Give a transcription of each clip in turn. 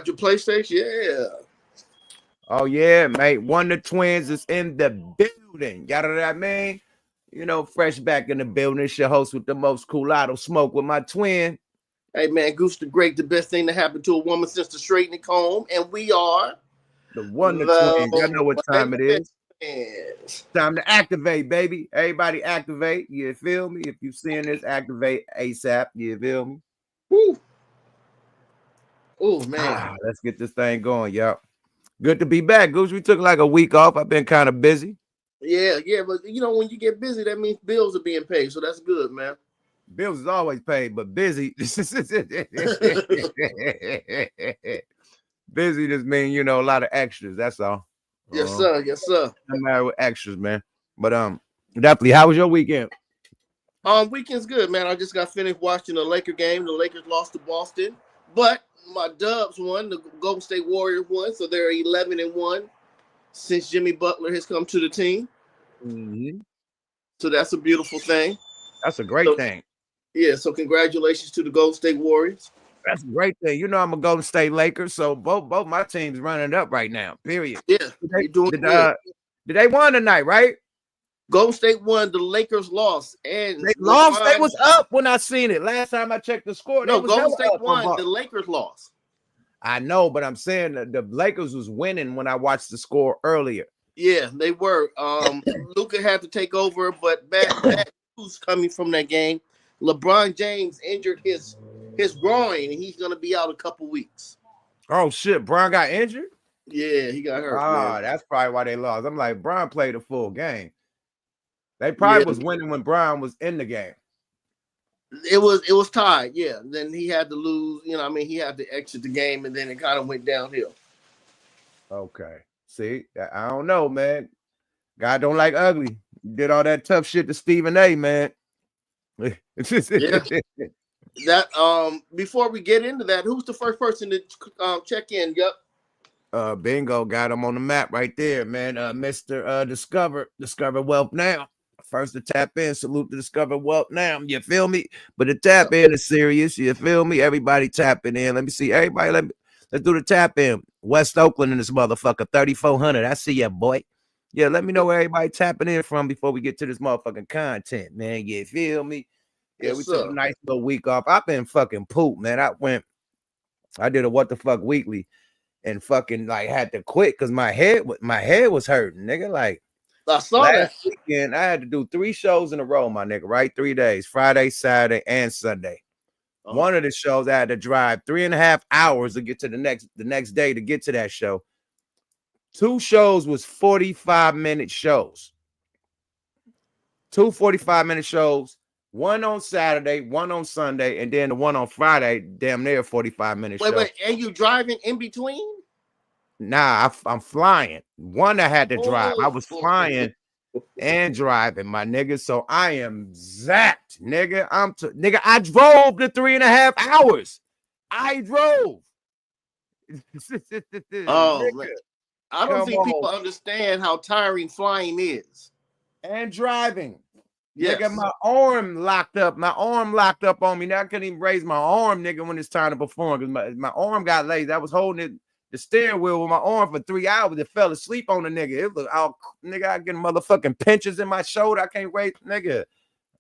got your PlayStation? Yeah. Oh yeah, mate. One of the twins is in the building. You know what I mean? You know, fresh back in the building. It's your host with the most cool auto smoke with my twin. Hey man, Goose the Great, the best thing that happened to a woman since the straightening comb, and we are The Wonder Twins. I know what time it the is. Time to activate, baby. Everybody activate. You feel me? If you seeing this, activate ASAP. You feel me? Woo. Oh man. Let's get this thing going, y'all. Good to be back, Goose. We took like a week off. I've been kind of busy. Yeah, but you know, when you get busy, that means bills are being paid. So that's good, man. Bills is always paid, but busy. Busy just mean, you know, a lot of extras. That's all. Yes, sir. Yes, sir. I'm married with extras, man. But definitely. How was your weekend? Weekend's good, man. I just got finished watching the Laker game. The Lakers lost to Boston, but my Dubs won. The Golden State Warriors won, so they're 11-1 since Jimmy Butler has come to the team. Mm-hmm. So that's a beautiful thing. That's a great thing. Yeah, so congratulations to the Golden State Warriors. That's a great thing. You know, I'm a Golden State Lakers, so both my teams running up right now. Period. Yeah, they're doing good. Did they won tonight, right? Golden State won. The Lakers lost, and they lost. They was up when I seen it last time I checked the score. No, Golden State won. The Lakers lost. I know, but I'm saying that the Lakers was winning when I watched the score earlier. Yeah, they were. Luka had to take over, but bad news coming from that game. LeBron James injured his groin, and he's gonna be out a couple weeks. Oh shit, Bron got injured? Yeah, he got hurt. Man. That's probably why they lost. I'm like, Bron played a full game. They probably was winning when Bron was in the game. It was tied, yeah. Then he had to lose, you know, I mean, he had to exit the game, and then it kind of went downhill. Okay. See, I don't know, man. God don't like ugly. Did all that tough shit to Stephen A, man. Yeah. That before we get into that, who's the first person to check in? Yep. Bingo, got him on the map right there, man. Mr. Discover Wealth Now. First to tap in, salute to Discover Wealth Now. You feel me? But the tap in is serious. You feel me? Everybody tapping in. Let me see. Everybody, let's do the tap in. West Oakland in this motherfucker, 3,400. I see ya, boy. Yeah, let me know where everybody tapping in from before we get to this motherfucking content, man. You feel me? Yeah, we took a nice little week off. I've been fucking pooped, man. I did a what the fuck weekly and fucking like had to quit because my head was hurting, nigga. Like I saw that weekend, I had to do 3 shows in a row, my nigga, right? 3 days, Friday, Saturday, and Sunday. One of the shows I had to drive 3.5 hours to get to the next day to get to that show. 2 shows was 45-minute shows. 2 45-minute shows. One on Saturday, one on Sunday, and then the one on Friday, damn near 45-minute show. Wait, and you driving in between? Nah, I'm flying. One I had to drive. I was flying and driving, my nigga. So I am zapped, nigga. Nigga, I drove the 3.5 hours. I drove. Oh, man. I don't think people understand how tiring flying is. And driving. Yes. Nigga, my arm locked up. My arm locked up on me. Now I couldn't even raise my arm, nigga, when it's time to perform. Because my arm got lazy. I was holding the steering wheel with my arm for 3 hours. It fell asleep on the nigga. It was all, nigga, I get motherfucking pinches in my shoulder. I can't raise, nigga.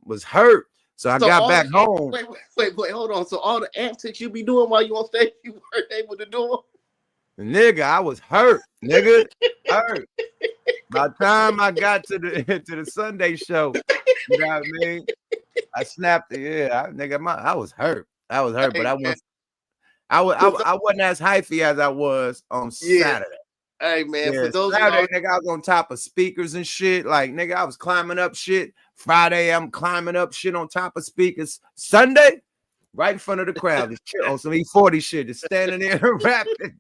Was hurt. So I got back home. Wait, hold on. So all the antics you be doing while you on stage, you weren't able to do them? Nigga, I was hurt. Nigga, hurt. By the time I got to the Sunday show, you know what I mean? I snapped it. Yeah, I was hurt. I was hurt, but I wasn't as hyphy as I was on Saturday. Hey man, for those Saturday, nigga, I was on top of speakers and shit. Like, nigga, I was climbing up shit. Friday, I'm climbing up shit on top of speakers. Sunday, right in front of the crowd, just chill on some E40 shit, just standing there and rapping.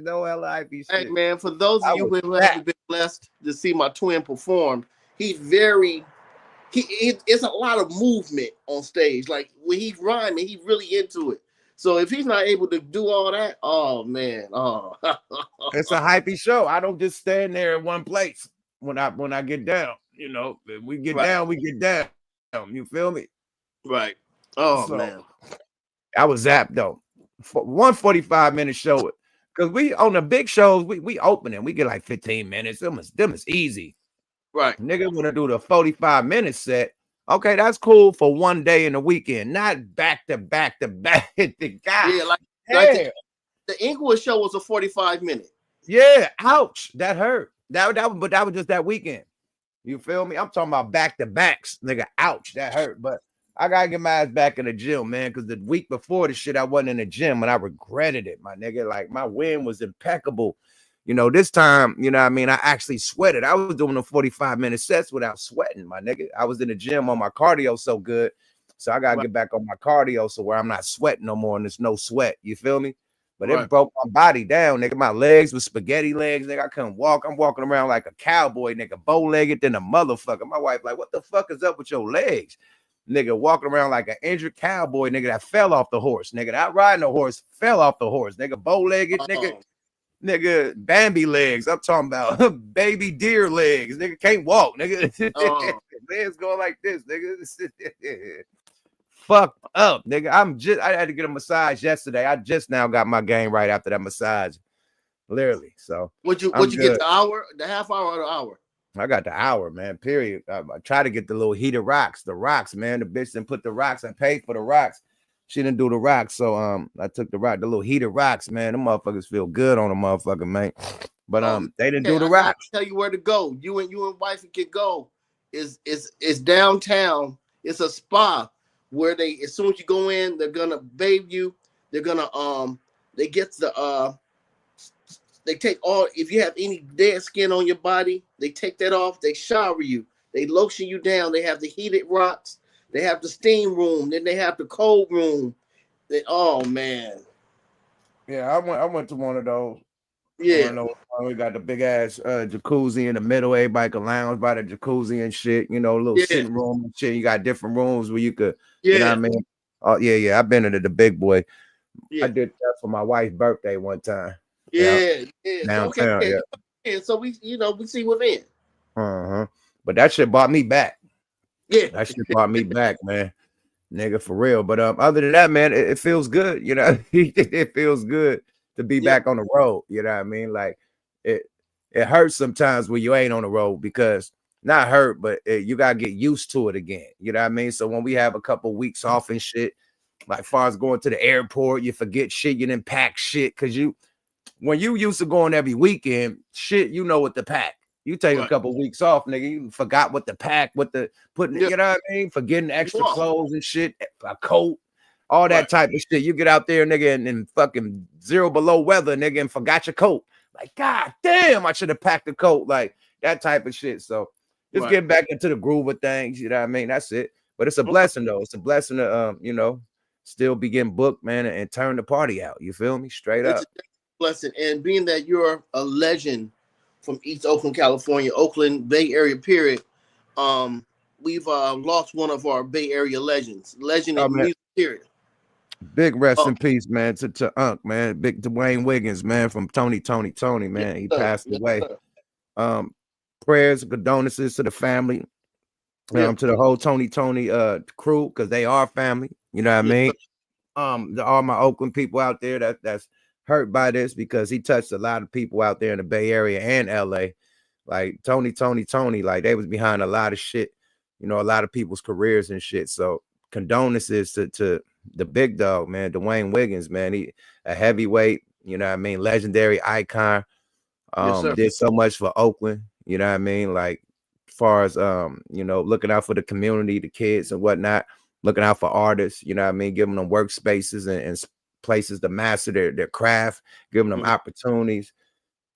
No LIP shit. Hey man, for those of you who haven't been blessed to see my twin perform, it's a lot of movement on stage. Like when he's rhyming, he's really into it. So if he's not able to do all that, oh man, it's a hypey show. I don't just stand there in one place when I get down. You know, we get down, we get down. You feel me? Right. Oh man, I was zapped though. 1 45-minute show. Cause we on the big shows, we opening, we get like 15 minutes. Them is easy. Right. Nigga want to do the 45-minute set. Okay, that's cool for one day in the weekend, not back to back to back. God, Yeah, like yeah, the Inglewood show was a 45-minute. yeah. Ouch, that hurt. But that was just that weekend. You feel me? I'm talking about back to backs, nigga. Ouch, that hurt. But I gotta get my ass back in the gym, man. Because the week before the shit, I wasn't in the gym and I regretted it, my nigga. Like my win was impeccable. You know, this time, you know what I mean? I actually sweated. I was doing the 45-minute sets without sweating, my nigga. I was in the gym on my cardio so good. So I gotta get back on my cardio so where I'm not sweating no more and there's no sweat. You feel me? But it broke my body down, nigga. My legs were spaghetti legs, nigga. I couldn't walk. I'm walking around like a cowboy, nigga, bow-legged than a motherfucker. My wife like, what the fuck is up with your legs? Nigga, walking around like an injured cowboy, nigga, that fell off the horse. Nigga, that riding the horse fell off the horse. Nigga, bow-legged, nigga, Bambi legs. I'm talking about baby deer legs. Nigga can't walk, nigga. Legs going like this, nigga. Fuck up, nigga. I had to get a massage yesterday. I just now got my game right after that massage. Literally. So would you get the hour, the half hour, or the hour? I got the hour, man. Period. I try to get the little heated rocks, man. The bitch didn't put the rocks. I paid for the rocks. She didn't do the rocks. So I took the little heated rocks, man. Them motherfuckers feel good on the motherfucker, man. But they didn't do the rocks. I tell you where to go. You and wife can go. Is downtown. It's a spa where they, as soon as you go in, they're gonna bathe you. They're gonna they get the they take all, if you have any dead skin on your body, they take that off. They shower you. They lotion you down. They have the heated rocks. They have the steam room. Then they have the cold room. Oh man. Yeah, I went to one of those. Yeah. We got the big ass jacuzzi in the middle. Everybody can lounge by the jacuzzi and shit. You know, little sitting room and shit. You got different rooms where you could, you know what I mean? Oh, yeah. I've been into the big boy. Yeah. I did that for my wife's birthday one time. Yeah. Downtown, so, and so we see within. But that shit brought me back. Yeah. That shit brought me back, man. Nigga, for real. But other than that, man, it feels good. You know, it feels good to be back on the road. You know what I mean? Like it hurts sometimes when you ain't on the road, because not hurt, but you gotta get used to it again. You know what I mean? So when we have a couple weeks off and shit, like far as going to the airport, you forget shit, you didn't pack shit, because when you used to going every weekend, shit, you know what to pack. You take a couple weeks off, nigga. You forgot what to pack, what to put. You know what I mean? Forgetting extra clothes and shit, a coat, all that type of shit. You get out there, nigga, and fucking 0 below weather, nigga, and forgot your coat. Like, god damn, I should have packed the coat. Like that type of shit. So just get back into the groove of things. You know what I mean? That's it. But it's a blessing, though. It's a blessing to still be getting booked, man, and turn the party out. You feel me? Straight up. It's a blessing, and being that you're a legend from East Oakland, California, Oakland, Bay Area, period. We've lost one of our Bay Area legends. Legend in music, period. Big rest in peace, man, to Unc, man. Big Dwayne Wiggins, man, from Tony, man. He passed away. Prayers, condolences to the family, to the whole Tony crew, because they are family. You know what I mean? To all my Oakland people out there that's hurt by this, because he touched a lot of people out there in the Bay Area and LA. Like Tony, like they was behind a lot of shit, a lot of people's careers and shit. So condolences to the big dog, man, Dwayne Wiggins, man. He a heavyweight, you know what I mean, legendary icon. Did so much for Oakland, you know what I mean? Like as far as looking out for the community, the kids and whatnot, looking out for artists, you know what I mean, giving them workspaces and places to master their craft, giving them opportunities.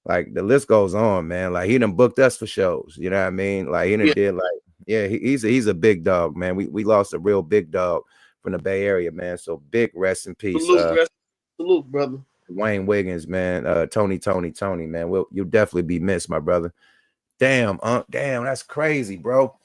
Like the list goes on, man. Like he done booked us for shows, you know what I mean? Like he done did he's a big dog, man. We lost a real big dog from the Bay Area, man. So big rest in peace. Salute, brother. Dwayne Wiggins, man. Tony, man. You'll definitely be missed, my brother. Damn, that's crazy, bro.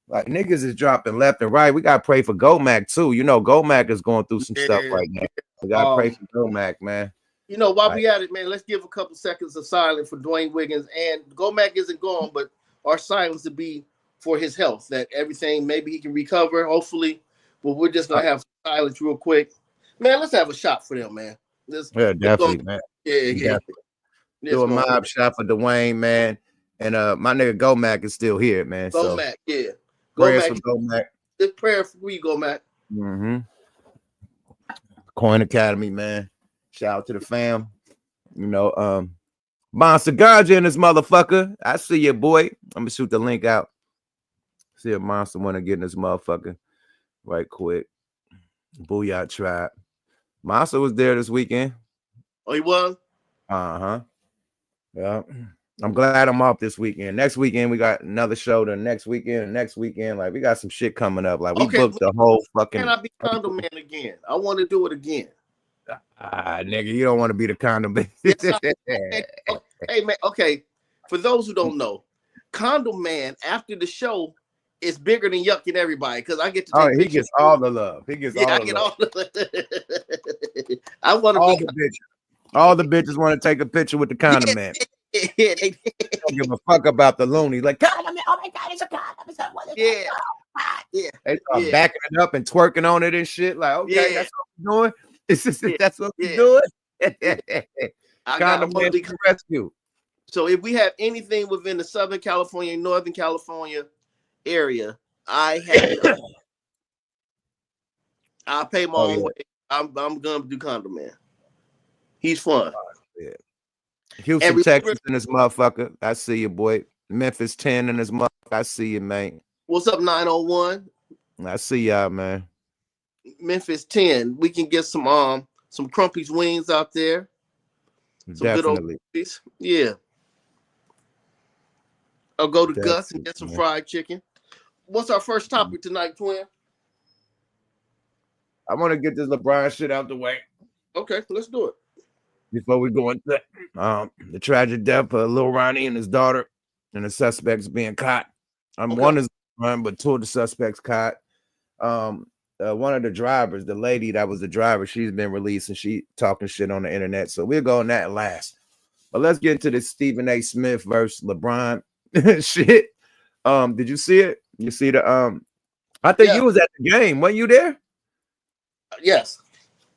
Like niggas is dropping left and right. We gotta pray for Gomac too. Gomac is going through some stuff right now. We gotta pray for Gomac, man. While we at it, man, let's give a couple seconds of silence for Dwayne Wiggins. And Gomac isn't gone, but our silence to be for his health, that everything, maybe he can recover, hopefully. But we're just gonna have silence real quick. Man, let's have a shot for them, man. Yeah, definitely, man. Yeah. Do a mob shot for Dwayne, man. And my nigga Go Mac is still here, man. Go Mac, yeah. Go Mac. Go Mac. This prayer for you, Go Mac. Coin Academy, man. Shout out to the fam. You know, Monster Ganja in this motherfucker. I see you, boy. I'm gonna shoot the link out. See if Monster wanna get in this motherfucker right quick. Booyah Tribe. Monster was there this weekend. Oh, he was? Uh-huh. Yeah. I'm glad I'm off this weekend. Next weekend, we got another show. The next weekend. Like, we got some shit coming up. Like, we booked the whole fucking. Can I be Condom Man again? I want to do it again. Nigga, you don't want to be the Condom Man. Hey, man, okay. For those who don't know, Condom Man, after the show, is bigger than yucking everybody because I get to take he gets all the love. He gets all the love. All the I want to all the bitches. All the bitches want to take a picture with the Condom Man. Yeah, they don't give a fuck about the loony. Like, Condom Man, oh my God, it's a condom. Yeah. They start backing it up and twerking on it and shit. Like, okay, that's what we're doing. That's what we're doing. Condom Man to rescue. So if we have anything within the Southern California, Northern California area, I have I'll pay my own way. I'm gonna do Condom Man. He's fun. Houston, Texas in this motherfucker. I see you, boy. Memphis 10 in this motherfucker. I see you, man. What's up, 901? I see y'all, man. Memphis 10. We can get some Crumpy's wings out there. Some Definitely. Good old yeah. I'll go to Gus and get some fried chicken. What's our first topic tonight, Twin? I want to get this LeBron shit out the way. Okay, let's do it. Before we go into the tragic death of Lil Ronnie and his daughter and the suspects being caught. One is run, but two of the suspects caught. One of the drivers, the lady that was the driver, she's been released and she talking shit on the internet. So we'll go on that last. But let's get into this Stephen A. Smith versus LeBron shit. Did you see it? You see the I think you was at the game. Weren't you there? Yes.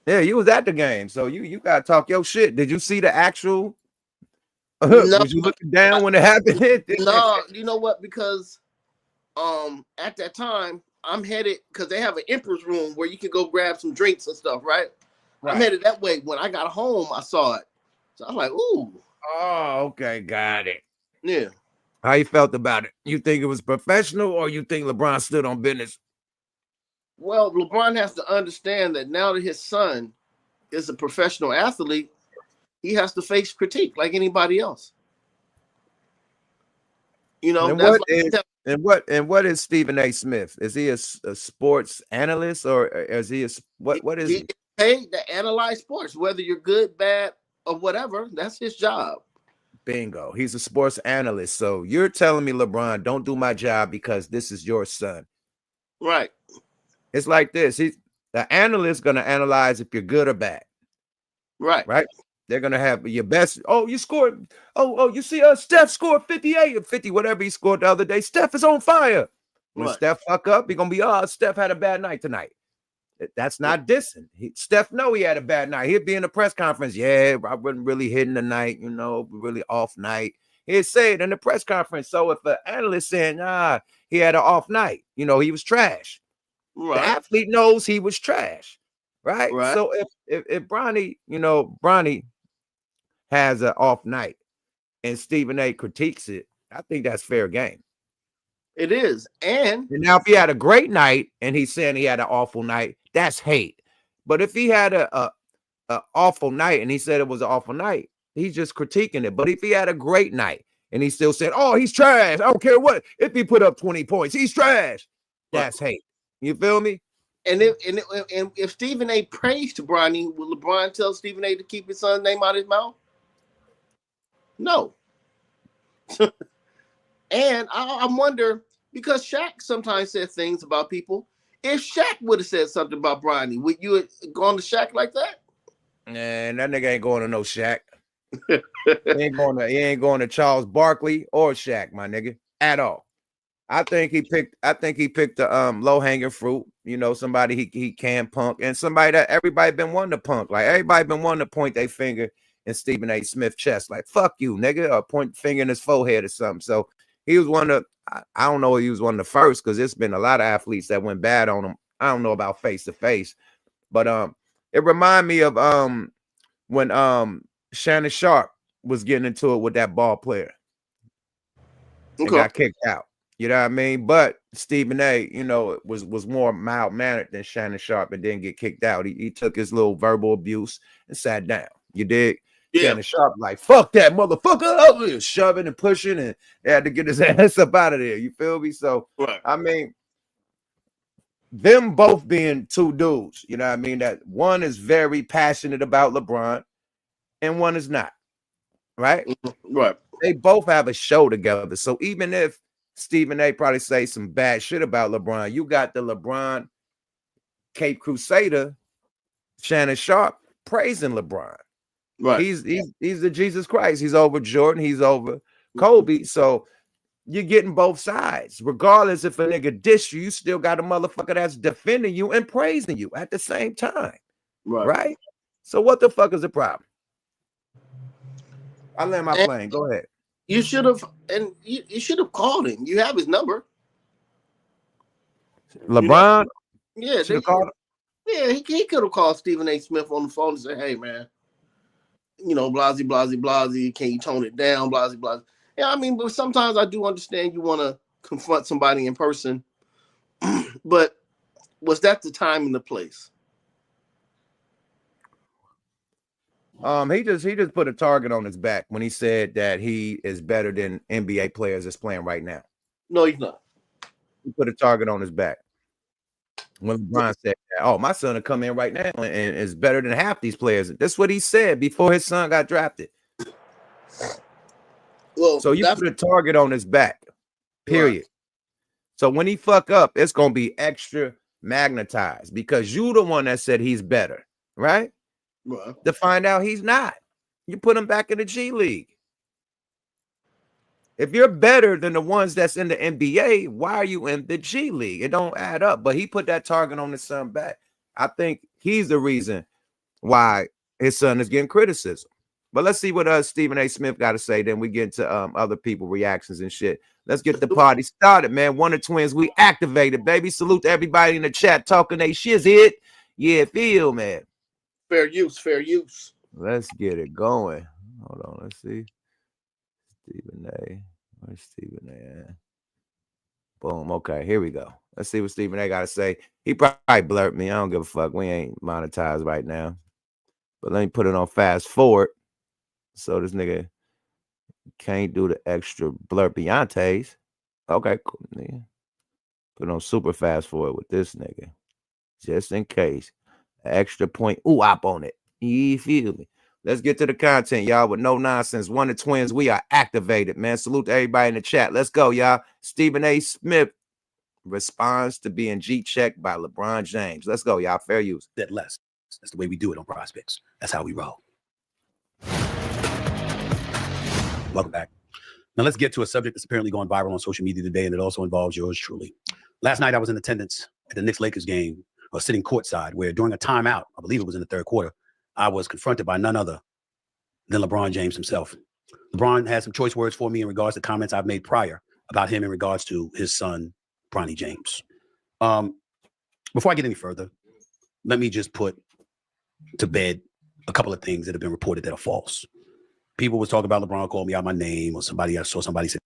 Yeah, you was at the game, so you gotta talk your shit. Did you see the actual? No, was you looking down when it happened? No, you know what? Because at that time I'm headed because they have an Emperor's room where you can go grab some drinks and stuff, right? I'm headed that way. When I got home, I saw it, so I was like, "Ooh." Oh, okay, got it. Yeah. How you felt about it? You think it was professional, or you think LeBron stood on business? Well, LeBron has to understand that now that his son is a professional athlete, he has to face critique like anybody else. You know, and what is Stephen A. Smith? Is he a sports analyst or is he what is he? He's paid to analyze sports, whether you're good, bad, or whatever. That's his job. Bingo. He's a sports analyst. So you're telling me, LeBron, don't do my job because this is your son. Right. It's like this. The analyst gonna analyze if you're good or bad. Right. Right. They're gonna have your best. Oh, you scored. Oh, you see, Steph scored 58 or 50, whatever he scored the other day. Steph is on fire. When Steph fuck up, he's gonna be, Steph had a bad night tonight. That's not dissing. Steph know he had a bad night. He'd be in the press conference. Yeah, I wasn't really hitting the night, really off night. He'd say it in the press conference. So if an analyst saying, he had an off night, he was trash. Right. The athlete knows he was trash, right? So if Bronny, Bronny has an off night and Stephen A critiques it, I think that's fair game. It is. And now if he had a great night and he's saying he had an awful night, that's hate. But if he had a awful night and he said it was an awful night, he's just critiquing it. But if he had a great night and he still said, he's trash, I don't care what, if he put up 20 points, he's trash, that's hate. You feel me? And if Stephen A praised Bronny, will LeBron tell Stephen A to keep his son's name out of his mouth? No. And I wonder, because Shaq sometimes said things about people, if Shaq would have said something about Bronny, would you have gone to Shaq like that? Man, that nigga ain't going to no Shaq. he ain't going to Charles Barkley or Shaq, my nigga, at all. I think he picked the low hanging fruit. You know, somebody he can punk, and somebody that everybody been wanting to punk. Like everybody been wanting to point their finger in Stephen A. Smith's chest, like fuck you, nigga, or point finger in his forehead or something. So he was one of I don't know if he was one of the first because there's been a lot of athletes that went bad on him. I don't know about face to face, but it reminded me of when Shannon Sharp was getting into it with that ball player and got kicked out. You know what I mean? But Stephen A, you know, was more mild mannered than Shannon Sharp and didn't get kicked out. He took his little verbal abuse and sat down. You dig? Yeah. Shannon Sharp like, fuck that motherfucker over here, shoving and pushing, and they had to get his ass up out of there. You feel me? So I mean, them both being two dudes, you know what I mean? That one is very passionate about LeBron and one is not. Right? Right. They both have a show together. So even if Stephen A probably say some bad shit about LeBron, you got the LeBron Cape Crusader, Shannon Sharp, praising LeBron. Right. He's the Jesus Christ. He's over Jordan. He's over Kobe. So you're getting both sides. Regardless if a nigga diss you, you still got a motherfucker that's defending you and praising you at the same time. Right? So what the fuck is the problem? I land my plane. Go ahead. You should have, and you should have called him. You have his number. LeBron? Yeah, they called him. Yeah, he could have called Stephen A. Smith on the phone and said, hey, man, you know, blasey, blasey, blasey, can you tone it down, blasey, blasey. Yeah, I mean, but sometimes I do understand you want to confront somebody in person, but was that the time and the place? He just put a target on his back when he said that he is better than NBA players that's playing right now. No, he's not. He put a target on his back. When LeBron said that, oh, my son will come in right now and is better than half these players. That's what he said before his son got drafted. Well, so you put a target on his back, period. Right. So when he fuck up, it's gonna be extra magnetized because you the one that said he's better, right? To find out he's not. You put him back in the G League. If you're better than the ones that's in the NBA, why are you in the G League? It don't add up. But he put that target on his son back. I think he's the reason why his son is getting criticism. But let's see what Stephen A. Smith got to say. Then we get into other people reactions and shit. Let's get the party started, man. Wonder Twins, we activated, baby. Salute to everybody in the chat talking they shiz. Yeah, feel, man. Fair use, fair use. Let's get it going. Hold on, let's see. Stephen A. Where's Stephen A? Boom. Okay, here we go. Let's see what Stephen A got to say. He probably blurred me. I don't give a fuck. We ain't monetized right now. But let me put it on fast forward. So this nigga can't do the extra blur Beyonce's. Okay, cool. Nigga. Put on super fast forward with this nigga. Just in case. Extra point op on it. You feel me? Let's get to the content, y'all, with no nonsense. Wonder Twins, we are activated, man. Salute to everybody in the chat. Let's go, y'all. Stephen A. Smith responds to being G-checked by LeBron James. Let's go, y'all. Fair use. That less. That's the way we do it on Prospects. That's how we roll. Welcome back. Now let's get to a subject that's apparently going viral on social media today, and it also involves yours truly. Last night I was in attendance at the Knicks-Lakers game, or sitting courtside, where during a timeout, I believe it was in the third quarter, I was confronted by none other than LeBron James himself. LeBron had some choice words for me in regards to comments I've made prior about him in regards to his son, Bronny James. Before I get any further, let me just put to bed a couple of things that have been reported that are false. People was talking about LeBron called me out my name, or I saw somebody say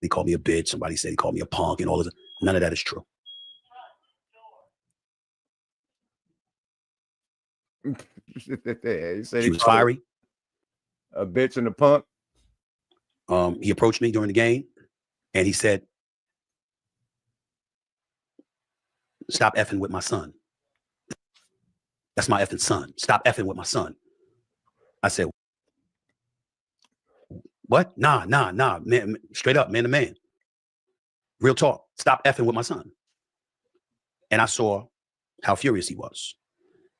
he called me a bitch. Somebody said he called me a punk and all of that. None of that is true. He was fiery. A bitch and a punk. He approached me during the game and he said, stop effing with my son. That's my effing son. Stop effing with my son. I said, what? Nah, man, straight up, man to man. Real talk. Stop effing with my son. And I saw how furious he was.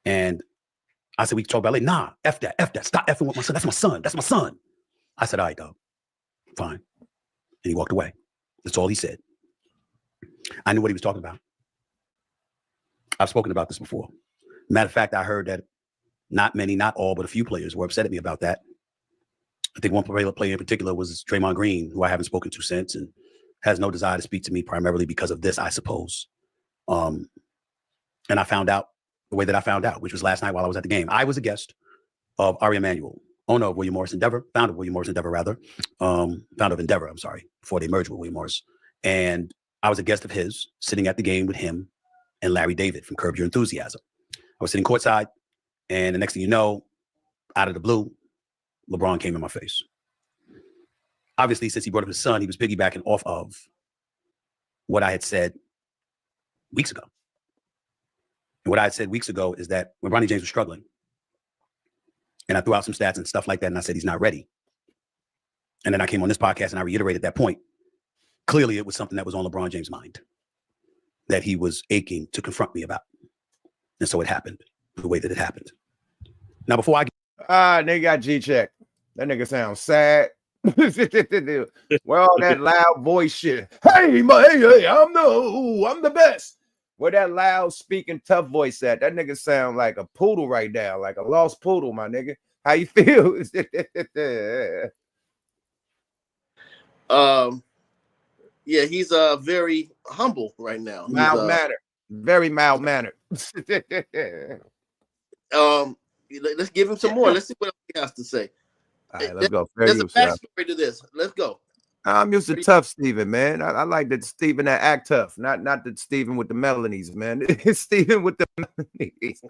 And I said, we can talk about it later. Nah, F that. Stop effing with my son. That's my son. I said, all right, dog, fine. And he walked away. That's all he said. I knew what he was talking about. I've spoken about this before. Matter of fact, I heard that not many, not all, but a few players were upset at me about that. I think one player in particular was Draymond Green, who I haven't spoken to since and has no desire to speak to me primarily because of this, I suppose. And I found out the way that I found out, which was last night while I was at the game. I was a guest of Ari Emanuel, owner of William Morris Endeavor, founder of William Morris Endeavor, rather. Founder of Endeavor, I'm sorry, before they merged with William Morris. And I was a guest of his, sitting at the game with him and Larry David from Curb Your Enthusiasm. I was sitting courtside, and the next thing you know, out of the blue, LeBron came in my face. Obviously, since he brought up his son, he was piggybacking off of what I had said weeks ago. And what I had said weeks ago is that when Ronnie James was struggling, and I threw out some stats and stuff like that, and I said he's not ready. And then I came on this podcast and I reiterated that point. Clearly, it was something that was on LeBron James' mind that he was aching to confront me about. And so it happened the way that it happened. Now, before I get... they got G-check. That nigga sounds sad. Well, all that loud voice shit. Hey, I'm the best. Where that loud speaking tough voice at? That nigga sound like a poodle right now, like a lost poodle, my nigga. How you feel? Yeah, he's very humble right now. Mild mannered, very mild mannered. Let's give him some more. Let's see what he has to say. All right, let's go. There's a backstory to this. Let's go. I'm used to tough Steven, man. I like that Steven that act tough, not that Steven with the melanies, man. It's Steven with the melanies.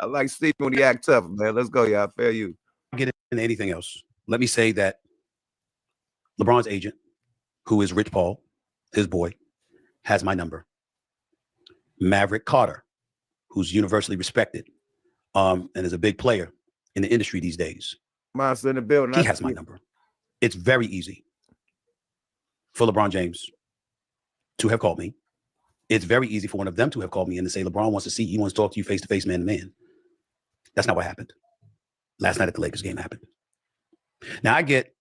I like Steven when he act tough, man. Let's go, y'all. Fair you. Get into anything else. Let me say that LeBron's agent, who is Rich Paul, his boy, has my number. Maverick Carter, who's universally respected, and is a big player in the industry these days. Monster in the building. He has my number. It's very easy for LeBron James to have called me. It's very easy for one of them to have called me and to say, LeBron wants to see you. He wants to talk to you face to face, man to man. That's not what happened. Last night at the Lakers game happened. Now I get,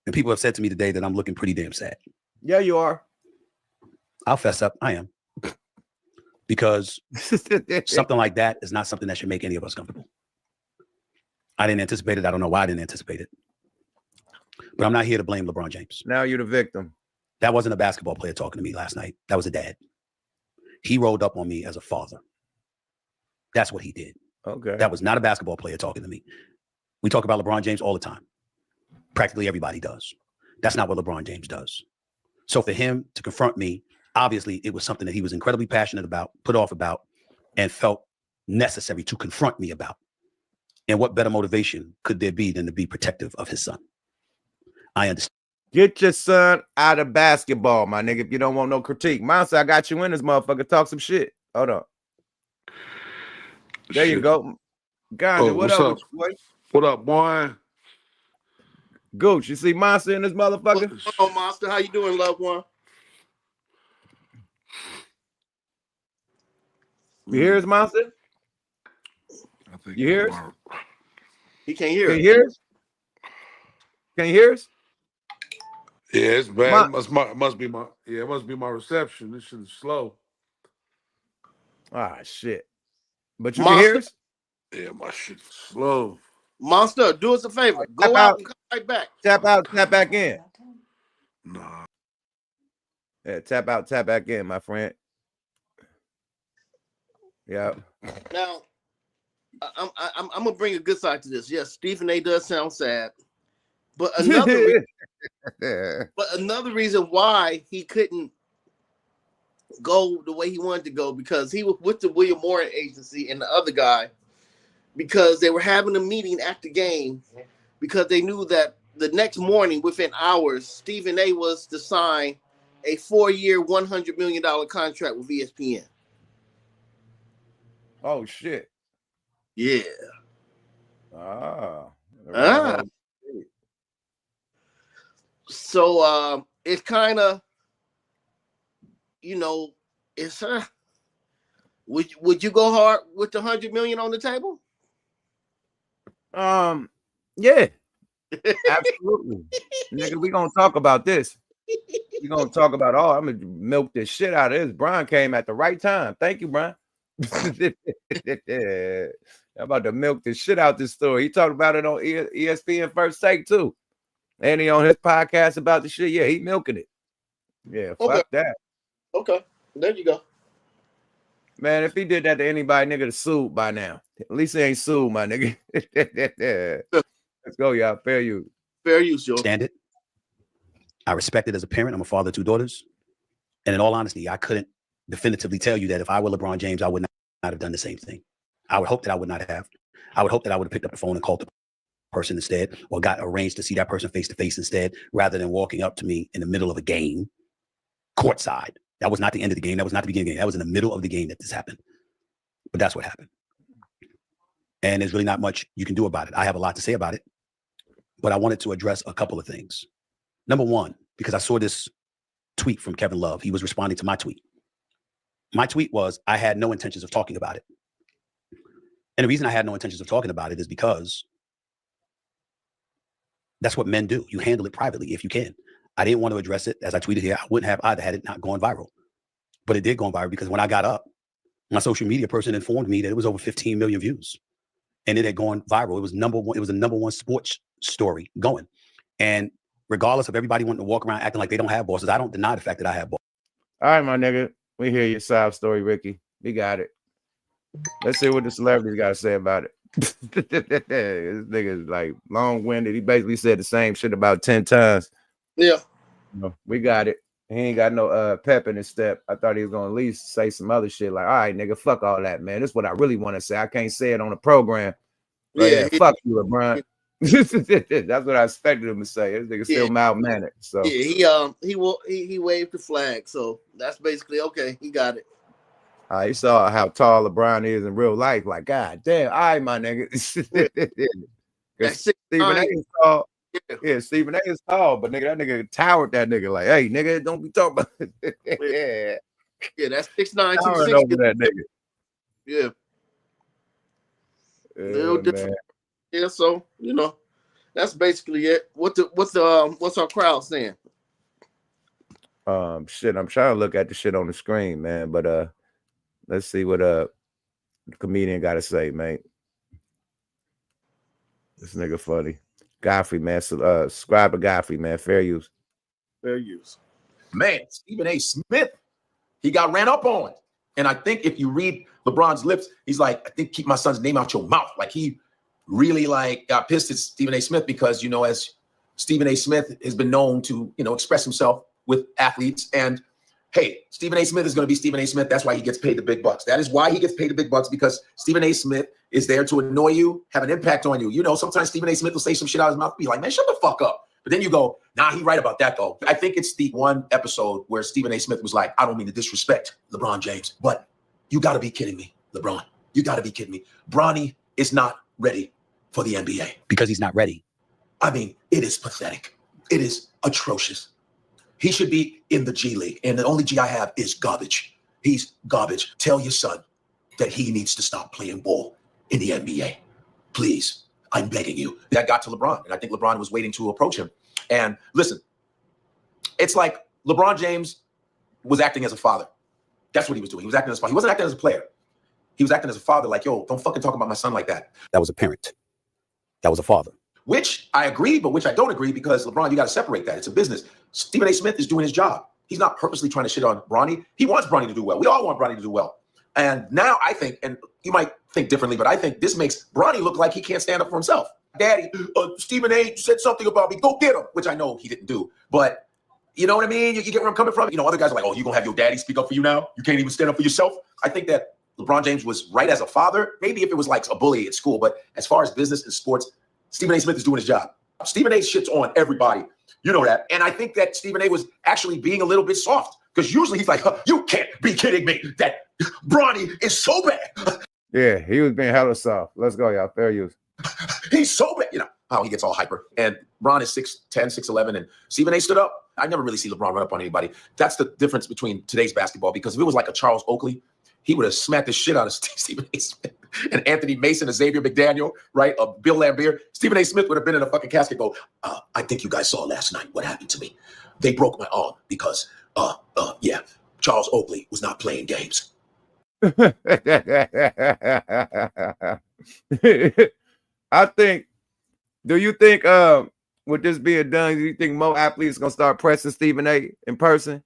and people have said to me today that I'm looking pretty damn sad. Yeah, you are. I'll fess up. I am. Because something like that is not something that should make any of us comfortable. I didn't anticipate it. I don't know why I didn't anticipate it. But I'm not here to blame LeBron James. Now you're the victim. That wasn't a basketball player talking to me last night. That was a dad. He rolled up on me as a father. That's what he did. Okay. That was not a basketball player talking to me. We talk about LeBron James all the time. Practically everybody does. That's not what LeBron James does. So for him to confront me, obviously it was something that he was incredibly passionate about, put off about, and felt necessary to confront me about. And what better motivation could there be than to be protective of his son? I understand. Get your son out of basketball, my nigga, if you don't want no critique. Monster, I got you in this motherfucker. Talk some shit. Hold on. There you go. Gandhi, what up? What up, boy? Gooch, you see Monster in this motherfucker? Hello, Monster. How you doing, loved one? You hear us, Monster? I think you hear us? He can't hear us. Can you hear us? Can you hear us? Yeah, it's bad. It must be my reception. This shit is slow. Ah, shit. But you can hear us? Yeah, my shit is slow. Monster, do us a favor. Go out and come right back. Tap out, tap back in. Nah. Yeah, tap out, tap back in, my friend. Yeah. Now, I'm gonna bring a good side to this. Yes, Stephen A. does sound sad, but another reason why he couldn't go the way he wanted to go, because he was with the William Morris agency and the other guy, because they were having a meeting at the game, because they knew that the next morning, within hours, Stephen A. was to sign a 4-year, $100 million contract with ESPN. Oh shit. Yeah. So it's kind of, it's would you go hard with the $100 million on the table? Yeah. Absolutely. Nigga, we gonna talk about this. We gonna talk about I'm gonna milk this shit out of this. Brian came at the right time. Thank you, Brian. I'm about to milk the shit out this story. He talked about it on ESPN First Take too. And he on his podcast about the shit. Yeah, he milking it. Yeah, fuck that. Okay, there you go. Man, if he did that to anybody, nigga, to sue by now. At least he ain't sued, my nigga. Let's go, y'all. Fair use. Fair use, yo. Stand it. I respect it as a parent. I'm a father of 2 daughters. And in all honesty, I couldn't definitively tell you that if I were LeBron James, I would not have done the same thing. I would hope that I would not have. I would hope that I would have picked up the phone and called the person instead, or got arranged to see that person face to face instead, rather than walking up to me in the middle of a game, courtside. That was not the end of the game. That was not the beginning of the game. That was in the middle of the game that this happened. But that's what happened. And there's really not much you can do about it. I have a lot to say about it, but I wanted to address a couple of things. Number one, because I saw this tweet from Kevin Love. He was responding to my tweet. My tweet was, I had no intentions of talking about it. And the reason I had no intentions of talking about it is because that's what men do. You handle it privately if you can. I didn't want to address it. As I tweeted here, I wouldn't have either had it not gone viral. But it did go viral because when I got up, my social media person informed me that it was over 15 million views. And it had gone viral. It was number one. It was the #1 sports story going. And regardless of everybody wanting to walk around acting like they don't have bosses, I don't deny the fact that I have bosses. All right, my nigga. We hear your side story, Ricky. We got it. Let's see what the celebrities got to say about it. This nigga is like long-winded. He basically said the same shit about 10 times. Yeah. We got it. He ain't got no pep in his step. I thought he was gonna at least say some other shit like, all right, nigga, fuck all that, man. This is what I really want to say. I can't say it on the program. But yeah, fuck you, LeBron. That's what I expected him to say. This nigga still mild-mannered. So yeah, he waved the flag. So that's basically okay. He got it. He saw how tall LeBron is in real life. Like, God damn, all right, my nigga. Stephen A is tall. Yeah, Stephen A is tall, but nigga, that nigga towered that nigga. Like, hey, nigga, don't be talking about it. Yeah, that's 6'9", towering over that nigga. Yeah. Little different. Yeah, so that's basically it. What's our crowd saying? Shit, I'm trying to look at the shit on the screen, man. But let's see what the comedian got to say, mate. This nigga funny. Godfrey, man. Subscribe to Godfrey, man. Fair use. Fair use. Man, Stephen A. Smith, he got ran up on. And I think if you read LeBron's lips, he's like, I think keep my son's name out your mouth. Like he really got pissed at Stephen A. Smith because, as Stephen A. Smith has been known to, express himself with athletes. And hey, Stephen A. Smith is going to be Stephen A. Smith. That's why he gets paid the big bucks. That is why he gets paid the big bucks, because Stephen A. Smith is there to annoy you, have an impact on you. Sometimes Stephen A. Smith will say some shit out of his mouth, be like, man, shut the fuck up. But then you go, nah, he right about that, though. I think it's the one episode where Stephen A. Smith was like, I don't mean to disrespect LeBron James, but you got to be kidding me, LeBron. You got to be kidding me. Bronny is not ready for the NBA. Because he's not ready. I mean, it is pathetic. It is atrocious. He should be in the G League, and the only G I have is garbage. He's garbage. Tell your son that he needs to stop playing ball in the NBA. Please, I'm begging you. That got to LeBron, and I think LeBron was waiting to approach him. And listen, it's like LeBron James was acting as a father. That's what he was doing. He was acting as a father. He wasn't acting as a player. He was acting as a father, like, yo, don't fucking talk about my son like that. That was a parent. That was a father. Which I agree, but which I don't agree, because LeBron, you got to separate that. It's a business. Stephen A. Smith is doing his job. He's not purposely trying to shit on Bronny. He wants Bronny to do well. We all want Bronny to do well. And now I think, and you might think differently, but I think this makes Bronny look like he can't stand up for himself. Daddy, Stephen A. said something about me. Go get him, which I know he didn't do. But you know what I mean? You get where I'm coming from? Other guys are like, oh, you going to have your daddy speak up for you now? You can't even stand up for yourself? I think that LeBron James was right as a father. Maybe if it was like a bully at school. But as far as business and sports, Stephen A. Smith is doing his job. Stephen A. shits on everybody. You know that. And I think that Stephen A. was actually being a little bit soft, because usually he's like, you can't be kidding me that Bronny is so bad. Yeah, he was being hella soft. Let's go, y'all. Fair use. He's so bad. How he gets all hyper. And Bron is 6'10", 6'11", and Stephen A. stood up. I never really see LeBron run up on anybody. That's the difference between today's basketball, because if it was like a Charles Oakley, he would have smacked the shit out of Stephen A. Smith and Anthony Mason and Xavier McDaniel, right? Bill Lambier. Stephen A. Smith would have been in a fucking casket go, I think you guys saw last night what happened to me. They broke my arm because, yeah, Charles Oakley was not playing games. I think, do you think with this being done, do you think more athletes gonna start pressing Stephen A in person?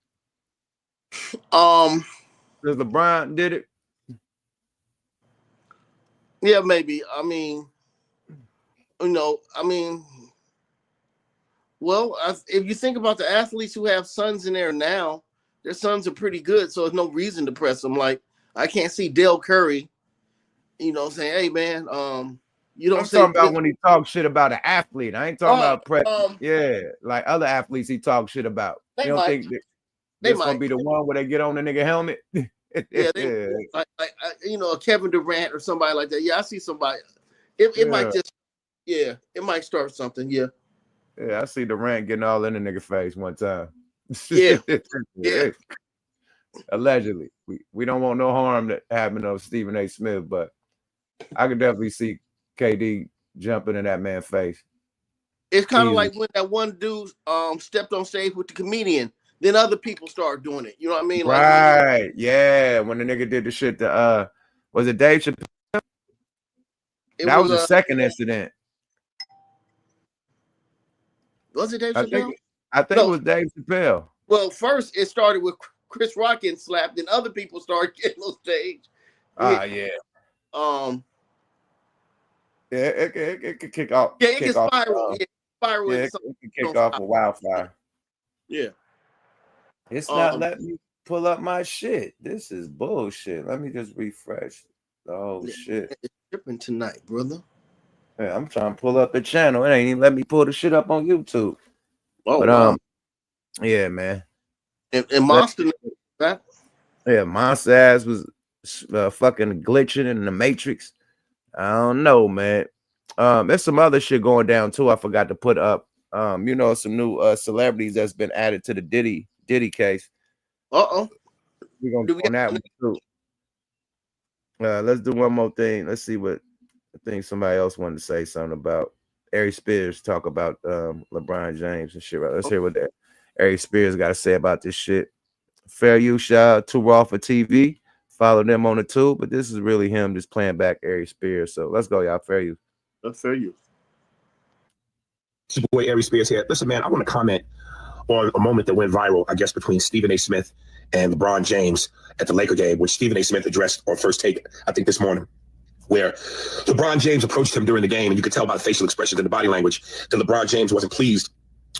Because LeBron did it. Yeah, maybe. I mean, well, if you think about the athletes who have sons in there now, their sons are pretty good, so there's no reason to press them. Like, I can't see Dale Curry, saying, "Hey, man, you don't." I'm talking about when he talks shit about an athlete. I ain't talking about press. Yeah, like other athletes, he talks shit about. You don't think that this gonna be the one where they get on the nigga helmet? Like Kevin Durant or somebody like that. Yeah, I see somebody. It might just, it might start something. Yeah. Yeah, I see Durant getting all in the nigga face one time. Yeah. Allegedly. We don't want no harm that happened to Stephen A. Smith, but I could definitely see KD jumping in that man's face. It's kind of like when that one dude stepped on stage with the comedian, then other people start doing it. You know what I mean? Right. Yeah. When the nigga did the shit to was it Dave Chappelle? That was the second incident. Was it Dave Chappelle? I think it was Dave Chappelle. Well, first it started with Chris Rock getting slapped, then other people started getting on stage. Yeah. It could kick off. Yeah, it can spiral. Spiral. Yeah, it can kick off a wildfire. Yeah. It's not letting me pull up my shit. This is bullshit. Let me just refresh. Oh shit. It's tripping tonight, brother. Yeah, I'm trying to pull up the channel. It ain't even let me pull the shit up on YouTube. Oh, but wow. Yeah, man. And Monster, yeah, Monster ass was fucking glitching in the Matrix. I don't know, man. There's some other shit going down too. I forgot to put up. Some new celebrities that's been added to the Diddy case. We're gonna do on that one too. Let's do one more thing. Let's see what I think somebody else wanted to say something about. Ari Spears talk about LeBron James and shit. Right? Let's hear what that Ari Spears got to say about this shit. Fair use, shout out to Raw for TV. Follow them on the tube, but this is really him just playing back Ari Spears. So let's go, y'all. Fair use. Fair use. It's your boy Ari Spears here. Listen, man, I want to comment on a moment that went viral, I guess, between Stephen A. Smith and LeBron James at the Laker game, which Stephen A. Smith addressed on First Take, I think this morning, where LeBron James approached him during the game, and you could tell by the facial expressions and the body language that LeBron James wasn't pleased,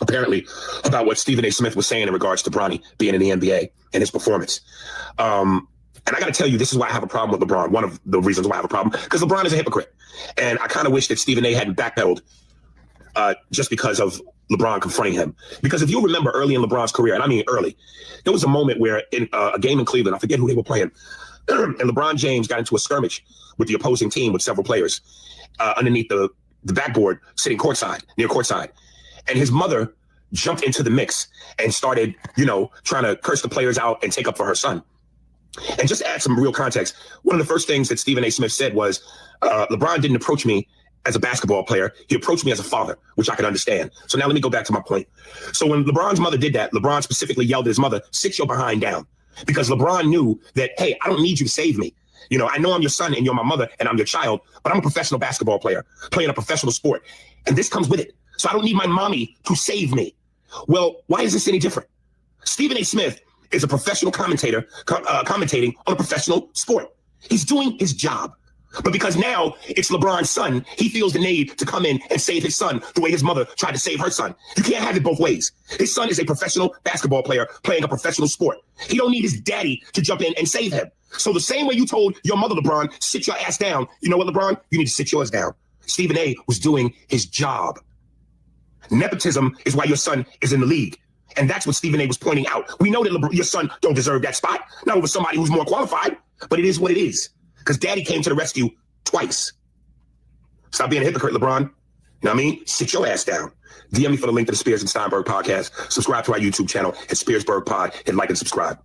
apparently, about what Stephen A. Smith was saying in regards to Bronny being in the NBA and his performance. And I got to tell you, this is why I have a problem with LeBron. One of the reasons why I have a problem, because LeBron is a hypocrite. And I kind of wish that Stephen A. hadn't backpedaled just because of LeBron confronting him. Because if you remember early in LeBron's career, and I mean early, there was a moment where in a game in Cleveland, I forget who they were playing, and LeBron James got into a skirmish with the opposing team with several players underneath the backboard, sitting near courtside. And his mother jumped into the mix and started, trying to curse the players out and take up for her son. And just to add some real context, one of the first things that Stephen A. Smith said was, LeBron didn't approach me as a basketball player. He approached me as a father, which I could understand. So now let me go back to my point. So when LeBron's mother did that, LeBron specifically yelled at his mother, "Sit your behind down." Because LeBron knew that, hey, I don't need you to save me. I know I'm your son and you're my mother and I'm your child, but I'm a professional basketball player playing a professional sport. And this comes with it. So I don't need my mommy to save me. Well, why is this any different? Stephen A. Smith is a professional commentator commentating on a professional sport. He's doing his job. But because now it's LeBron's son, he feels the need to come in and save his son the way his mother tried to save her son. You can't have it both ways. His son is a professional basketball player playing a professional sport. He don't need his daddy to jump in and save him. So the same way you told your mother, LeBron, sit your ass down, you know what, LeBron? You need to sit yours down. Stephen A. was doing his job. Nepotism is why your son is in the league. And that's what Stephen A. was pointing out. We know that your son don't deserve that spot, not over somebody who's more qualified, but it is what it is. Because daddy came to the rescue twice. Stop being a hypocrite, LeBron. You know what I mean? Sit your ass down. DM me for the link to the Spears and Steinberg podcast. Subscribe to our YouTube channel at Spearsburg Pod. Hit like and subscribe.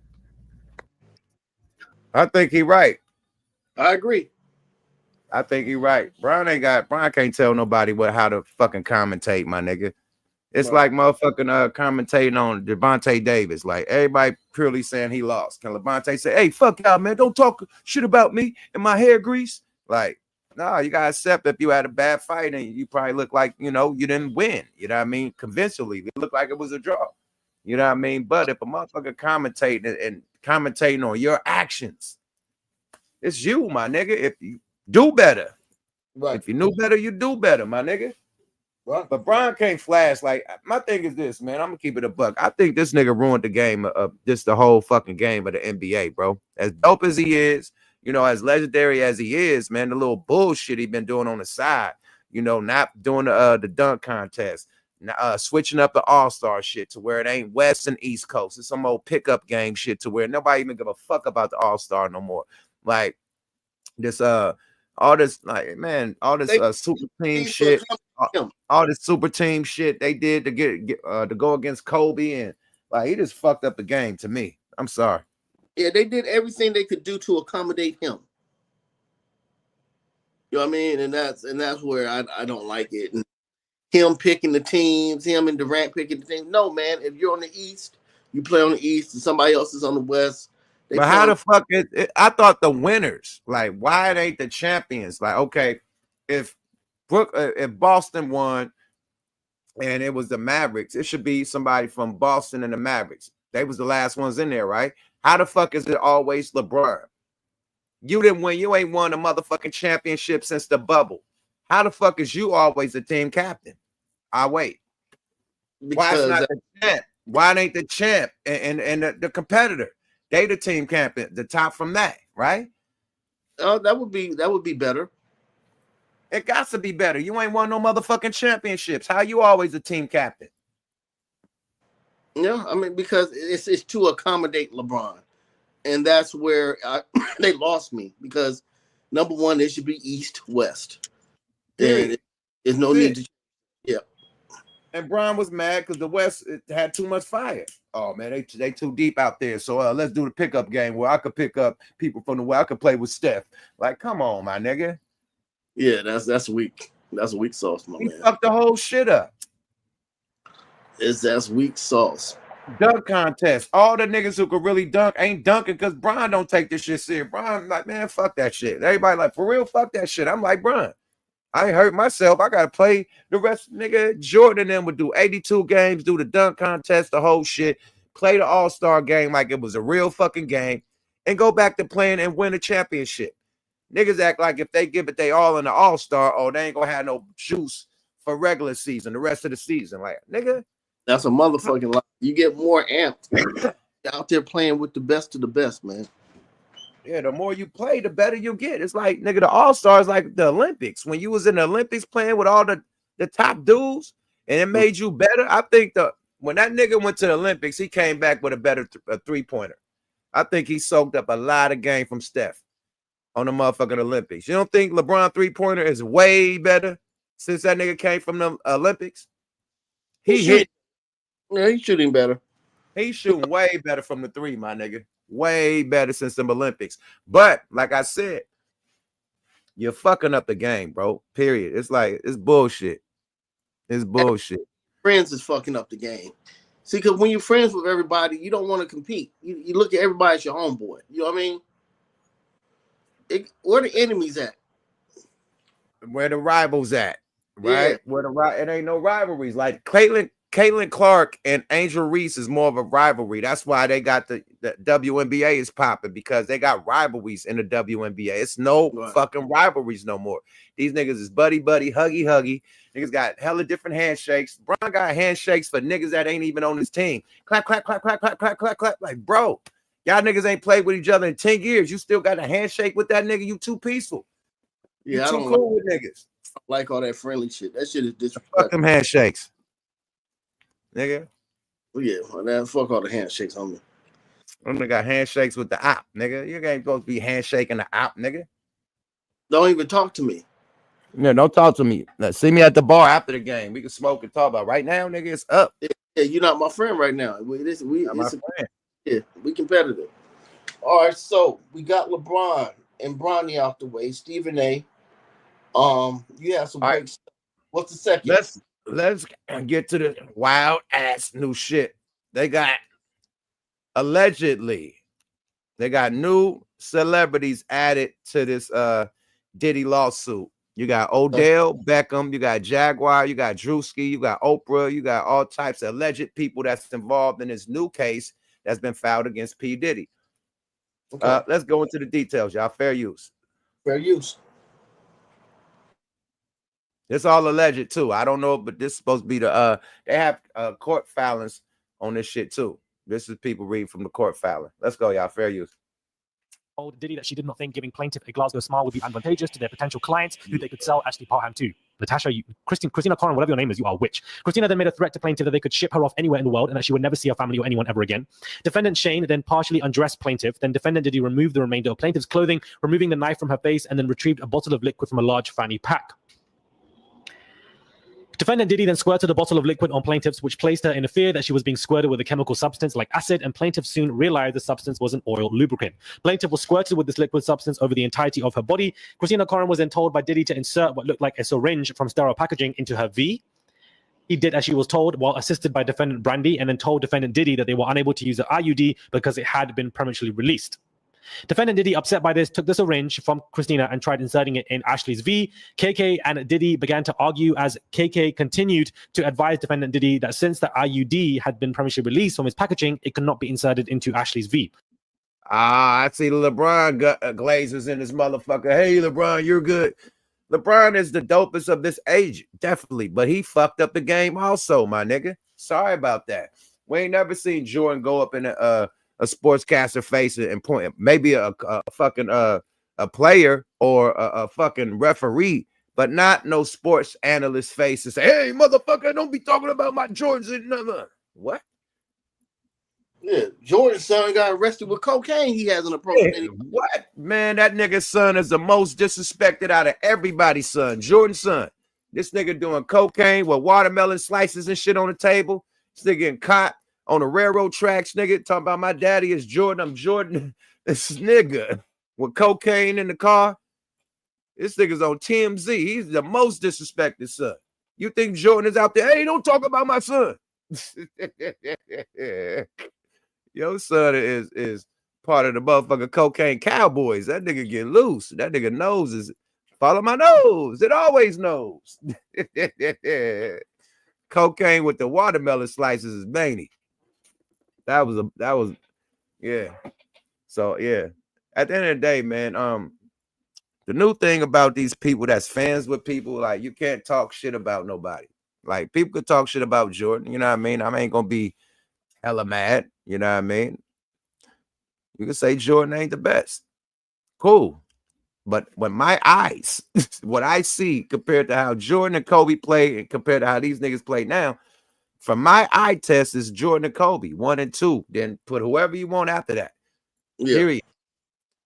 I think he right. I agree. I think he right. Brian can't tell nobody how to fucking commentate, my nigga. It's like motherfucking commentating on Devontae Davis. Like everybody purely saying he lost. Can Levante say, hey, fuck y'all, man, don't talk shit about me and my hair grease? Like, no, you gotta accept if you had a bad fight and you probably look like, you didn't win. You know what I mean? Convincingly, it looked like it was a draw. You know what I mean? But if a motherfucker commentating on your actions, it's you, my nigga. If you do better, right? If you knew better, you do better, my nigga. Right. But Brian can't flash. Like, my thing is this, man. I'm gonna keep it a buck. I think this nigga ruined the game of just the whole fucking game of the NBA, bro. As dope as he is, as legendary as he is, man, the little bullshit he been doing on the side, not doing the dunk contest, switching up the all-star shit to where it ain't West and East Coast. It's some old pickup game shit to where nobody even give a fuck about the all-star no more. Like this all this, like, man, all this super team shit, all this super team shit they did to to go against Kobe, and like he just fucked up the game to me. I'm sorry. Yeah, they did everything they could do to accommodate him. You know what I mean? And that's where I don't like it. And him picking the teams, him and Durant picking the teams. No, man, if you're on the East, you play on the East, and somebody else is on the West. But how the fuck I thought the winners, like, why it ain't the champions? Like, okay, if Boston won and it was the Mavericks, it should be somebody from Boston and the Mavericks. They was the last ones in there, right? How the fuck is it always LeBron? You didn't win. You ain't won a motherfucking championship since the bubble. How the fuck is you always the team captain? I wait. Why it's not the champ? Why it ain't the champ and the competitor? They the team captain, the top from that, right? Oh, that would be better. It got to be better. You ain't won no motherfucking championships. How you always a team captain? Yeah, I mean, because it's to accommodate LeBron, and that's where they lost me. Because number one, it should be East West. There's no need to. Yeah. And Brian was mad because the West had too much fire. Oh man, they too deep out there. So let's do the pickup game where I could pick up people from the West. I could play with Steph. Like, come on, my nigga. Yeah, that's weak. That's weak sauce, my man. He fucked the whole shit up. That's weak sauce. Dunk contest. All the niggas who could really dunk ain't dunking because Brian don't take this shit serious. Brian like, man, fuck that shit. Everybody like, for real, fuck that shit. I'm like, Brian, I hurt myself. I gotta play the rest. Nigga, Jordan and them would do 82 games, do the dunk contest, the whole shit, play the all-star game like it was a real fucking game, and go back to playing and win a championship. Niggas act like if they give it they all in the all-star, oh, they ain't gonna have no juice for regular season, the rest of the season. Like, nigga. That's a motherfucking lie. You get more amped out there playing with the best of the best, man. Yeah, the more you play, the better you get. It's like, nigga, the all-stars like the Olympics. When you was in the Olympics playing with all the top dudes and it made you better, I think when that nigga went to the Olympics, he came back with a better three-pointer. I think he soaked up a lot of game from Steph on the motherfucking Olympics. You don't think LeBron three-pointer is way better since that nigga came from the Olympics? He hit. Yeah, he's shooting better. He's shooting way better from the three, my nigga. Way better since the Olympics. But like I said, you're fucking up the game, bro. Period. It's like, it's bullshit. It's bullshit. Friends is fucking up the game. See, because when you're friends with everybody, you don't want to compete. You look at everybody as your homeboy. You know what I mean? Where the enemies at? Where the rivals at, right? Yeah. It ain't no rivalries. Like Caitlin Clark and Angel Reese is more of a rivalry. That's why they got the WNBA is popping, because they got rivalries in the WNBA. It's no fucking rivalries no more. These niggas is buddy, huggy. Niggas got hella different handshakes. Bron got handshakes for niggas that ain't even on his team. Clap, clap, clap, clap, clap, clap, clap, clap. Like, bro, y'all niggas ain't played with each other in 10 years. You still got a handshake with that nigga. You too peaceful. Yeah, you too cool with niggas. I like all that friendly shit. That shit is disrespectful. Fuck them handshakes. Nigga. Well, yeah, man, fuck all the handshakes on me. Them nigga got handshakes with the op, nigga. You ain't supposed to be handshaking the op, nigga. Don't even talk to me. Yeah, don't talk to me. Now, see me at the bar after the game. We can smoke and talk about. Right now, nigga, it's up. Yeah, you're not my friend right now. Yeah, we competitive. All right, so we got LeBron and Bronny out the way. Stephen A. You have some All right, great stuff. What's the second? let's get to the wild ass new shit. They got allegedly they got new celebrities added to this Diddy lawsuit. You got Odell Beckham, you got Jaguar, you got Drewski, you got Oprah, you got all types of alleged people that's involved in this new case that's been filed against P. Diddy. Okay. Let's go into the details, y'all. Fair use. Fair use. It's all alleged too. I don't know, but this is supposed to be the they have court filings on this shit too. This is people reading from the court filing. Let's go, y'all. Fair use. Told Diddy that she did not think giving plaintiff a Glasgow smile would be advantageous to their potential clients, who they could sell Ashley Parham to. Natasha, Christina Corin, whatever your name is, you are a witch. Christina then made a threat to plaintiff that they could ship her off anywhere in the world and that she would never see her family or anyone ever again. Defendant Shane then partially undressed plaintiff. Then defendant Diddy removed the remainder of plaintiff's clothing, removing the knife from her face, and then retrieved a bottle of liquid from a large fanny pack. Defendant Diddy then squirted a bottle of liquid on plaintiffs, which placed her in a fear that she was being squirted with a chemical substance like acid, and plaintiff soon realized the substance was an oil lubricant. Plaintiff was squirted with this liquid substance over the entirety of her body. Christina Corin was then told by Diddy to insert what looked like a syringe from sterile packaging into her V. He did as she was told while assisted by defendant Brandy, and then told defendant Diddy that they were unable to use the IUD because it had been prematurely released. Defendant Diddy, upset by this, took the syringe from Christina and tried inserting it in Ashley's V. KK and Diddy began to argue as KK continued to advise defendant Diddy that since the IUD had been prematurely released from its packaging, it could not be inserted into Ashley's V. I see the LeBron glazers in this motherfucker. Hey, LeBron, you're good. LeBron is the dopest of this age, definitely, but he fucked up the game also, my nigga. Sorry about that. We ain't never seen Jordan go up in a sportscaster face and point, maybe a fucking a player or a fucking referee, but not no sports analyst face and say, "Hey, motherfucker, don't be talking about my Jordans." And another what? Yeah, Jordan's son got arrested with cocaine. He hasn't approached anyone. What? Man, that nigga's son is the most disrespected out of everybody's son. Jordan's son. This nigga doing cocaine with watermelon slices and shit on the table. This nigga getting caught on the railroad tracks, nigga, talking about my daddy is Jordan. I'm Jordan. This nigga with cocaine in the car. This nigga's on TINZ. He's the most disrespected son. You think Jordan is out there? Hey, don't talk about my son. Your son is part of the motherfucking cocaine cowboys. That nigga get loose. That nigga nose is follow my nose. It always knows. Cocaine with the watermelon slices is manny. That was yeah. So yeah. At the end of the day, man, the new thing about these people that's fans with people, like you can't talk shit about nobody. Like people could talk shit about Jordan, you know what I mean? I ain't gonna be hella mad, you know what I mean? You can say Jordan ain't the best. Cool. But when my eyes, what I see compared to how Jordan and Kobe play and compared to how these niggas play now, from my eye test is Jordan and Kobe, 1 and 2. Then put whoever you want after that. Yeah. Period.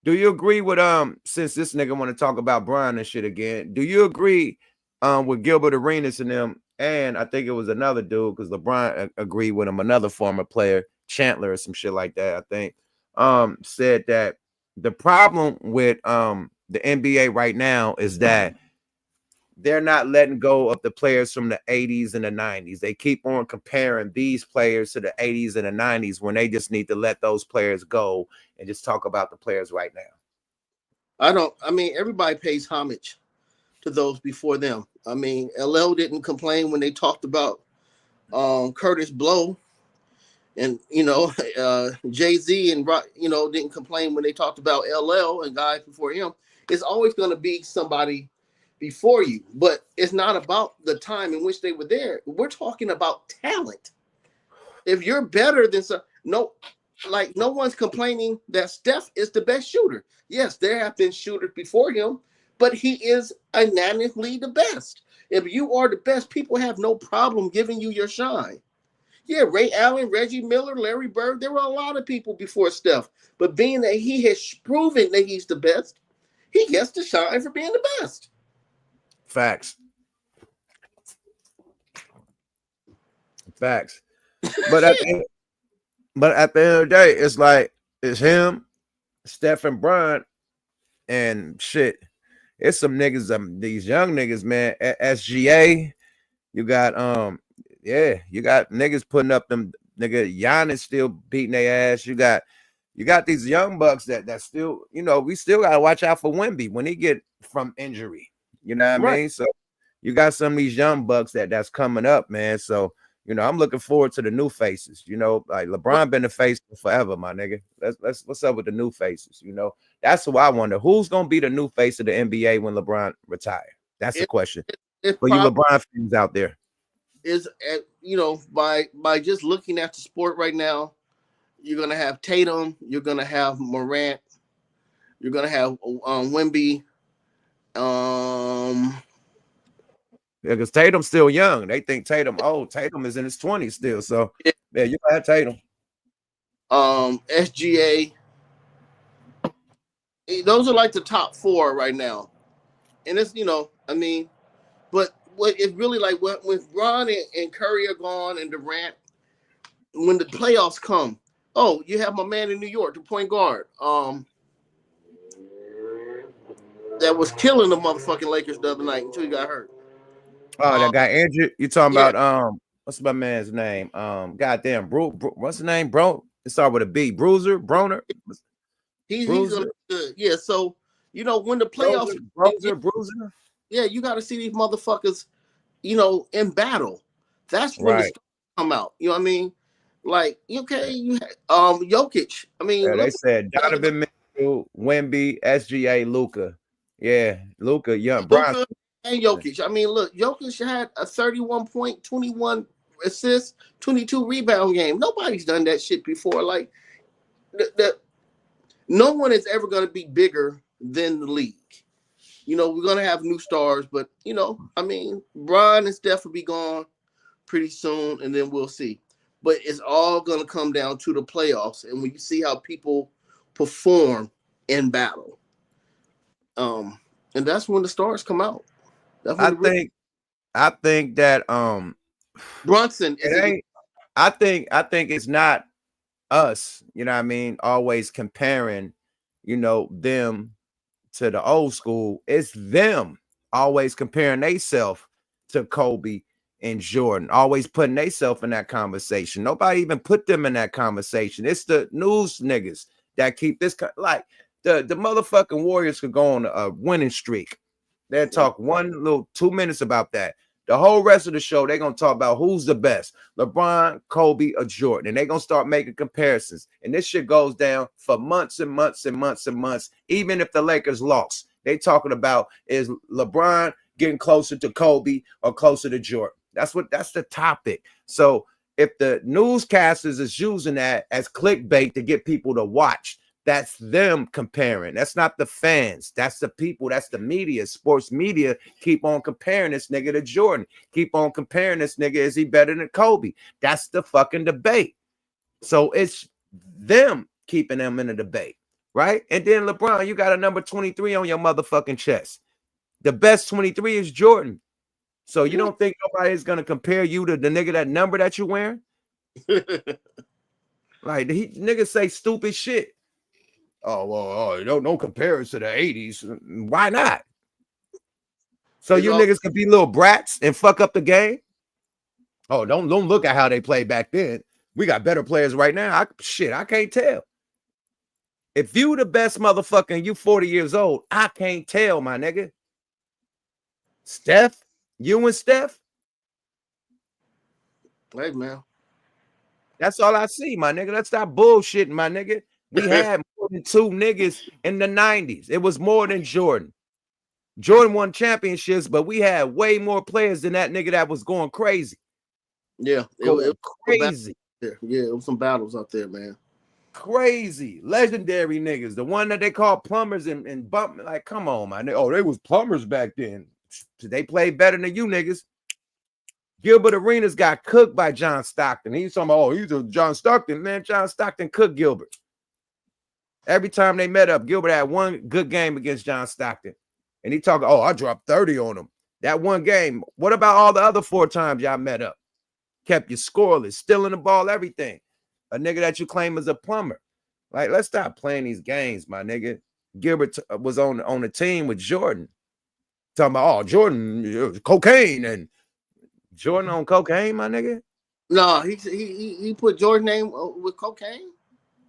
Do you agree with since this nigga want to talk about Brian and shit again? Do you agree with Gilbert Arenas and them? And I think it was another dude because LeBron agreed with him, another former player, Chandler or some shit like that. I think said that the problem with the NBA right now is that they're not letting go of the players from the 80s and the 90s. They keep on comparing these players to the 80s and the 90s when they just need to let those players go and just talk about the players right now. I mean, everybody pays homage to those before them. I mean, LL didn't complain when they talked about Curtis Blow, and Jay-Z and didn't complain when they talked about LL and guys before him. It's always going to be somebody before you, but it's not about the time in which they were there. We're talking about talent. If you're better than no one's complaining that Steph is the best shooter. Yes, there have been shooters before him, but he is unanimously the best. If you are the best, people have no problem giving you your shine. Yeah, Ray Allen, Reggie Miller, Larry Bird, there were a lot of people before Steph, but being that he has proven that he's the best, he gets to shine for being the best. Facts. But at the end of the day, it's like it's him Steph and Bron and shit. It's some niggas, these young niggas, man. SGA, you got you got niggas putting up them nigga. Giannis still beating their ass. You got these young bucks that still, we still gotta watch out for Wemby when he get from injury. You know what I mean? So you got some of these young bucks that's coming up, man. So I'm looking forward to the new faces. Like LeBron been the face forever, my nigga. Let's what's up with the new faces? That's who I wonder. Who's gonna be the new face of the NBA when LeBron retire? That's the question. For you LeBron fans out there. Is by just looking at the sport right now, you're gonna have Tatum, you're gonna have Morant, you're gonna have Wemby. Yeah, because Tatum's still young. They think Tatum old. Tatum is in his 20s still. So yeah, you have Tatum. SGA. Those are like the top 4 right now. And it's, but what it's really like when Bron and Curry are gone and Durant, when the playoffs come, you have my man in New York, the point guard. That was killing the motherfucking Lakers the other night until he got hurt. Oh, that guy Andrew. You talking about what's my man's name? Goddamn, what's the name, bro? It started with a B. Broner. He's good. Yeah. So when the playoffs, Bruiser. Yeah, you got to see these motherfuckers, in battle. That's when the stars come out. You know what I mean? Like, okay, you Jokic. I mean, they said Donovan Mitchell, Wemby, SGA, Luka. Yeah, Luka, young Bron. And Jokic. I mean, look, Jokic had a 31 point, 21 assists, 22 rebound game. Nobody's done that shit before. Like, no one is ever going to be bigger than the league. We're going to have new stars, but, I mean, Bron and Steph will be gone pretty soon, and then we'll see. But it's all going to come down to the playoffs, and when you see how people perform in battle. And that's when the stars come out. I think that Brunson I think it's not us, you know what I mean, always comparing, them to the old school. It's them always comparing themselves to Kobe and Jordan, always putting themselves in that conversation. Nobody even put them in that conversation. It's the news niggas that keep this like the motherfucking Warriors could go on a winning streak. They'll talk 2 minutes about that. The whole rest of the show, they're going to talk about who's the best, LeBron, Kobe, or Jordan. And they're going to start making comparisons. And this shit goes down for months and months and months and months. Even if the Lakers lost, they talking about is LeBron getting closer to Kobe or closer to Jordan. That's the topic. So if the newscasters is using that as clickbait to get people to watch, that's them comparing. That's not the fans. That's the people. That's the media. Sports media keep on comparing this nigga to Jordan. Keep on comparing this nigga. Is he better than Kobe? That's the fucking debate. So it's them keeping them in the debate, right? And then LeBron, you got a number 23 on your motherfucking chest. The best 23 is Jordan. So you don't think nobody's gonna compare you to the nigga that number that you're wearing? Like niggas say stupid shit. Oh, well, don't compare us to the 80s. Why not? So you niggas can be little brats and fuck up the game? Oh, don't look at how they played back then. We got better players right now. I can't tell. If you the best motherfucker and you 40 years old, I can't tell, my nigga. Steph? You and Steph? Hey, man. That's all I see, my nigga. Let's stop bullshitting, my nigga. We had more than 2 niggas in the 90s. It was more than Jordan. Jordan won championships, but we had way more players than that nigga that was going crazy. Yeah, it was crazy. Yeah, it was some battles out there, man. Crazy, legendary niggas. The one that they call plumbers and bump. Like, come on, man. Oh, they was plumbers back then. They played better than you niggas. Gilbert Arenas got cooked by John Stockton. He's talking about, he's a John Stockton, man. John Stockton cooked Gilbert. Every time they met up, Gilbert had one good game against John Stockton. And he talking, I dropped 30 on him. That one game. What about all the other 4 times y'all met up? Kept you scoreless, stealing the ball, everything. A nigga that you claim is a plumber. Like, let's stop playing these games, my nigga. Gilbert was on the team with Jordan. Talking about, oh, Jordan, cocaine, and Jordan on cocaine, my nigga. No, he put Jordan name with cocaine.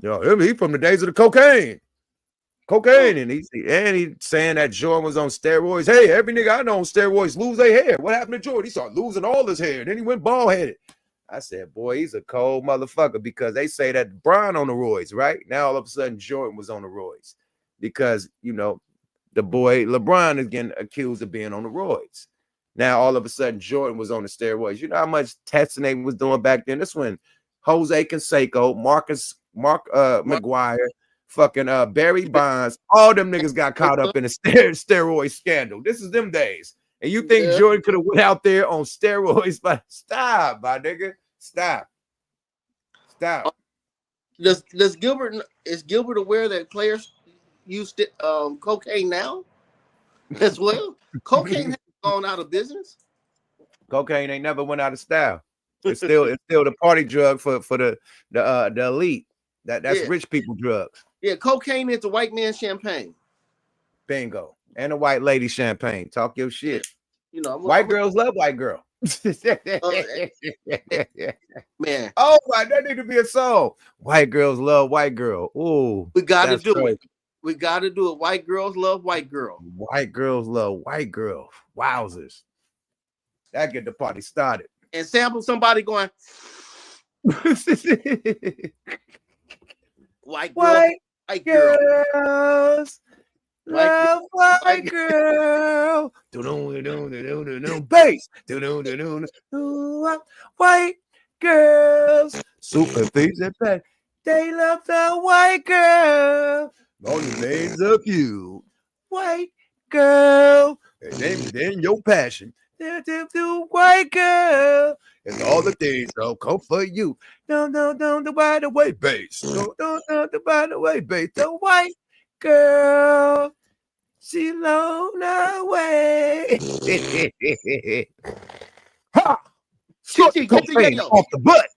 Yo, he from the days of the cocaine. Cocaine, and he saying that Jordan was on steroids. Hey, every nigga I know on steroids lose their hair. What happened to Jordan? He started losing all his hair. Then he went bald headed. I said, boy, he's a cold motherfucker, because they say that Bron on the roids, right? Now all of a sudden Jordan was on the roids because, you know, the boy LeBron is getting accused of being on the roids. Now all of a sudden Jordan was on the steroids. You know how much testing they was doing back then? This when Jose Canseco, Mark McGuire, fucking Barry Bonds, all them niggas got caught up in a steroid scandal. This is them days. And you think Jordan could have went out there on steroids? But stop, my nigga. Stop. Does Gilbert aware that players use cocaine now as well? Cocaine has gone out of business. Cocaine ain't never went out of style. It's still the party drug for the elite. That's rich people drugs. Yeah, cocaine is the white man champagne. Bingo. And a white lady champagne. Talk your shit. You know, white girls love white girl. Man. Oh my, that need to be a song. White girls love white girl. Ooh, we gotta do it. We gotta do it. White girls love white girl. White girls love white girl. Wowzers. That get the party started. And sample somebody going white girls love white girl. Bass. White girls. Super things and pet. They love the white girl. All the names of you. White girl. Their name is in your passion. The white girl. And all the things that'll come for you. Don't by the way, bass. Don't by the way, bass. The white girl, she blown away. Ha! Snort the cocaine off the butt.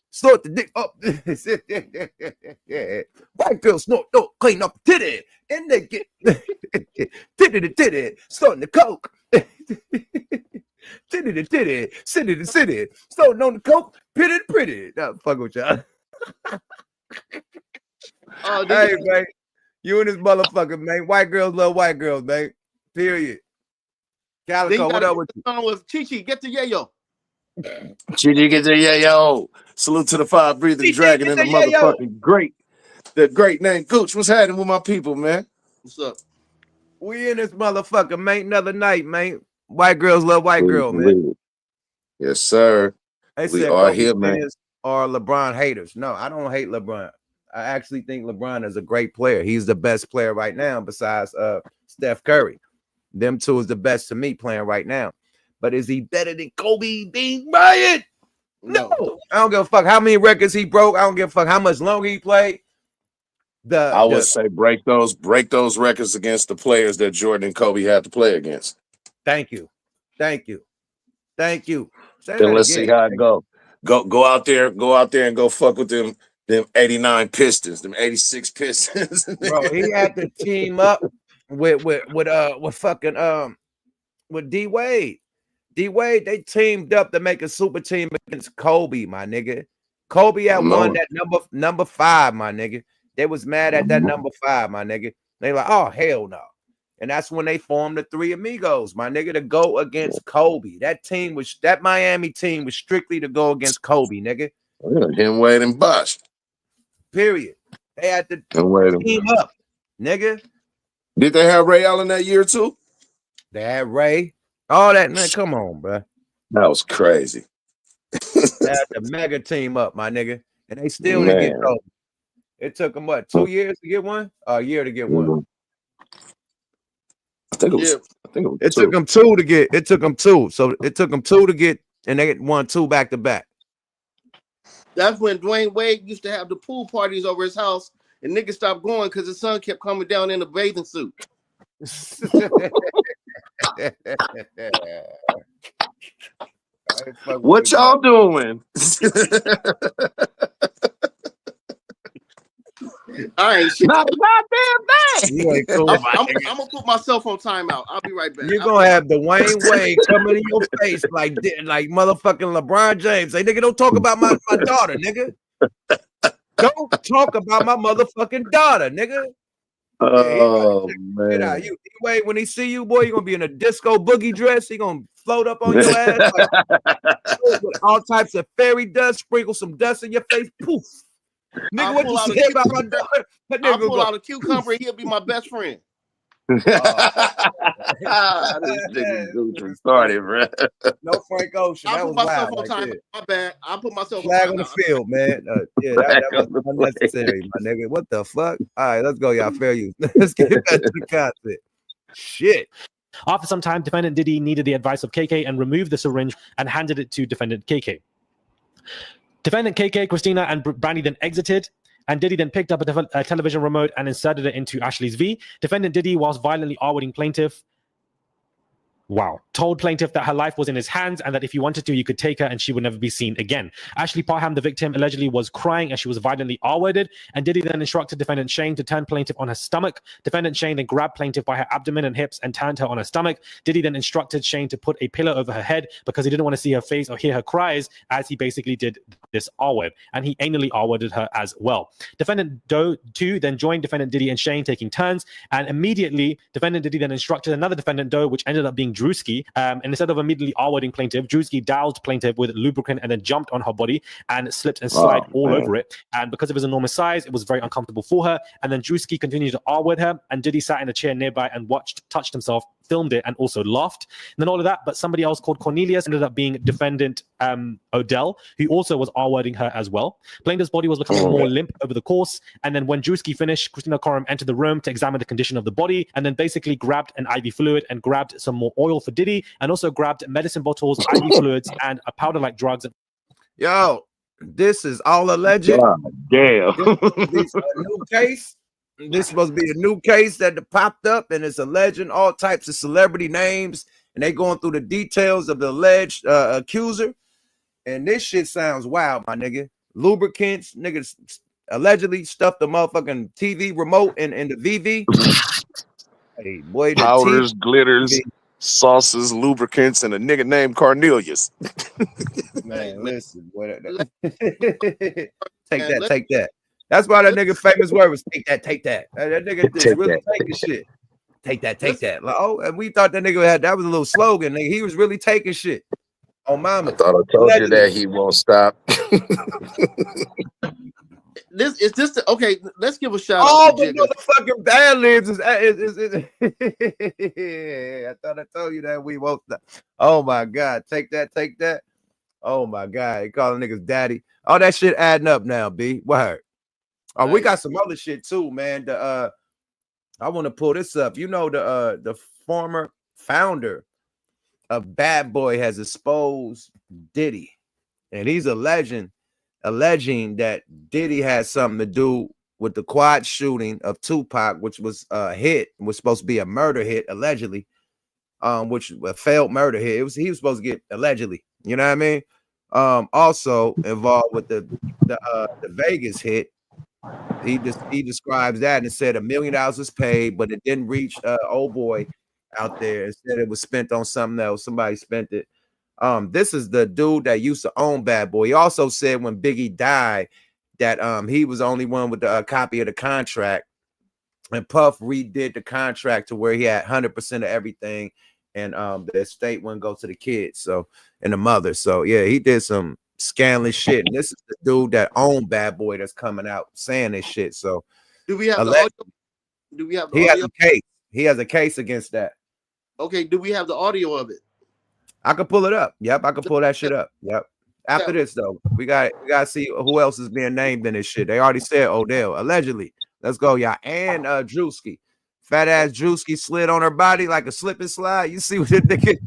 Snort the dick up. White girl snort clean up the titty. And they get titty, snorting the coke. Titty, city, snorting on the coke, pretty. Nah, fuck with y'all. Hey, man, you and this motherfucker, man. White girls love white girls, man. Period. Calico, what up with you? With Chi-Chi, get the yayo. Chi-Chi, get the yayo. Salute to the fire breathing dragon and the motherfucking great. The great name Gooch. What's happening with my people, man? What's up? We in this motherfucker, man. Another night, man. White girls love white girls, man. Yes, sir. We are here, man. Are LeBron haters? No, I don't hate LeBron. I actually think LeBron is a great player. He's the best player right now besides Steph Curry. Them two is the best to me playing right now. But is he better than Kobe Bryant? No. I don't give a fuck how many records he broke. I don't give a fuck how much longer he played. I would say break those records against the players that Jordan and Kobe had to play against. Thank you. Then let's see how it go. Go out there and go fuck with them 89 Pistons, them 86 Pistons. Bro, he had to team up with D Wade. D Wade, they teamed up to make a super team against Kobe, my nigga. Kobe had won that number 5, my nigga. They was mad at that number 5, my nigga. They like, oh hell no. And that's when they formed the Three Amigos, my nigga, to go against Kobe. That Miami team was strictly to go against Kobe, nigga. Him, Wade, and Bosh. Period. They had to team up, nigga. Did they have Ray Allen that year too? They had Ray. All that, man. Come on, bro. That was crazy. They had the mega team up, my nigga. And they still didn't get Kobe. It took them what, 2 years to get one? A year to get one. I think it was. It took them 2 to get. It took them 2. So it took them 2 to get, and they won 2 back to back. That's when Dwayne Wade used to have the pool parties over his house, and niggas stopped going because his son kept coming down in a bathing suit. What y'all doing? I ain't shit. Not a goddamn thing. You ain't cool, I'm, my I'm, nigga. I'm gonna put myself on timeout. I'll be right back. You're gonna have Dwayne Wade coming in your face like motherfucking LeBron James. Say, nigga, don't talk about my daughter, nigga. Don't talk about my motherfucking daughter, nigga. Oh Get out. man. You Wade, when he see you, boy, you're gonna be in a disco boogie dress. He gonna float up on your ass like, with all types of fairy dust, sprinkle some dust in your face. Poof. Nigga, I'll what pull you out a say about my daughter? That I'll nigga pull go, out a cucumber and he'll be my best friend. This nigga Gooch retarded, bro. no Frank Ocean. I'll That put was myself wild on right timeout. there. My bad. I'll put myself Flag on on the timeout. field, man. Yeah, Flag that on the was unnecessary, my nigga. What the fuck? All right, let's go, y'all. Fair use. Let's get back to the content. Shit. After some time, defendant Diddy needed the advice of KK and removed the syringe and handed it to defendant KK. Defendant KK, Christina, and Brandy then exited, and Diddy then picked up a television remote and inserted it into Ashley's V. Defendant Diddy, whilst violently R-wording plaintiff, told plaintiff that her life was in his hands and that if he wanted to, you could take her and she would never be seen again. Ashley Parham, the victim, allegedly was crying as she was violently R-worded, and Diddy then instructed defendant Shane to turn plaintiff on her stomach. Defendant Shane then grabbed plaintiff by her abdomen and hips and turned her on her stomach. Diddy then instructed Shane to put a pillow over her head because he didn't want to see her face or hear her cries, as he basically did this R-word, and he anally R-worded her as well. Defendant Doe 2 then joined defendant Diddy and Shane, taking turns, and immediately defendant Diddy then instructed another defendant Doe, which ended up being Drewski, and instead of immediately R-wording plaintiff, Drewski doused plaintiff with lubricant and then jumped on her body and slipped and slid all over it. And because of his enormous size, it was very uncomfortable for her. And then Drewski continued to R-word her, and Diddy sat in a chair nearby and touched himself, filmed it, and also laughed. And then all of that, but somebody else called Cornelius ended up being defendant Odell, who also was R-wording her as well. Plaintiff's body was becoming more limp over the course, and then when Drewski finished, Christina Coram entered the room to examine the condition of the body, and then basically grabbed an IV fluid and grabbed some more oil for Diddy, and also grabbed medicine bottles, IV fluids, and a powder-like drugs. Yo, this is all alleged. God damn. This is a new case. This supposed to be a new case that popped up, and it's alleging all types of celebrity names, and they going through the details of the alleged accuser. And this shit sounds wild, my nigga. Lubricants, niggas allegedly stuffed the motherfucking TV remote in the VV. Hey, boy, the Powders, TV, glitters, sauces, lubricants, and a nigga named Cornelius. man, listen, boy. Man, Take that. That's why that nigga famous word was take that. That nigga is really taking shit. Take that. Like, oh, and we thought that nigga had that was a little slogan. Nigga. He was really taking shit. Oh, mama. I thought I told you that he won't stop. Okay, let's give a shout All out to the Jigga. motherfucking bad libs is I thought I told you that we won't stop. Oh my god, take that. Oh my god, he calling niggas daddy. All that shit adding up now, B. Word. Oh, we got some other shit too, man. I want to pull this up. You know, the former founder of Bad Boy has exposed Diddy, and he's alleging that Diddy had something to do with the quad shooting of Tupac, which was a hit, was supposed to be a murder hit, allegedly, which a failed murder hit. He was supposed to get allegedly, you know what I mean? Also involved with the Vegas hit. He describes that and said $1 million was paid, but it didn't reach old boy out there. Instead, it was spent on something else. Somebody spent it. This is the dude that used to own Bad Boy. He also said when Biggie died that he was the only one with the copy of the contract, and Puff redid the contract to where he had 100% of everything, and the estate wouldn't go to the kids, so, and the mother. So yeah, he did some scandalous shit. And this is the dude that owned Bad Boy that's coming out saying this shit. So Do we have the audio? Do we have the he audio? has a case. He has a case against that. Okay, do we have the audio of it? I can pull it up. Yep, I can pull that shit up. Yep. After this though, we got to see who else is being named in this shit. They already said Odell allegedly. Let's go, y'all. And Drewski, fat ass Drewski slid on her body like a slip and slide. You see what the nigga?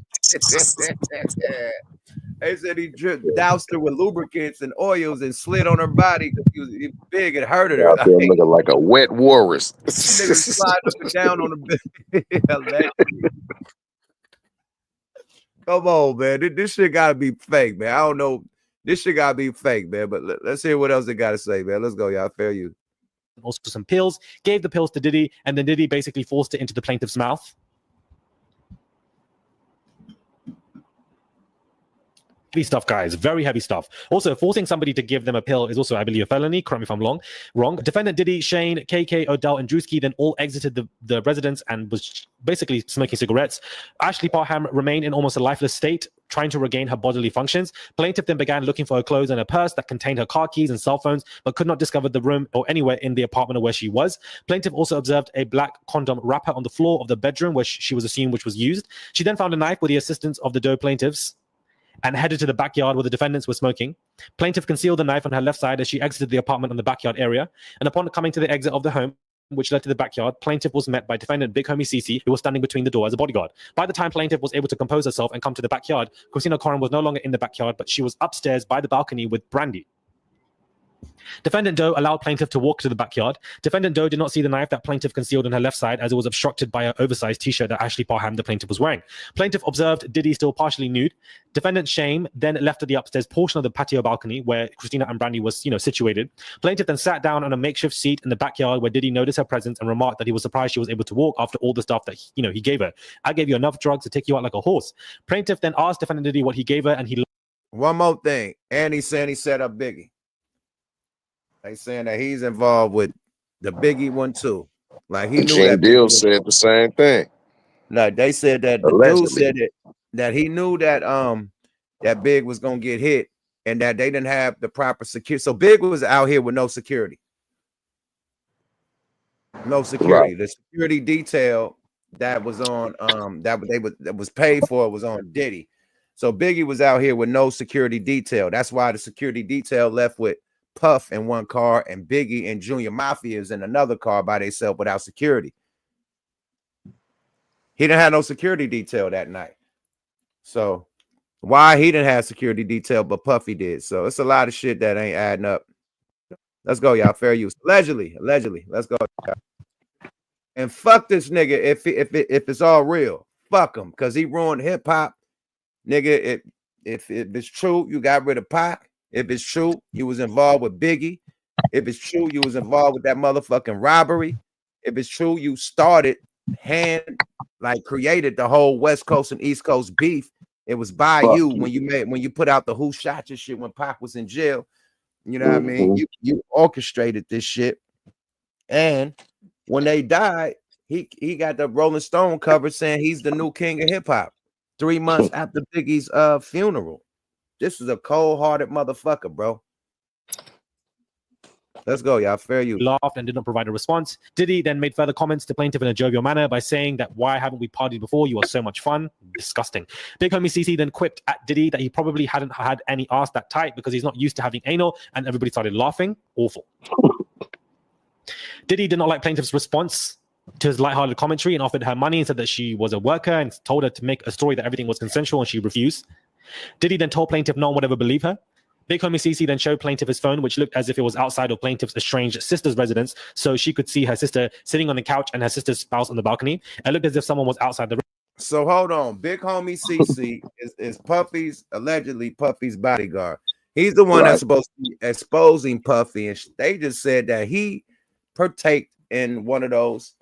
They said he doused her with lubricants and oils and slid on her body because he was big and hurted her. Out there looking like a wet walrus. Nigga slide up and down on the bed. Come on, man. This shit gotta be fake, man. I don't know. This shit gotta be fake, man. But let's hear what else they gotta say, man. Let's go, y'all. Fair use. also some pills, gave the pills to Diddy, and then Diddy basically forced it into the plaintiff's mouth. Heavy stuff, guys. Very heavy stuff. Also, forcing somebody to give them a pill is also, I believe, a felony. Correct me if I'm wrong. Defendant Diddy, Shane, KK, Odell, and Drewski then all exited the residence and was basically smoking cigarettes. Ashley Parham remained in almost a lifeless state, trying to regain her bodily functions. Plaintiff then began looking for her clothes and a purse that contained her car keys and cell phones, but could not discover the room or anywhere in the apartment where she was. Plaintiff also observed a black condom wrapper on the floor of the bedroom where she was assumed which was used. She then found a knife with the assistance of the Doe plaintiffs and headed to the backyard where the defendants were smoking. Plaintiff concealed the knife on her left side as she exited the apartment on the backyard area. And upon coming to the exit of the home, which led to the backyard, plaintiff was met by defendant Big Homie CC, who was standing between the door as a bodyguard. By the time plaintiff was able to compose herself and come to the backyard, Christina Coram was no longer in the backyard, but she was upstairs by the balcony with Brandy. Defendant Doe allowed plaintiff to walk to the backyard. Defendant Doe did not see the knife that plaintiff concealed on her left side as it was obstructed by an oversized t-shirt that Ashley Parham, the plaintiff, was wearing. Plaintiff observed Diddy still partially nude. Defendant Shame then left to the upstairs portion of the patio balcony where Christina and Brandy was, situated. Plaintiff then sat down on a makeshift seat in the backyard where Diddy noticed her presence and remarked that he was surprised she was able to walk after all the stuff that he gave her. I gave you enough drugs to take you out like a horse. Plaintiff then asked defendant Diddy what he gave her, and he. One more thing, and he's saying he set up Biggie. They saying that he's involved with the Biggie one too. Like he knew that Deal said the same thing. Like they said that the dude said that he knew that that Big was gonna get hit and that they didn't have the proper security. So Big was out here with no security. No security. Right. The security detail that was on that was paid for was on Diddy. So Biggie was out here with no security detail. That's why the security detail left with Puff in one car and Biggie and Junior Mafia is in another car by themselves without security. He didn't have no security detail that night. So why he didn't have security detail, but Puffy did. So it's a lot of shit that ain't adding up. Let's go, y'all. Fair use. Allegedly. Let's go. And fuck this nigga if it's all real. Fuck him, because he ruined hip hop. Nigga, if it's true, you got rid of Pac. If it's true, you was involved with Biggie. If it's true, you was involved with that motherfucking robbery. If it's true, you started created the whole West Coast and East Coast beef. It was by you when you put out the Who Shot Your shit when Pac was in jail. You know what I mean? You orchestrated this shit. And when they died, he got the Rolling Stone cover saying he's the new king of hip hop 3 months after Biggie's funeral. This is a cold-hearted motherfucker, bro. Let's go, y'all. Fair use. Laughed and did not provide a response. Diddy then made further comments to plaintiff in a jovial manner by saying that why haven't we partied before? You are so much fun. Disgusting. Big Homie CC then quipped at Diddy that he probably hadn't had any ass that tight because he's not used to having anal, and everybody started laughing. Awful. Diddy did not like plaintiff's response to his lighthearted commentary and offered her money and said that she was a worker and told her to make a story that everything was consensual, and she refused. Diddy then told plaintiff no one would ever believe her. Big Homie CC then showed plaintiff his phone, which looked as if it was outside of plaintiff's estranged sister's residence, so she could see her sister sitting on the couch and her sister's spouse on the balcony. It looked as if someone was outside the room. So hold on. Big Homie CC is allegedly Puffy's bodyguard. He's the one that's supposed to be exposing Puffy, and they just said that he partaked in one of those,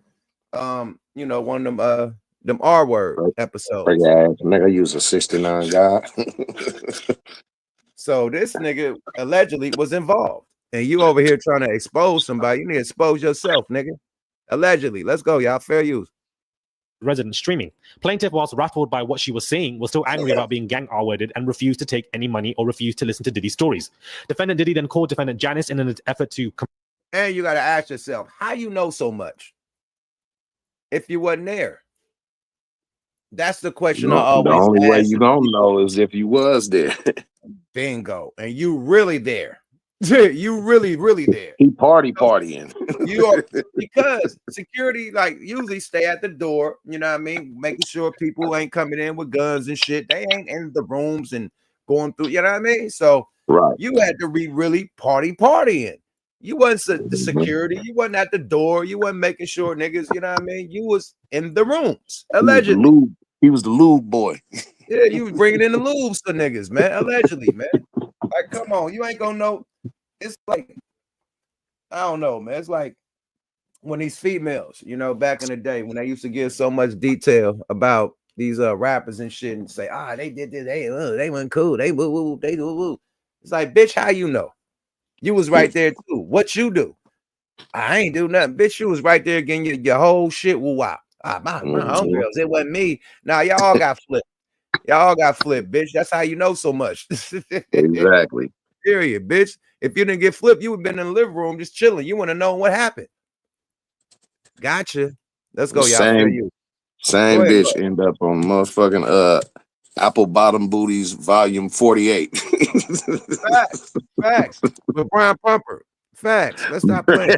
one of them R-word episodes. Yeah, nigga use a 69 guy. So this nigga allegedly was involved. And you over here trying to expose somebody. You need to expose yourself, nigga. Allegedly. Let's go, y'all. Fair use. Resident streaming. Plaintiff, whilst rattled by what she was seeing, was still angry about being gang R-worded and refused to take any money or refused to listen to Diddy's stories. Defendant Diddy then called defendant Janice in an effort to... And you got to ask yourself, how you know so much if you wasn't there? That's the question I always ask. The only way you gonna know is if you was there. Bingo. And you really there. You really there. He partying. You are, because security usually stay at the door, you know what I mean? Making sure people ain't coming in with guns and shit. They ain't in the rooms and going through, you know what I mean? So you had to be really partying. You wasn't the security, you wasn't at the door, you wasn't making sure niggas, you know what I mean? You was in the rooms, allegedly. He was the lube boy. Yeah, you was bringing in the lubes for niggas, man. Allegedly, man. Like, come on, you ain't gonna know. It's like, I don't know, man. It's like when these females, you know, back in the day when they used to give so much detail about these rappers and shit and say, they did this, they weren't cool, they woo woo, they woo woo. It's like, bitch, how you know? You was right there too. What you do? I ain't do nothing, bitch. You was right there getting your whole shit woo wow. My homegirls, it wasn't me. Now y'all got flipped. Y'all got flipped, bitch. That's how you know so much. Exactly. Period, bitch. If you didn't get flipped, you would have been in the living room just chilling. You want to know what happened. Gotcha. Let's go, y'all. Same bitch end up on motherfucking Apple Bottom Booties Volume 48. Facts. With Brian Pumper. Facts. Let's stop playing.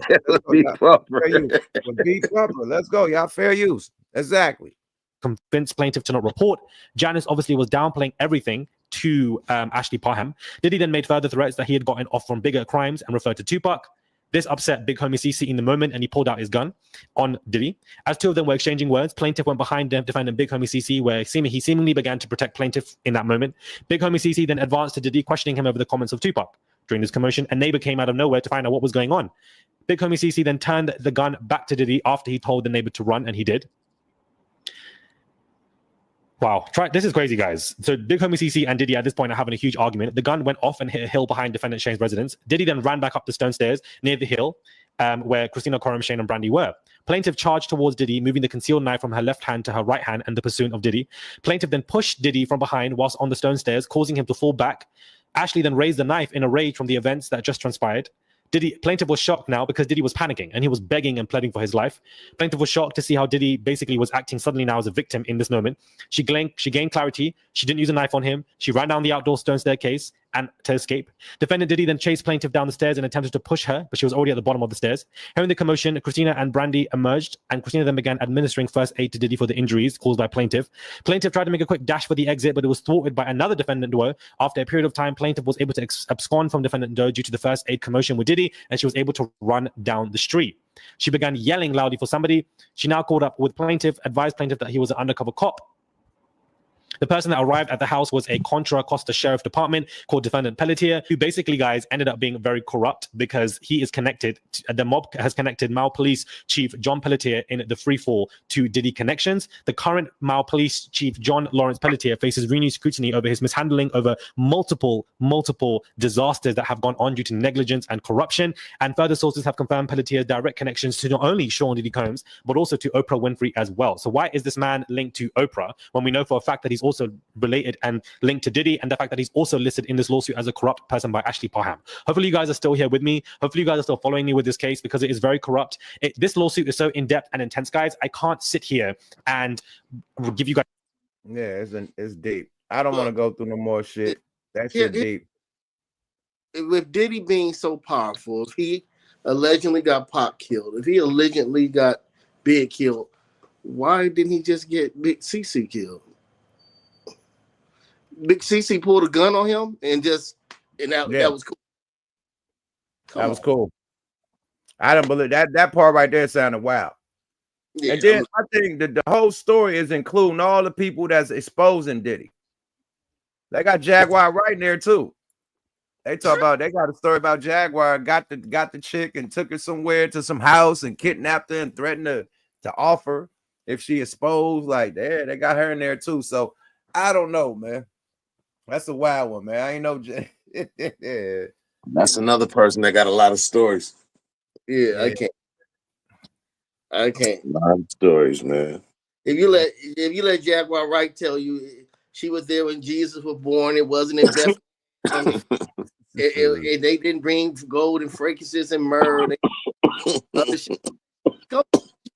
Be proper. With B Pumper. Let's go, y'all. Fair use. Exactly. Convinced plaintiff to not report. Janice obviously was downplaying everything to Ashley Parham. Diddy then made further threats that he had gotten off from bigger crimes and referred to Tupac. This upset Big Homie CC in the moment, and he pulled out his gun on Diddy. As two of them were exchanging words, plaintiff went behind them, defending Big Homie CC, where he seemingly began to protect plaintiff in that moment. Big Homie CC then advanced to Diddy, questioning him over the comments of Tupac. During this commotion, a neighbor came out of nowhere to find out what was going on. Big Homie CC then turned the gun back to Diddy after he told the neighbor to run, and he did. Wow, this is crazy, guys. So Big Homie CC and Diddy at this point are having a huge argument. The gun went off and hit a hill behind defendant Shane's residence. Diddy then ran back up the stone stairs near the hill where Christina, Coram, Shane, and Brandy were. Plaintiff charged towards Diddy, moving the concealed knife from her left hand to her right hand in the pursuit of Diddy. Plaintiff then pushed Diddy from behind whilst on the stone stairs, causing him to fall back. Ashley then raised the knife in a rage from the events that just transpired. Plaintiff was shocked now because Diddy was panicking and he was begging and pleading for his life. Plaintiff was shocked to see how Diddy basically was acting suddenly now as a victim in this moment. She gained clarity. She didn't use a knife on him. She ran down the outdoor stone staircase and to escape. Defendant Diddy then chased plaintiff down the stairs and attempted to push her, but she was already at the bottom of the stairs. Hearing the commotion, Christina and Brandy emerged, and Christina then began administering first aid to Diddy for the injuries caused by plaintiff. Plaintiff tried to make a quick dash for the exit, but it was thwarted by another defendant duo. After a period of time, plaintiff was able to abscond from defendant duo due to the first aid commotion with Diddy, and she was able to run down the street. She began yelling loudly for somebody. She now called up with plaintiff, advised plaintiff that he was an undercover cop. The person that arrived at the house was a Contra Costa Sheriff Department called Defendant Pelletier, who basically, guys, ended up being very corrupt because he is connected. The mob has connected Mao Police Chief John Pelletier in the free fall to Diddy connections. The current Mao Police Chief John Lawrence Pelletier faces renewed scrutiny over his mishandling over multiple disasters that have gone on due to negligence and corruption. And further sources have confirmed Pelletier's direct connections to not only Sean Diddy Combs, but also to Oprah Winfrey as well. So why is this man linked to Oprah when we know for a fact that he's also related and linked to Diddy, and the fact that he's also listed in this lawsuit as a corrupt person by Ashley Parham? Hopefully you guys are still here with me. Hopefully you guys are still following me with this case because it is very corrupt. This lawsuit is so in-depth and intense, guys. I can't sit here and give you guys... Yeah, it's deep. I don't want to go through no more shit. That shit deep. With Diddy being so powerful, if he allegedly got Pop killed, if he allegedly got Big killed, why didn't he just get Big CC killed? Big CC pulled a gun on him and that was cool. That was cool. I don't believe that part right there sounded wild. Yeah, and then I think that the whole story is including all the people that's exposing Diddy. They got Jaguar right in there too. They got a story about Jaguar got the chick and took her somewhere to some house and kidnapped her and threatened to offer if she exposed. Like, they got her in there too. So I don't know, man. That's a wild one, man. I ain't know. That's another person that got a lot of stories. Yeah, I can't. A lot of stories, man. If you let Jaguar Wright tell you she was there when Jesus was born, it wasn't in Bethlehem. They didn't bring gold and frankincense and myrrh. My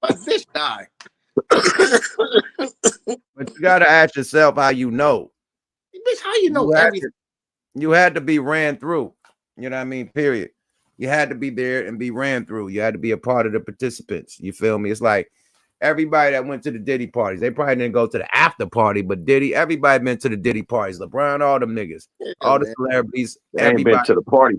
bitch died. But you gotta ask yourself how you know. Bitch, how you know everything? You had to be ran through. You know what I mean? Period. You had to be there and be ran through. You had to be a part of the participants. You feel me? It's like everybody that went to the Diddy parties. They probably didn't go to the after party, but Diddy, everybody been to the Diddy parties. LeBron, all them niggas, all the celebrities. Everybody been to the party.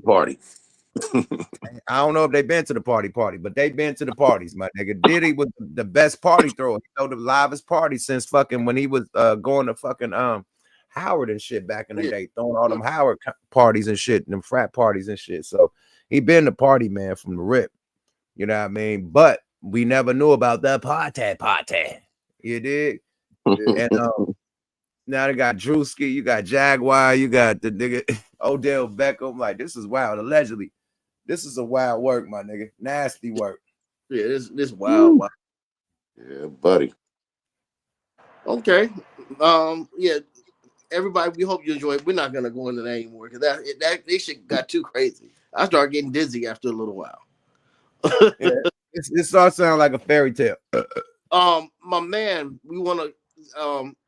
I don't know if they've been to the party, but they've been to the parties, my nigga. Diddy was the best party thrower. He threw the livest party since fucking when he was going to fucking Howard and shit back in the day, throwing all them Howard parties and shit, and them frat parties and shit. So he been the party man from the rip. You know what I mean? But we never knew about the party. You dig? And now they got Drewski, you got Jaguar, you got the nigga Odell Beckham. Like, this is wild. Allegedly, this is a wild work, my nigga. Nasty work. Yeah, this wild, wild. Yeah, buddy. Okay. Yeah, everybody, we hope you enjoy it. We're not gonna go into that anymore because that this shit got too crazy. I started getting dizzy after a little while. Yeah, it starts sounding like a fairy tale. My man, we want to.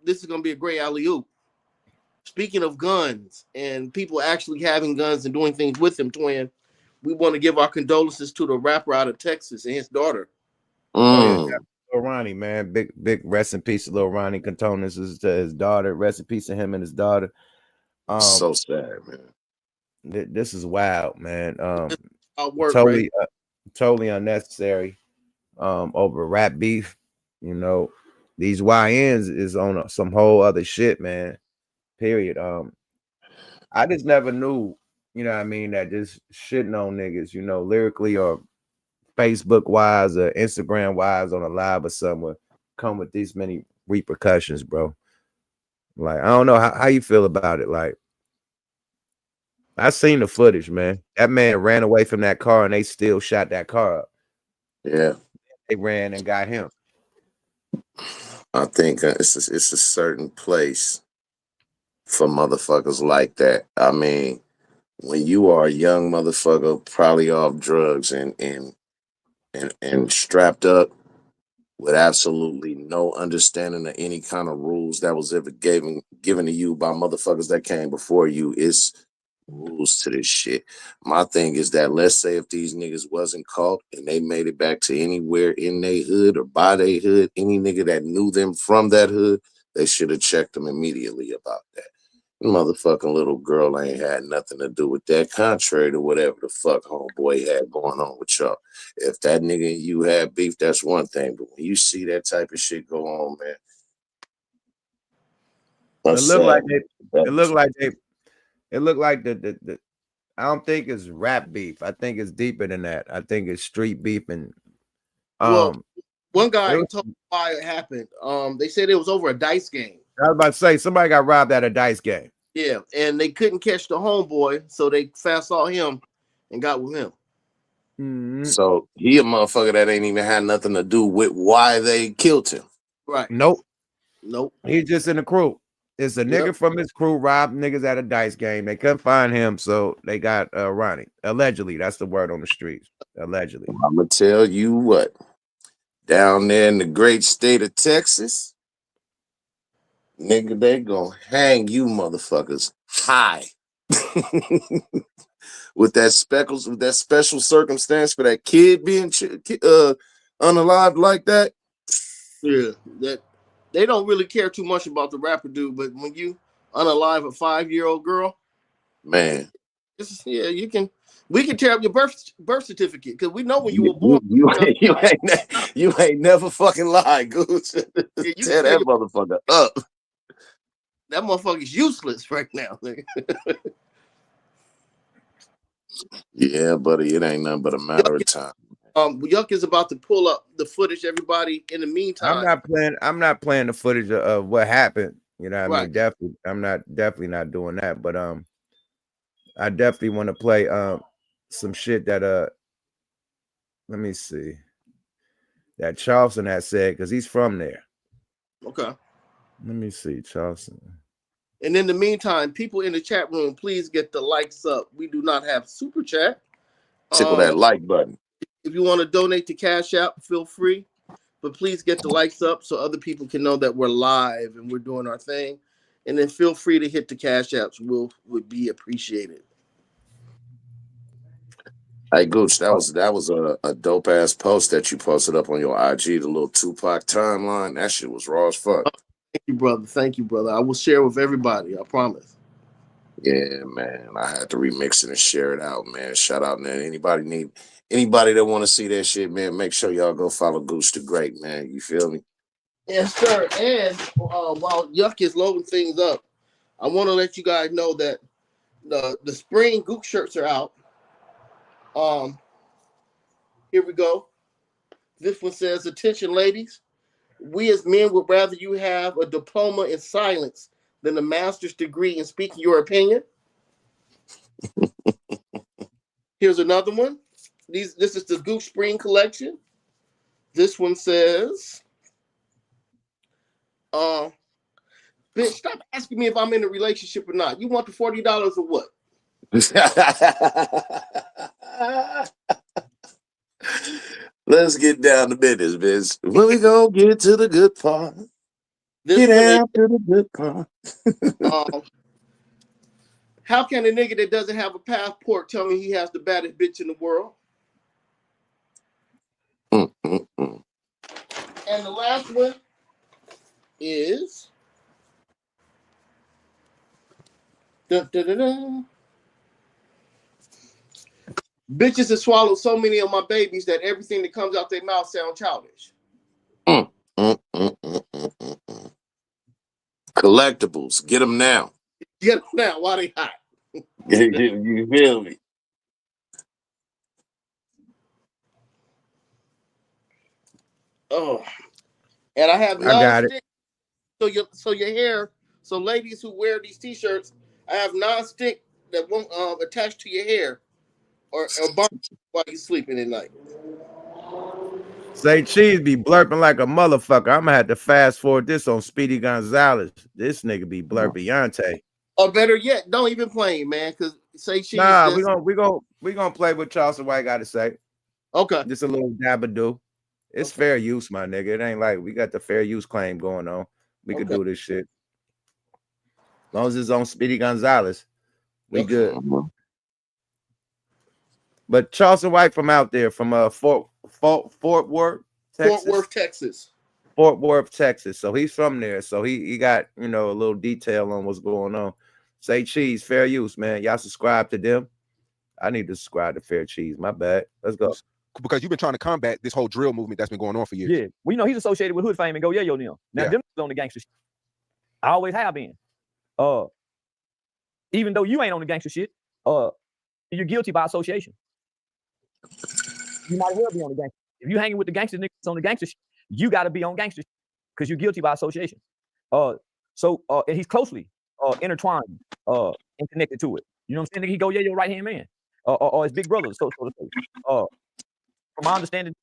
This is gonna be a great alley-oop. Speaking of guns and people actually having guns and doing things with them, twin, we want to give our condolences to the rapper out of Texas and his daughter. Oh, yeah. Lil Ronnie, man. Big rest in peace to Lil Ronnie. Condolences to his daughter. Rest in peace to him and his daughter. So sad, man. This is wild, man. Work, totally, right? Totally unnecessary. Over rap beef, you know, these YNs is on some whole other shit, man. Period. I just never knew, you know what I mean, that just shitting on niggas, you know, lyrically or Facebook wise or Instagram wise on a live or somewhere come with these many repercussions, bro. Like, I don't know how you feel about it. Like, I seen the footage, man. That man ran away from that car and they still shot that car up. Yeah. They ran and got him. I think it's a certain place for motherfuckers like that. I mean, when you are a young motherfucker, probably off drugs and strapped up with absolutely no understanding of any kind of rules that was ever given to you by motherfuckers that came before you, it's rules to this shit. My thing is that, let's say if these niggas wasn't caught and they made it back to anywhere in their hood or by their hood, any nigga that knew them from that hood, they should have checked them immediately about that. Motherfucking little girl ain't had nothing to do with that, contrary to whatever the fuck homeboy had going on with y'all. If that nigga and you had beef, that's one thing, but when you see that type of shit go on, man, it looked like the I don't think it's rap beef. I think it's deeper than that. I think it's street beef. And well, one guy told me why it happened. They said it was over a dice game. I was about to say somebody got robbed at a dice game. Yeah, and they couldn't catch the homeboy, so they fast saw him and got with him. Mm-hmm. So he a motherfucker that ain't even had nothing to do with why they killed him. Right. Nope. He's just in the crew. It's a nigga from his crew robbed niggas at a dice game. They couldn't find him, so they got Ronnie. Allegedly, that's the word on the streets. Allegedly. I'm gonna tell you what. Down there in the great state of Texas, nigga, they gonna hang you motherfuckers high. with that special circumstance for that kid being unalived like that. Yeah, that they don't really care too much about the rapper dude, but when you unalive a 5-year-old girl, man, we can tear up your birth certificate because we know when you were born. You ain't never fucking lied, Gooch. Tear that motherfucker up. That motherfucker's useless right now. Yeah, buddy, it ain't nothing but a matter of time. Yuck is about to pull up the footage. Everybody, in the meantime, I'm not playing the footage of what happened. You know what I mean? right. I'm definitely not doing that. But I definitely want to play some shit that let me see, that Charleston has said, because he's from there. Okay. Let me see, Charleston. And in the meantime, people in the chat room, please get the likes up. We do not have super chat. Tickle that like button. If you want to donate to Cash App, feel free. But please get the likes up so other people can know that we're live and we're doing our thing. And then feel free to hit the Cash Apps. Would be appreciated. Hey, Gooch, that was a dope ass post that you posted up on your IG, the little Tupac timeline. That shit was raw as fuck. Thank you, brother. Thank you, brother. I will share with everybody. I promise. Yeah, man. I had to remix it and share it out, man. Shout out, man. Anybody that want to see that shit, man, make sure y'all go follow Gooch the Great, man. You feel me? Yes, sir. And while Yuck is loading things up, I want to let you guys know that the spring Gooch shirts are out. Here we go. This one says, attention, ladies. We as men would rather you have a diploma in silence than a master's degree in speaking your opinion. Here's another one. This is the Goose Spring collection. This one says, bitch, stop asking me if I'm in a relationship or not. You want the $40 or what? Let's get down to business, bitch. When we gonna get to the good part? Get after the good part. How can a nigga that doesn't have a passport tell me he has the baddest bitch in the world? And the last one is dun, dun, dun, dun. Bitches have swallowed so many of my babies that everything that comes out their mouth sounds childish. Collectibles, get them now. Get them now while they hot. You feel me? Oh, and I have non-stick. So your hair. So ladies who wear these t-shirts, I have non-stick that won't attach to your hair or bump while you're sleeping at night. Say Cheese be blurping like a motherfucker. I'm gonna have to fast forward this on Speedy Gonzalez. This nigga be blurpyante. Or better yet, don't even play him, man. Cause Say Cheese. Nah, we gonna play what Charleston White got to say. Okay. Just a little dabadoo. It's fair use, my nigga. It ain't like we got the fair use claim going on. We could do this shit. As long as it's on Speedy Gonzalez, we good. But Charleston White from out there, from Fort Worth, Texas. Fort Worth, Texas. So he's from there. So he got, a little detail on what's going on. Say Cheese, fair use, man. Y'all subscribe to them. I need to subscribe to Fair Cheese. My bad. Let's go. Because you've been trying to combat this whole drill movement that's been going on for years. Yeah. Well, he's associated with Hood Fame and Go Yayo now. Now, them on the gangster shit. I always have been. Even though you ain't on the gangster shit, you're guilty by association. You might as well be on the gangster. If you hanging with the gangster niggas on the gangster shit, you got to be on gangster shit because you're guilty by association. And he's closely intertwined and connected to it. You know what I'm saying? He Go Yayo right-hand man. Or his big brother, so to say. From my understanding,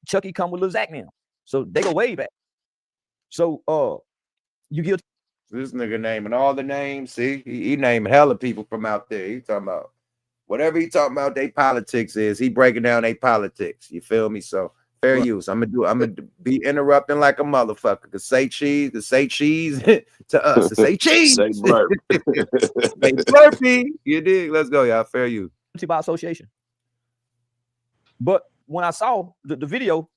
Chucky come with Lil Zach now. So they go way back. So you guilty. This nigga naming all the names. See, he naming hella people from out there. He talking about whatever he talking about, they politics is. He breaking down they politics. You feel me? So fair use. I'm gonna be interrupting like a motherfucker. To say cheese to us. To say cheese. Say blurp. Say blurpy. You dig? Let's go, y'all. Fair use. By association. But when I saw the video,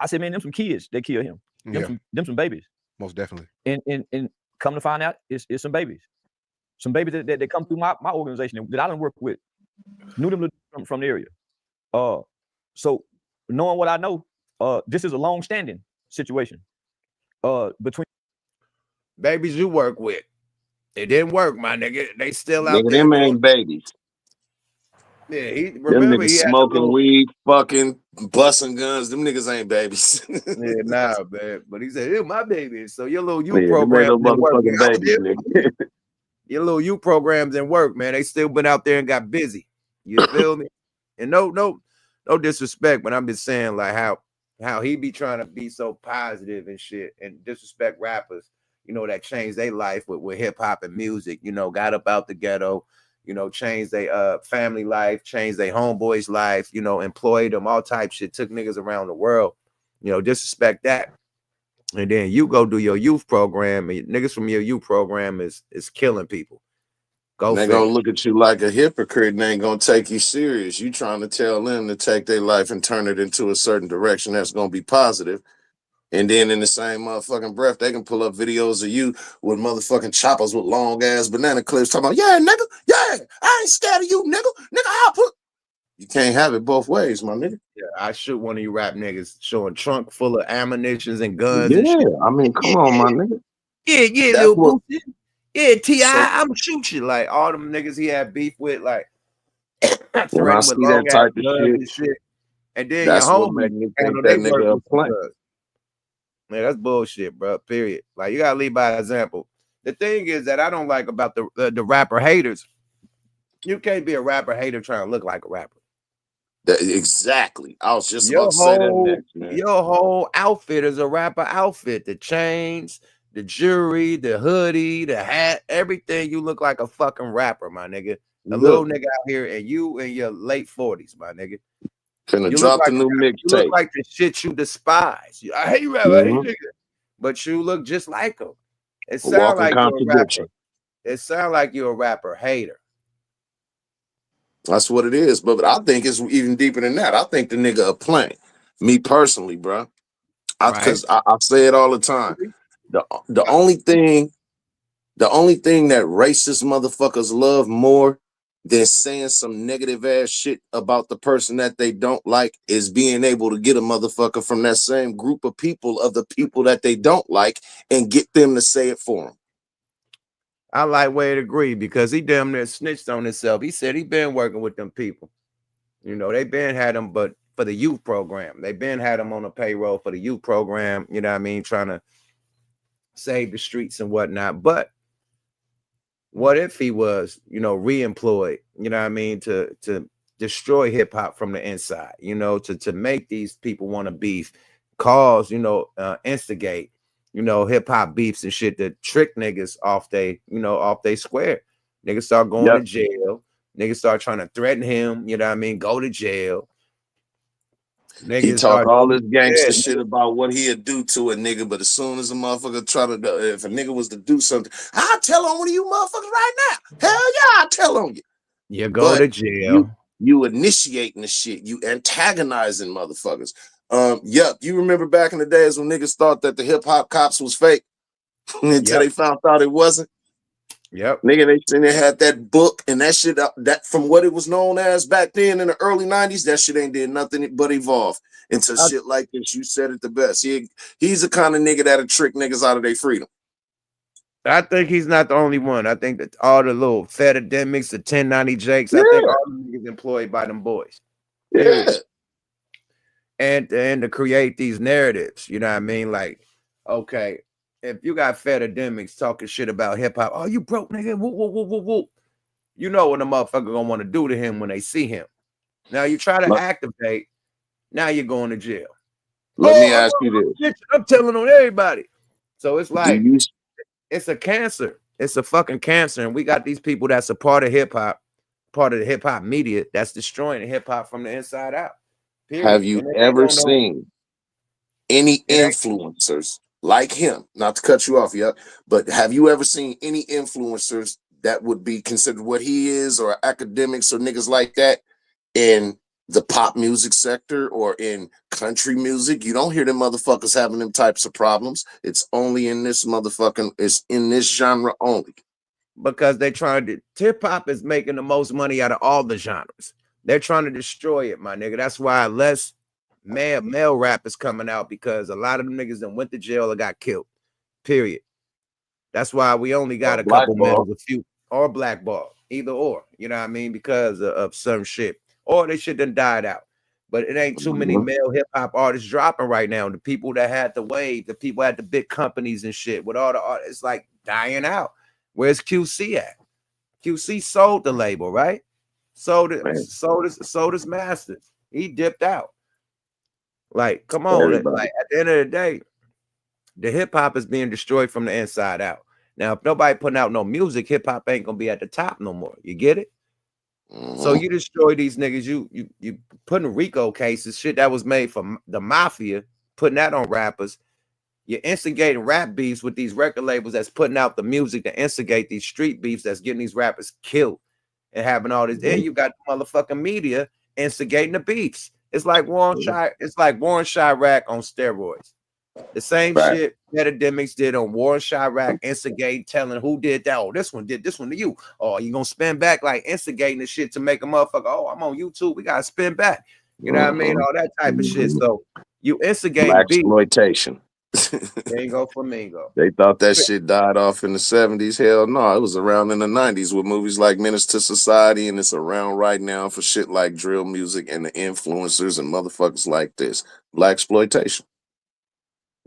I said, man, them some kids, they kill him. Them some babies. Most definitely. And come to find out, it's some babies. Some babies that come through my organization that I done work with. Knew them from the area. So knowing what I know, this is a long-standing situation. Between babies you work with. It didn't work, my nigga. They still out nigga, there. Them ain't babies. Yeah, them niggas smoking weed, fucking busting guns. Them niggas ain't babies. Yeah, nah, man. But he said, my baby. So your little youth programs no didn't work. babies, nigga. Your little youth programs didn't work, man. They still been out there and got busy. You feel me? And no disrespect, but I'm just saying like how he be trying to be so positive and shit and disrespect rappers, that changed their life with hip hop and music, got up out the ghetto. Changed their family life, changed their homeboys' life, employed them, all type shit, took niggas around the world, disrespect that. And then you go do your youth program, and niggas from your youth program is killing people. They gonna look at you like a hypocrite and they ain't gonna take you serious. You trying to tell them to take their life and turn it into a certain direction that's gonna be positive. And then in the same motherfucking breath, they can pull up videos of you with motherfucking choppers with long ass banana clips talking about, yeah, nigga, yeah, I ain't scared of you, nigga, I'll put. You can't have it both ways, my nigga. Yeah, I shoot one of you rap niggas showing trunk full of ammunitions and guns. Yeah, and shit. I mean, come on, my nigga. Yeah, That's little what, booty. Yeah, T.I., I'm gonna shoot you. Like all them niggas he had beef with, like when I see that type of shit. And then That's your what homies made me handle think that they work nigga a with some plant. drugs. Man, that's bullshit, bro. Period. Like you gotta lead by example. The thing is that I don't like about the rapper haters. You can't be a rapper hater trying to look like a rapper. Exactly. I was just about to say that next, man. Your whole outfit is a rapper outfit. The chains, the jewelry, the hoodie, the hat, everything. You look like a fucking rapper, my nigga. A little nigga out here, and you in your late 40s, my nigga. Finna You drop look the new you look mixtape. like the shit you despise. I hate rapper, I hate nigga. But you look just like him. It sounds Walking like you're a contradiction. rapper. It sounds like you're a rapper hater. That's what it is. But I think it's even deeper than that. I think the nigga a plant. Me personally, bro. Because I say it all the time. The only thing that racist motherfuckers love more than saying some negative ass shit about the person that they don't like is being able to get a motherfucker from that same group of people of the people that they don't like and get them to say it for them. I lightweight agree because he damn near snitched on himself. He said he been working with them people. You know, they been had him, but for the youth program. They been had him on a payroll for the youth program, you know what I mean, trying to save the streets and whatnot. But what if he was, you know, reemployed, you know what I mean, to destroy hip hop from the inside, you know, to make these people want to beef, cause, you know, instigate, you know, hip hop beefs and shit that trick niggas off they, you know, off they square. Niggas start going to jail. Niggas start trying to threaten him, you know what I mean, go to jail. Niggas he talk all this gangster shit about what he'd do to a nigga, but as soon as a motherfucker try to, if a nigga was to do something, I'll tell on one of you motherfuckers right now. Hell yeah, I'll tell on you. You go to jail. You initiating the shit. You antagonizing motherfuckers. Yep. You remember back in the days when niggas thought that the hip hop cops was fake until they found out it wasn't. Yep. Nigga, they had that book and that shit that from what it was known as back then in the early 90s, that shit ain't did nothing but evolve into shit like this. You said it the best. He's the kind of nigga that'll trick niggas out of their freedom. I think he's not the only one. I think that all the little Fedademics, the 1090 Jakes, I think all the niggas employed by them boys. Yeah. And to create these narratives, you know what I mean? Like, okay, if you got Fedademics talking shit about hip hop, oh, you broke nigga, whoop, whoop, whoop, whoop, whoop. You know what the motherfucker gonna want to do to him when they see him. Now you try to activate, now you're going to jail. Let me ask you this. I'm telling on everybody. So it's like, it's a cancer. It's a fucking cancer. And we got these people that's a part of hip hop, part of the hip hop media that's destroying the hip hop from the inside out. Period. Have you ever seen any influencers like him? Not to cut you off yet, but have you ever seen any influencers that would be considered what he is, or academics or niggas like that in the pop music sector or in country music? You don't hear them motherfuckers having them types of problems. It's only in this motherfucking, it's in this genre only. Because they're trying to, hip hop is making the most money out of all the genres. They're trying to destroy it, my nigga. That's why less male rap is coming out, because a lot of them niggas that went to jail or got killed. Period. That's why we only got a couple males, a few, or blackball, either or. You know what I mean? Because of some shit. Or they shit done died out. But it ain't too many male hip hop artists dropping right now. The people that had the wave, the people at the big companies and shit, with all the artists like dying out. Where's QC at? QC sold the label, right? Sold his masters. He dipped out. Like, come on. Like, at the end of the day, the hip hop is being destroyed from the inside out. Now, if nobody putting out no music, hip hop ain't gonna be at the top no more. You get it? So you destroy these niggas. You putting RICO cases, shit that was made for the mafia, putting that on rappers. You're instigating rap beefs with these record labels that's putting out the music to instigate these street beefs that's getting these rappers killed and having all this. Then you got the motherfucking media instigating the beefs. It's like Warren Chirac on steroids. The same shit Metademics did on Warren Chirac, instigating, telling who did that. Oh, this one did this one to you. Oh, you gonna spin back, like instigating the shit to make a motherfucker. Oh, I'm on YouTube. We gotta spin back. You know what I mean? All that type of shit. So you instigate exploitation. Bingo flamingo. They thought that shit died off in the 70s. Hell no, it was around in the 90s with movies like Menace to Society, and it's around right now for shit like drill music and the influencers and motherfuckers like this. Black exploitation.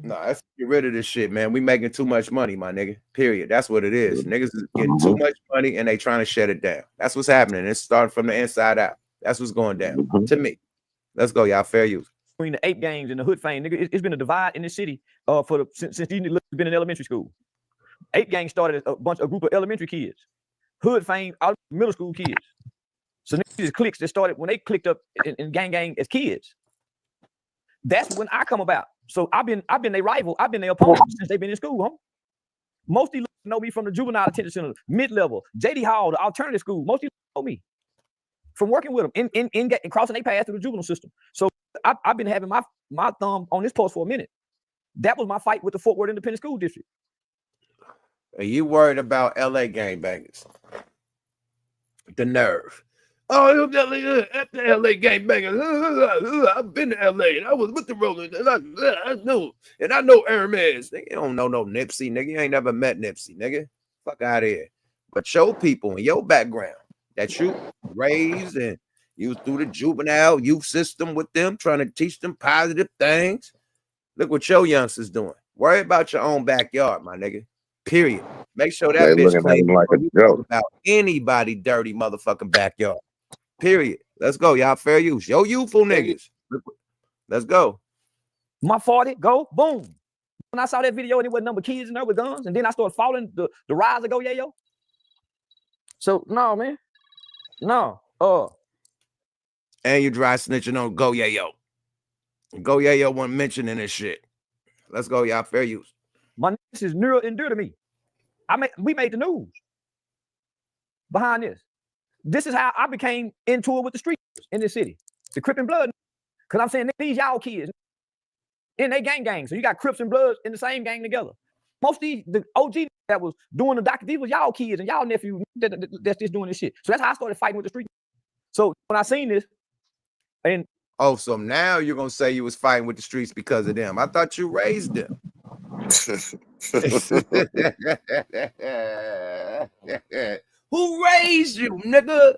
No, let's get rid of this shit, man. We making too much money, my nigga. Period. That's what it is. Niggas is getting too much money and they trying to shut it down. That's what's happening. It's starting from the inside out. That's what's going down to me. Let's go, y'all. Fair use. Between the ape gangs and the hood fame, nigga, it's been a divide in this city since these niggas been in elementary school. Ape gang started as a group of elementary kids. Hood fame, out middle school kids. So these cliques that started when they clicked up in gang as kids. That's when I come about. So I've been their rival. I've been their opponent since they've been in school, huh? Most of these know me from the juvenile detention center, mid-level, JD Hall, the alternative school. Most of you know me from working with them in crossing their path through the juvenile system. So I've been having my thumb on this post for a minute. That was my fight with the Fort Worth Independent School District. Are you worried about LA gangbangers? The nerve. Oh, at the LA gangbangers. I've been to LA and I was with the Rollers and I know Hermes. Nigga, you don't know no Nipsey, nigga. You ain't never met Nipsey, nigga. Fuck out of here. But show people in your background that you raised and you was through the juvenile youth system with them, trying to teach them positive things. Look what your youngsters doing. Worry about your own backyard, my nigga. Period. Make sure that They bitch looking at him like a joke. about anybody dirty motherfucking backyard. Period. Let's go, y'all. Fair use. Yo, youthful niggas. Let's go. My 40, go, boom. When I saw that video and it was number kids in there with guns, and then I started following the rise of Go Yayo. So no, man. No. And you dry snitching on Go Yayo. Go Yayo wasn't mentioning this shit. Let's go, y'all. Fair use. My this is near and dear to me. We made the news behind this. This is how I became in tour with the streets in this city, the Crip and Blood. Because I'm saying these y'all kids in they gang. So you got Crips and Bloods in the same gang together. Most of the OG that was doing the doc, these was y'all kids and y'all nephews that's just doing this shit. So that's how I started fighting with the streets. So when I seen this, and so now you're gonna say you was fighting with the streets because of them. I thought you raised them. Who raised you, nigga?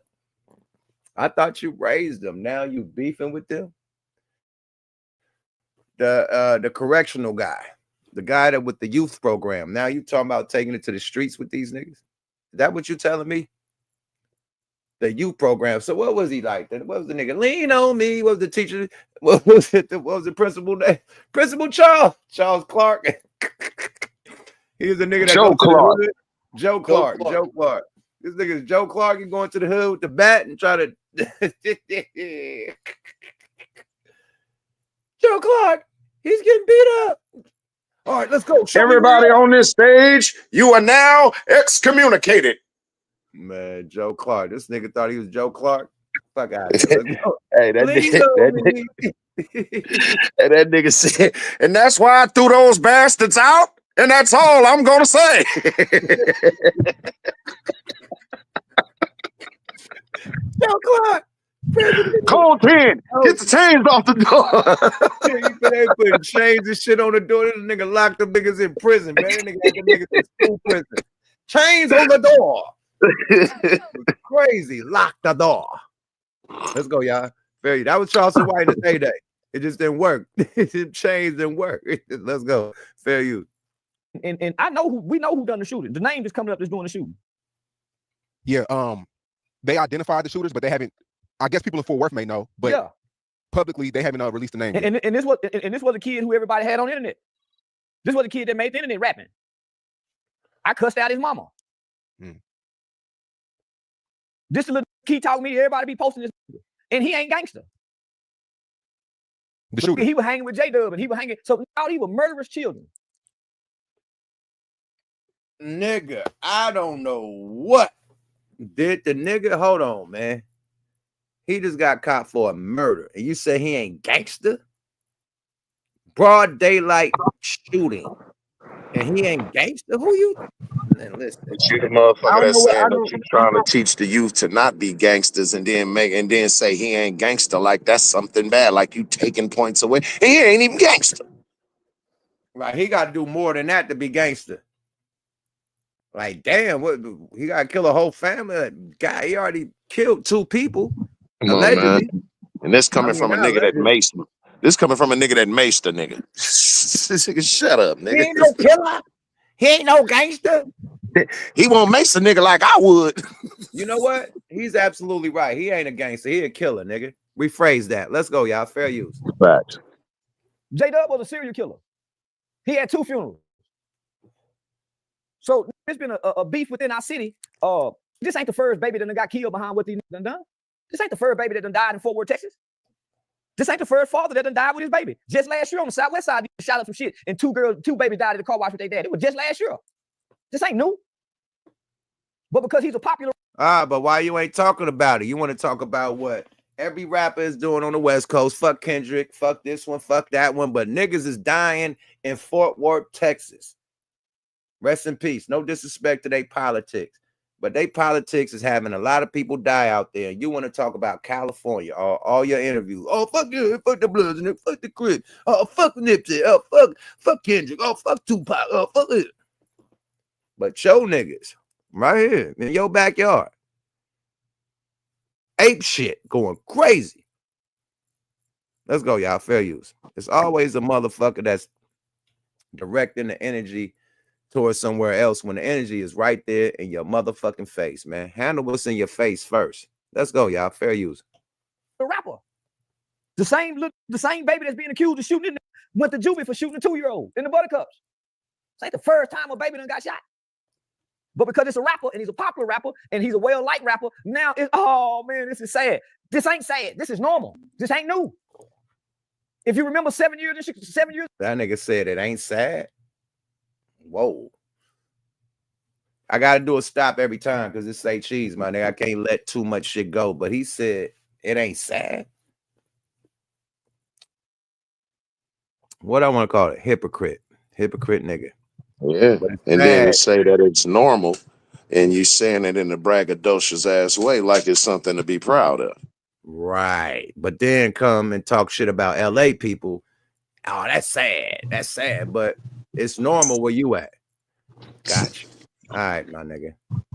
I thought you raised them. Now you beefing with them. The correctional guy, the guy that with the youth program. Now you talking about taking it to the streets with these niggas? Is that what you telling me? The youth program. So what was he like? What was the nigga? Lean on me. What was the teacher? What was it? What was the principal name? Principal Charles Clark. He was the nigga that Joe Clark. Joe Clark. This nigga is Joe Clark. He going to the hood with the bat and try to Joe Clark. He's getting beat up. All right, let's go. Everybody on this stage, you are now excommunicated. Man, Joe Clark. This nigga thought he was Joe Clark. Fuck out of here. Hey, that nigga said, and that's why I threw those bastards out, and that's all I'm gonna say. Joe Clark. Cold 10. Get the chains off the door. They putting chains and shit on the door. This nigga locked them niggas in prison, man. That nigga had them niggas in school prison. Chains on the door. Crazy. Lock the door. Let's go, y'all. Fair. That was Charleston White in his heyday. It just didn't work. Chains didn't work. Let's go. Fair use. And I know we know who done the shooting. The name is coming up that's doing the shooting. Yeah, they identified the shooters, but they haven't. I guess people in Fort Worth may know, but yeah, publicly they haven't released the name. And this was a kid who everybody had on the internet. This was a kid that made the internet rapping. I cussed out his mama. This little kid talking me, everybody be posting this, and he ain't gangster. The shooter. He was hanging with J-Dub, and he was hanging. So now he was murderous children. Nigga, I don't know what did the nigga. Hold on, man. He just got caught for a murder, and you say he ain't gangster? Broad daylight shooting, and he ain't gangster? Who you? Man, listen. You the motherfucker that's saying that you trying to teach the youth to not be gangsters, and then say he ain't gangster, like that's something bad, like you taking points away. And he ain't even gangster. Like he got to do more than that to be gangster. Like damn, what he got to kill a whole family? Like, guy, he already killed 2 people Come on, man. allegedly. And this coming from a not nigga that allegedly. maced. This coming from a nigga that maced a nigga. This nigga, shut up, He nigga. ain't no killer. He ain't no gangster. He won't mace a nigga like I would. You know what? He's absolutely right. He ain't a gangster. He a killer, nigga. Rephrase that. Let's go, y'all. Fair use. Facts. J-Dub was a serial killer. He had 2 funerals. So there's been a beef within our city. This ain't the first baby that done got killed behind what these done done. This ain't the first baby that done died in Fort Worth, Texas. This ain't the first father that done died with his baby. Just last year on the Southwest side, they shot up some shit, and 2 babies died at the car wash with their dad. It was just last year. This ain't new. But because he's a popular. But why you ain't talking about it? You want to talk about what every rapper is doing on the West Coast? Fuck Kendrick, fuck this one, fuck that one. But niggas is dying in Fort Worth, Texas. Rest in peace. No disrespect to their politics, but they politics is having a lot of people die out there. You want to talk about California, all your interviews. Oh, fuck you, fuck the Bloods, and fuck the Crips. Oh, fuck Nipsey. Oh, fuck Kendrick. Oh, fuck Tupac. Oh, fuck it. But your niggas right here in your backyard, ape shit, going crazy. Let's go, y'all. Fair use. It's always a motherfucker that's directing the energy towards somewhere else when the energy is right there in your motherfucking face, man. Handle what's in your face first. Let's go, y'all. Fair use. The rapper. The same baby that's being accused of shooting went to juvie for shooting a 2-year-old in the Buttercups. This ain't the first time a baby done got shot. But because it's a rapper and he's a popular rapper and he's a well-liked rapper, now it's, oh man, this is sad. This ain't sad. This is normal. This ain't new. If you remember 7 years, That nigga said it ain't sad. Whoa. I gotta do a stop every time because it say cheese, my nigga. I can't let too much shit go. But he said it ain't sad. What I want to call it? Hypocrite nigga. Yeah. And then to say that it's normal and you saying it in a braggadocious ass way like it's something to be proud of. Right. But then come and talk shit about LA people. Oh, that's sad. That's sad. But it's normal where you at. Gotcha. All right, my nigga.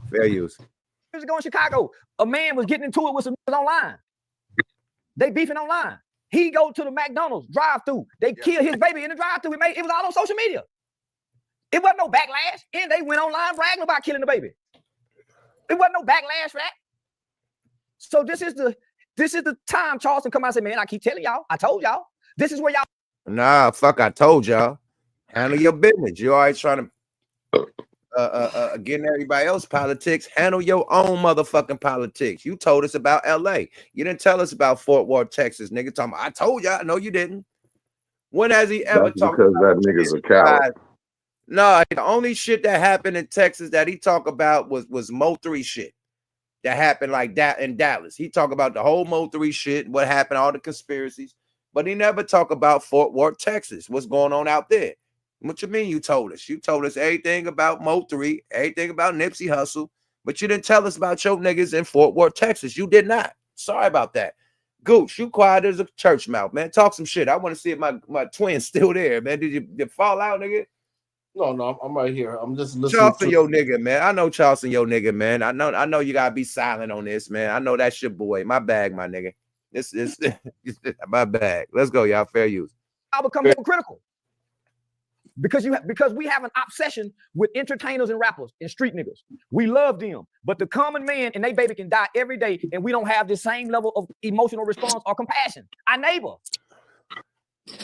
Fair use. years ago in Chicago, a man was getting into it with some niggas online. They beefing online. He go to the McDonald's drive-through. They kill his baby in the drive-through. It was all on social media. It wasn't no backlash. And they went online bragging about killing the baby. It wasn't no backlash for that. So this is the time Charleston come out and say, man, I keep telling y'all. I told y'all. This is where y'all. Nah, fuck, I told y'all. Handle your business. You always trying to get in everybody else's politics. Handle your own motherfucking politics. You told us about LA. You didn't tell us about Fort Worth, Texas. Nigga talking about, I told y'all. No, you didn't. When has he ever talked about that nigga's a coward? No, the only shit that happened in Texas that he talked about was Mo 3 shit that happened like that in Dallas. He talked about the whole Mo 3 shit, what happened, all the conspiracies, but he never talked about Fort Worth, Texas, what's going on out there. What you mean you told us? You told us everything about Mo 3, everything about Nipsey Hussle, but you didn't tell us about your niggas in Fort Worth, Texas. You did not. Sorry about that. Gooch, you quiet as a church mouth, man. Talk some shit. I want to see if my twin's still there, man. Did you fall out, nigga? No, I'm right here. I'm just listening. Charleston, your nigga, man. I know Charleston, your nigga, man. I know you gotta be silent on this, man. I know that's your boy. My bag, my nigga. This is my bag. Let's go, y'all. Fair use. I'll become hypocritical. Because we have an obsession with entertainers and rappers and street niggas. We love them, but the common man and they baby can die every day, and we don't have the same level of emotional response or compassion. Our neighbor.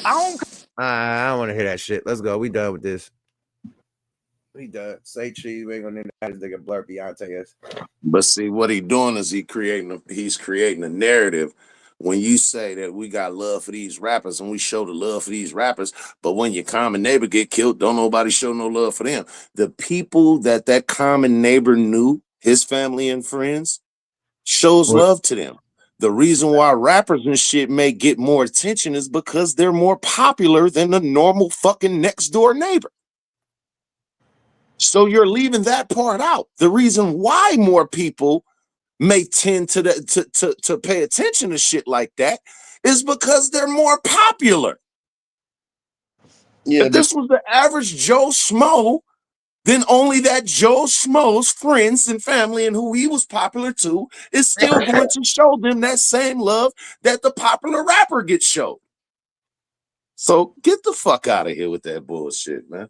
I don't want to hear that shit. Let's go. We done with this. We done. Say cheese. We ain't gonna name that nigga blur Beyonce is. But see, what he doing is he's creating a narrative. When you say that we got love for these rappers and we show the love for these rappers, but when your common neighbor get killed, don't nobody show no love for them. The people that common neighbor knew, his family and friends, shows love to them. The reason why rappers and shit may get more attention is because they're more popular than the normal fucking next door neighbor. So you're leaving that part out. The reason why more people may tend to pay attention to shit like that is because they're more popular. Yeah, If this was the average Joe Schmo, then only that Joe Schmo's friends and family and who he was popular to is still going to show them that same love that the popular rapper gets showed. So get the fuck out of here with that bullshit, man.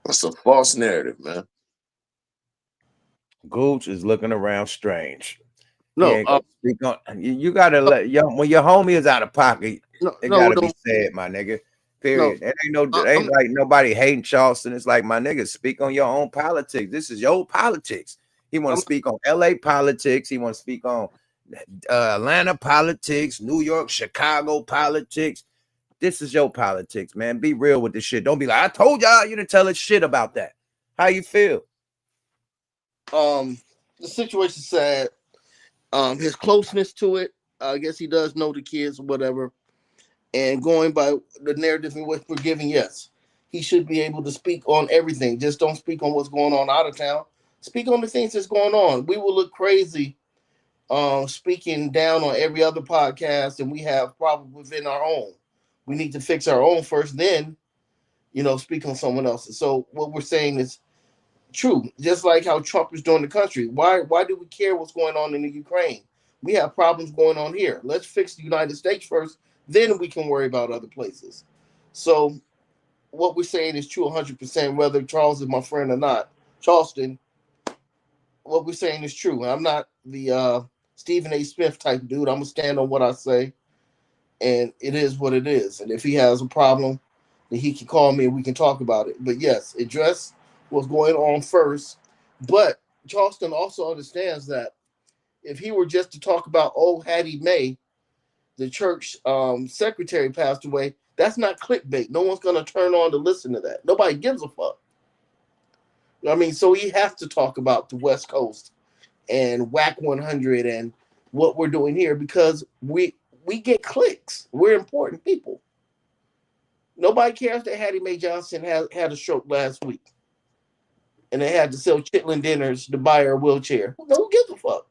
That's a false narrative, man. Gooch is looking around strange. no, He ain't gonna speak on. You gotta let when your homie is out of pocket, it gotta be said, my nigga. Period. It ain't like nobody hating Charleston. It's like, my nigga, speak on your own politics. This is your politics. He want to speak on LA politics. He want to speak on Atlanta politics, New York, Chicago politics. This is your politics, man. Be real with this shit. Don't be like, I told y'all you to tell us shit about that. How you feel? The situation's sad. His closeness to it, I guess he does know the kids or whatever. And going by the narrative in which we're giving, yes, he should be able to speak on everything. Just don't speak on what's going on out of town. Speak on the things that's going on. We will look crazy speaking down on every other podcast, and we have problems within our own. We need to fix our own first, then, speak on someone else's. So what we're saying is true. Just like how Trump is doing the country. Why do we care what's going on in the Ukraine? We have problems going on here. Let's fix the United States first, then we can worry about other places. So what we're saying is true 100%, whether Charles is my friend or not. Charleston, what we're saying is true. I'm not the Stephen A. Smith type dude. I'm going to stand on what I say, and it is what it is. And if he has a problem, then he can call me and we can talk about it. But yes, address what's going on first. But Charleston also understands that if he were just to talk about old Hattie Mae, the church secretary passed away, that's not clickbait. No one's going to turn on to listen to that. Nobody gives a fuck. I mean, so he has to talk about the West Coast and WAC 100 and what we're doing here because we get clicks. We're important people. Nobody cares that Hattie Mae Johnson had a stroke last week and they had to sell chitlin dinners to buy her a wheelchair. Who gives a fuck?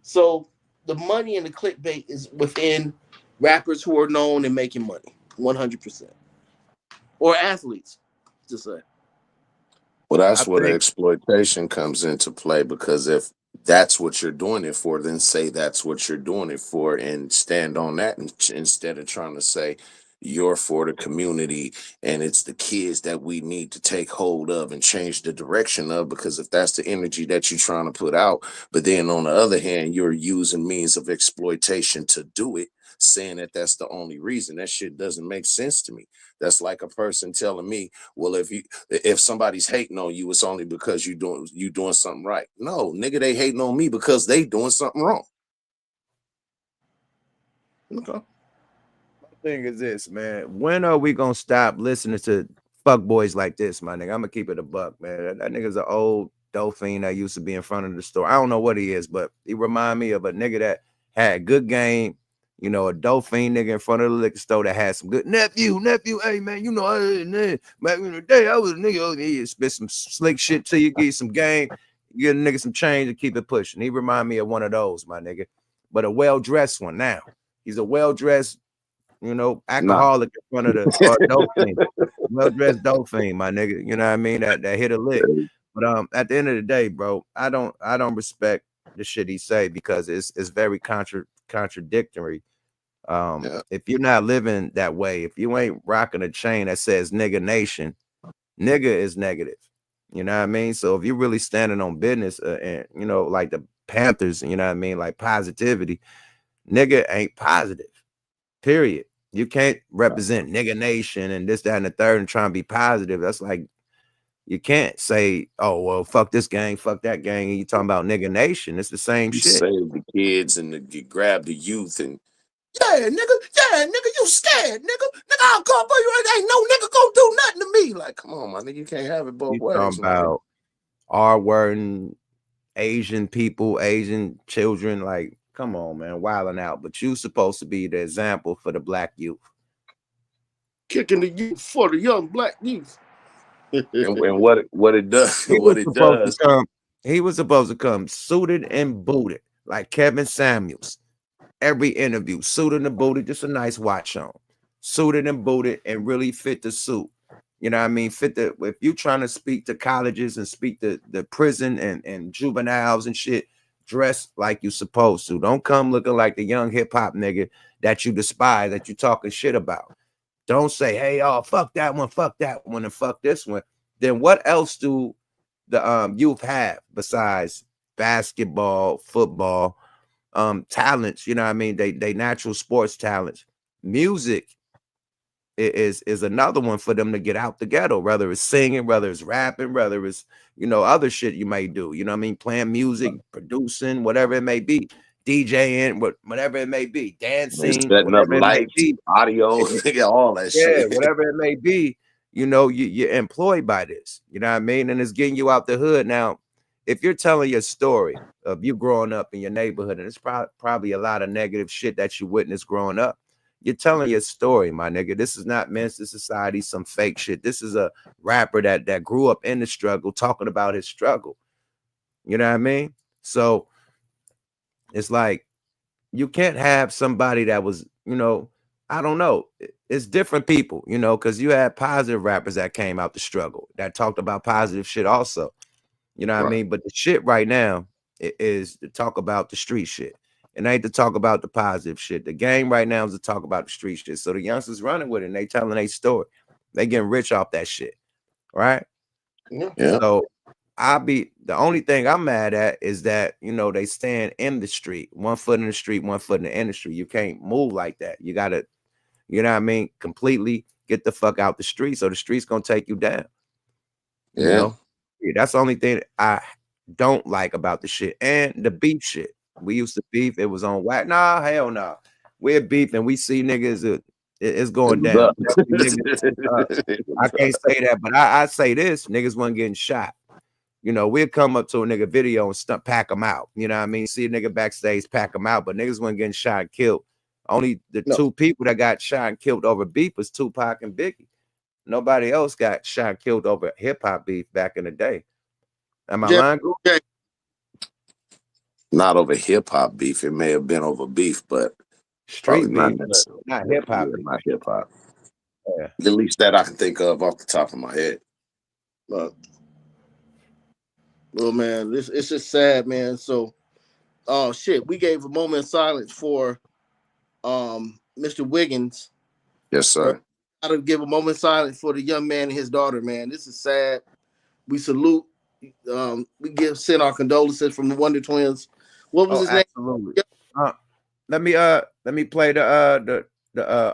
So the money and the clickbait is within rappers who are known and making money, 100%. Or athletes, to say. Well, that's where the exploitation comes into play, because if that's what you're doing it for, then say that's what you're doing it for and stand on that instead of trying to say you're for the community and it's the kids that we need to take hold of and change the direction of, because if that's the energy that you're trying to put out, but then on the other hand, you're using means of exploitation to do it, saying that that's the only reason, that shit doesn't make sense to me. That's like a person telling me, well, if somebody's hating on you, it's only because you doing something right. No, nigga, they hating on me because they doing something wrong. Okay. My thing is this, man. When are we gonna stop listening to fuck boys like this, my nigga? I'm gonna keep it a buck, man. That nigga's an old dolphin that used to be in front of the store. I don't know what he is, but he remind me of a nigga that had good game. A dolphin nigga in front of the liquor store that had some good nephew. Hey man, back in the day, I was a nigga. He spit some slick shit to you, give you some game, get a nigga some change and keep it pushing. He remind me of one of those, my nigga, but a well-dressed one. Now he's a well-dressed, alcoholic in front of the dolphin, well-dressed dolphin, my nigga. You know what I mean? That hit a lick. But at the end of the day, bro, I don't respect the shit he say because it's very contradictory. If you're not living that way, if you ain't rocking a chain that says nigga nation, nigga is negative. You know what I mean? So if you're really standing on business and like the Panthers, you know what I mean, like positivity, nigga ain't positive. Period. You can't represent nigga nation and this, that, and the third and try and be positive. That's like, you can't say, oh, well, fuck this gang, fuck that gang, and you talking about nigga nation. It's the same shit. Save the kids and you grab the youth and yeah, nigga, you scared, nigga, I'll call for you. Ain't no nigga gonna do nothing to me. Like, come on, my nigga, you can't have it both ways. Talking about R-word and Asian people, Asian children, like, come on, man, wilding out. But you supposed to be the example for the black youth. Kicking the youth for the young black youth. and what it does, he was supposed to come suited and booted like Kevin Samuels every interview, suited and booted, just a nice watch on, suited and booted, and really fit the suit. You know what I mean? Fit the, if you're trying to speak to colleges and speak to the prison and juveniles and shit, dress like you supposed to. Don't come looking like the young hip hop nigga that you despise, that you talking shit about. Don't say, hey, oh, fuck that one, and fuck this one. Then what else do the youth have besides basketball, football, talents? You know what I mean? They natural sports talents. Music is another one for them to get out the ghetto, whether it's singing, whether it's rapping, whether it's, you know, other shit you may do, you know what I mean, playing music, producing, whatever it may be, DJing, whatever it may be, dancing, setting up whatever it may lights, be, audio, all that yeah, shit. whatever it may be, you know, you're employed by this, you know what I mean, and it's getting you out the hood. Now, if you're telling your story of you growing up in your neighborhood, and it's probably a lot of negative shit that you witnessed growing up, you're telling your story, my nigga. This is not Men's to Society, some fake shit. This is a rapper that grew up in the struggle, talking about his struggle. You know what I mean? So it's like, you can't have somebody that was, you know, I don't know. It's different people, you know, because you had positive rappers that came out the struggle, that talked about positive shit also. You know what I mean? But the shit right now is to talk about the street shit. And ain't to talk about the positive shit. The game right now is to talk about the street shit. So the youngsters running with it and they telling their story. They getting rich off that shit. Right? Yeah. So the only thing I'm mad at is that, you know, they stand in the street, 1 foot in the street, 1 foot in the industry. You can't move like that. You gotta, you know what I mean, completely get the fuck out the street. So the street's gonna take you down. You know? Yeah, that's the only thing I don't like about the shit. And the beef shit. We used to beef. It was on whack. Nah, hell no. Nah. We're beefing. We see niggas. It's going down. I can't say that, but I say this: niggas wasn't getting shot. You know, we'll come up to a nigga video and pack them out. You know what I mean? See a nigga backstage, pack them out, but niggas wasn't getting shot and killed. Only the two people that got shot and killed over beef was Tupac and Biggie. Nobody else got shot and killed over hip hop beef back in the day. Am I lying? Okay. Not over hip hop beef. It may have been over beef, but street beef, not hip hop. Not hip hop. Yeah. At least that I can think of off the top of my head. But well, man, it's just sad, man. So, oh shit, we gave a moment of silence for Mr. Wiggins. Yes, sir. Gotta give a moment of silence for the young man and his daughter, man. This is sad. We salute. We send our condolences from the Wonder Twins. What was his name? Absolutely. Let me play the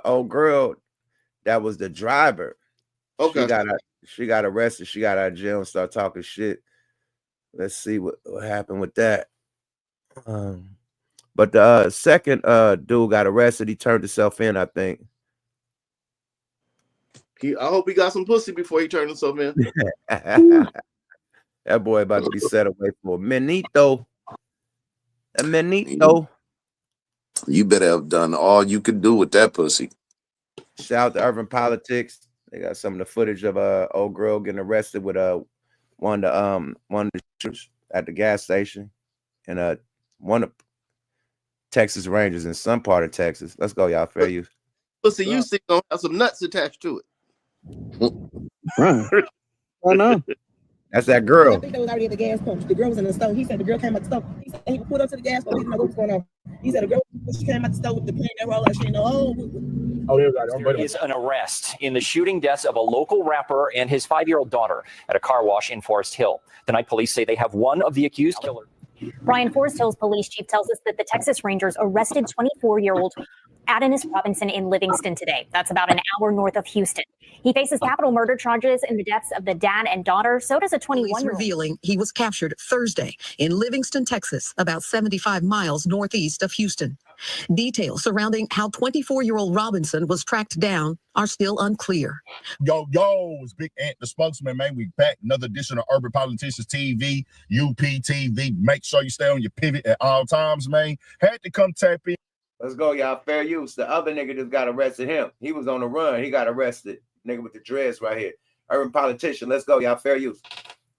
old girl that was the driver. Okay. She got arrested. She got out of jail and started talking shit. Let's see what happened with that. But the second dude got arrested. He turned himself in, I think. I hope he got some pussy before he turned himself in. That boy about to be set away for a minito. A minito. You better have done all you could do with that pussy. Shout out to Urban Politics. They got some of the footage of old girl getting arrested with one of the shooters at the gas station, and one of Texas Rangers in some part of Texas. Let's go, y'all. Fair use. Pussy, you see, gonna have some nuts attached to it. Right. Oh no. That's that girl. I think they was already at the gas pump. The girl was in the stove. He said the girl came out the stove. He said he pulled up to the gas pump. He didn't know what was going on. He said the girl, she came out the stove with the plane that roll out. She didn't know. There is an arrest in the shooting deaths of a local rapper and his 5-year-old daughter at a car wash in Forest Hill. Tonight, police say they have one of the accused killers. Brian, Forest Hills police chief tells us that the Texas Rangers arrested 24-year-old Adonis Robinson in Livingston today. That's about an hour north of Houston. He faces capital murder charges in the deaths of the dad and daughter. So does a 21-year-old. Revealing he was captured Thursday in Livingston, Texas, about 75 miles northeast of Houston. Details surrounding how 24-year-old Robinson was tracked down are still unclear. Yo, it's Big Ant, the spokesman, man. We back another edition of Urban Politicians TV, UPTV. Make sure you stay on your pivot at all times, man. Had to come tap in. Let's go, y'all. Fair use. The other nigga just got arrested. He was on the run. He got arrested. Nigga with the dreads right here. Urban Politician. Let's go, y'all. Fair use.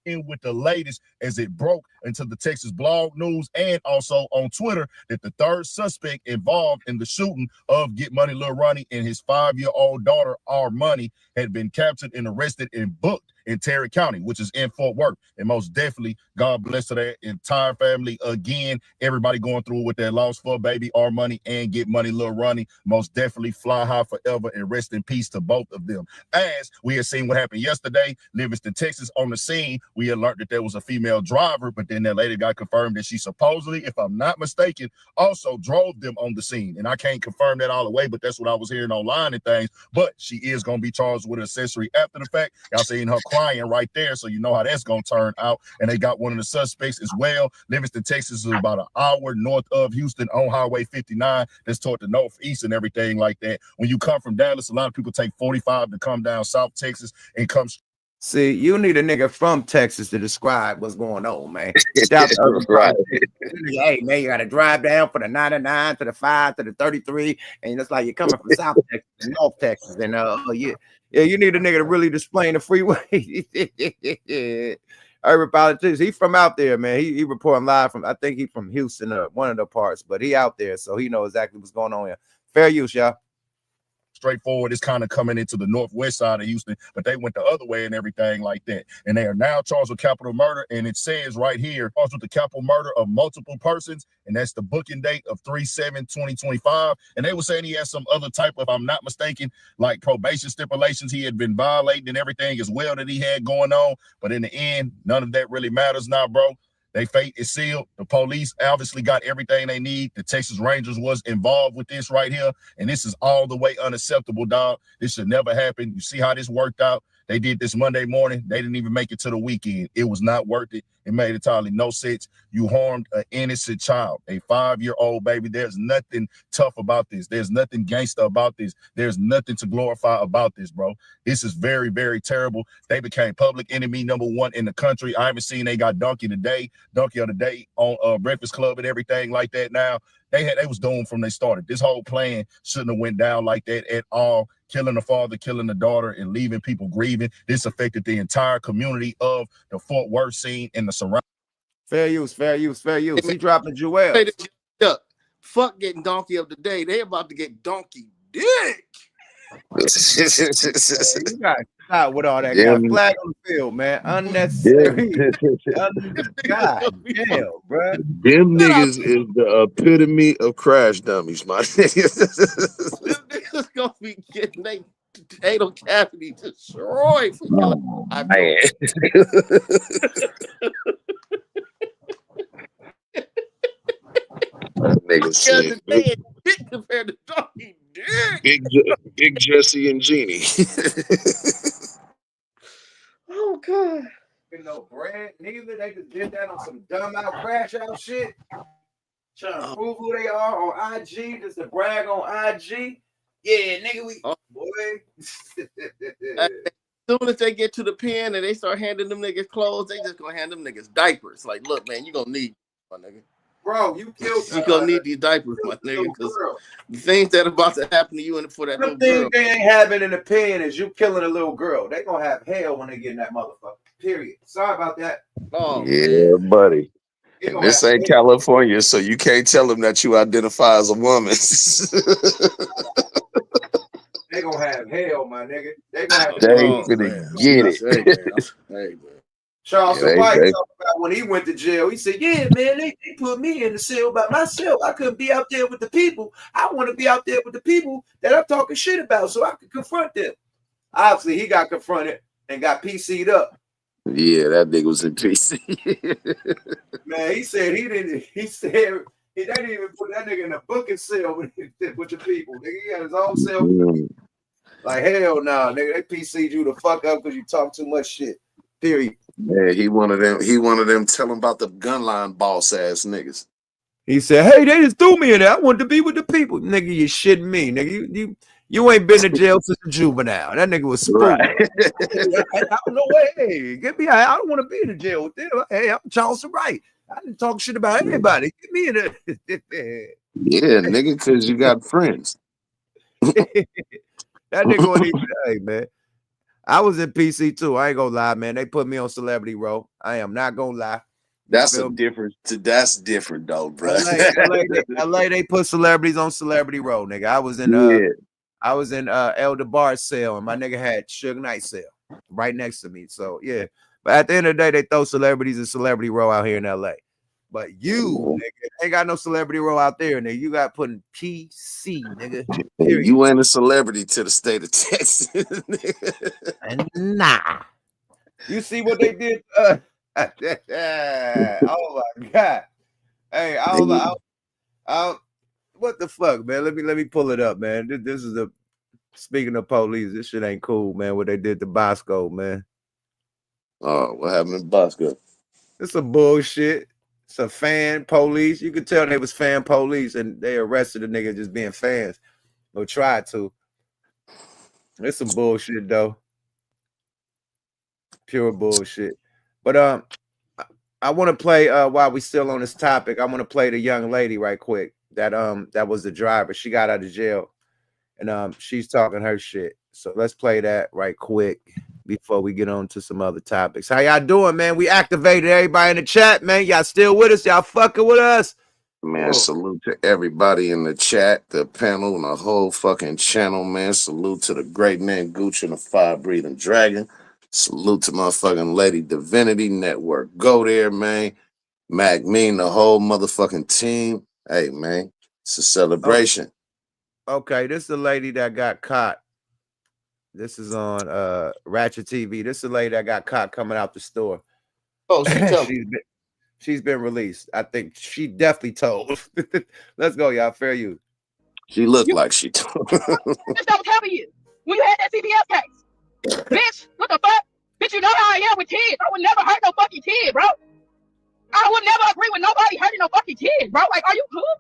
in with the latest as it broke into the Texas Blog News and also on Twitter that the third suspect involved in the shooting of Get Money Lil Ronnie and his 5-year-old daughter, R Money, had been captured and arrested and booked in Terry County, which is in Fort Worth. And most definitely, God bless to that entire family. Again, everybody going through with their loss for baby R Money and Get Money Lil Ronnie. Most definitely fly high forever and rest in peace to both of them. As we had seen what happened yesterday, Livingston, Texas, on the scene, we had learned that there was a female driver, but then that lady got confirmed that she supposedly, if I'm not mistaken, also drove them on the scene. And I can't confirm that all the way, but that's what I was hearing online and things. But she is going to be charged with accessory after the fact. Y'all seeing her crying right there, so you know how that's going to turn out. And they got one of the suspects as well. Livingston, Texas is about an hour north of Houston on Highway 59. That's toward the northeast and everything like that. When you come from Dallas, a lot of people take 45 to come down South Texas and come. See, you need a nigga from Texas to describe what's going on, man. Shout out right. Hey, man, you got to drive down from the 99 to the 5 to the 33, and it's like you're coming from South Texas and North Texas. And yeah, you need a nigga to really display the freeway. Urban politics. He from out there, man. He reporting live from, I think he from Houston, one of the parts, but he out there, so he knows exactly what's going on here. Fair use, y'all. Straightforward. It's kind of coming into the northwest side of Houston, but they went the other way and everything like that. And they are now charged with capital murder. And it says right here, charged with the capital murder of multiple persons. And that's the booking date of 3/7/2025. And they were saying he has some other type of, if I'm not mistaken, like probation stipulations he had been violating and everything as well that he had going on. But in the end, none of that really matters now, bro. Their fate is sealed. The police obviously got everything they need. The Texas Rangers was involved with this right here. And this is all the way unacceptable, dog. This should never happen. You see how this worked out? They did this Monday morning. They didn't even make it to the weekend. It was not worth it. It made entirely no sense. You harmed an innocent child, a 5-year-old baby. There's nothing tough about this. There's nothing gangster about this. There's nothing to glorify about this, bro. This is very, very terrible. They became public enemy #1 in the country. I haven't seen they got Donkey of the Day on Breakfast Club and everything like that now. They was doomed from they started. This whole plan shouldn't have went down like that at all. Killing the father, killing the daughter, and leaving people grieving. This affected the entire community of the Fort Worth scene and the surrounding. Fair use, fair use, fair use. He dropping Joel. Fuck getting Donkey of the Day. They about to get donkey dick. You got stop with all that. Got flag on the field, man. Unnecessary. God damn, bro. Them niggas is the epitome of crash dummies, my niggas. Them niggas gonna be getting their potato cavity destroyed for killing. Niggas compared to Donkey Dick. Big Jesse and Jeannie. Oh God. You know, Brad, neither they just did that on some dumb out crash out shit. Trying to prove who they are on IG, just to brag on IG. Yeah, nigga, we boy. As soon as they get to the pen and they start handing them niggas clothes, they just gonna hand them niggas diapers. Like, look, man, you gonna need my nigga. Bro, you killed. You gonna need these diapers, my nigga, because the things that are about to happen to you and for that little girl. They ain't having in the pen is you killing a little girl. They gonna have hell when they get in that motherfucker. Period. Sorry about that. Oh yeah, buddy. And this ain't California, so you can't tell them that you identify as a woman. They gonna have hell, my nigga. They gonna have finna get it. Hey, man. Charles White talked about when he went to jail. He said, yeah, man, they put me in the cell by myself. I couldn't be out there with the people. I want to be out there with the people that I'm talking shit about so I could confront them. Obviously, he got confronted and got PC'd up. Yeah, that nigga was in PC. Man, he said they didn't even put that nigga in a booking cell with the people. Nigga, he had his own cell. Like, hell no, nigga, they PC'd you the fuck up because you talk too much shit. Period. Yeah, he one of them telling about the gun line boss ass niggas. He said, hey, they just threw me in there. I wanted to be with the people. Nigga, you shitting me. Nigga, you ain't been to jail since a juvenile. That nigga was spooked. Right. I don't know what. Hey, get me. I don't want to be in the jail with them. Hey, I'm Charles Wright. I didn't talk shit about anybody. Get me in there. Yeah, nigga, because you got friends. That nigga wasn't even, hey, man. I was in PC too. I ain't gonna lie, man. They put me on Celebrity Row. I am not gonna lie. That's different though, bro. LA, they put celebrities on Celebrity Row, nigga. I was in Elder Bar cell, and my nigga had Suge Knight cell right next to me. So yeah. But at the end of the day, they throw celebrities in Celebrity Row out here in LA. But you, nigga, ain't got no Celebrity Row out there, nigga. You got putting PC, nigga. Period. You ain't a celebrity to the state of Texas. Nah. You see what they did? Oh my God. Hey, what the fuck, man? Let me pull it up, man. This is speaking of police, this shit ain't cool, man. What they did to Bosco, man. Oh, what happened to Bosco? It's some bullshit. It's a fan police. You could tell they was fan police, and they arrested the nigga just being fans or tried to. It's some bullshit though. Pure bullshit. But I want to play while we still on this topic. I want to play the young lady right quick. That was the driver. She got out of jail, and she's talking her shit. So let's play that right quick before we get on to some other topics. How y'all doing, man? We activated everybody in the chat, man. Y'all still with us? Y'all fucking with us? Man, salute to everybody in the chat, the panel, and the whole fucking channel, man. Salute to the great man Gooch and the fire-breathing dragon. Salute to motherfucking Lady Divinity Network. Go there, man. Mac Mean, the whole motherfucking team. Hey, man, it's a celebration. Okay, this is the lady that got caught. This is on Ratchet TV. This is the lady that got caught coming out the store. Oh, she's been released. I think she definitely told. Let's go, y'all. Fair use. She looked like she told. I was helping you when you had that CPS case. Bitch, what the fuck? Bitch, you know how I am with kids. I would never hurt no fucking kid, bro. I would never agree with nobody hurting no fucking kid, bro. Like, are you cool?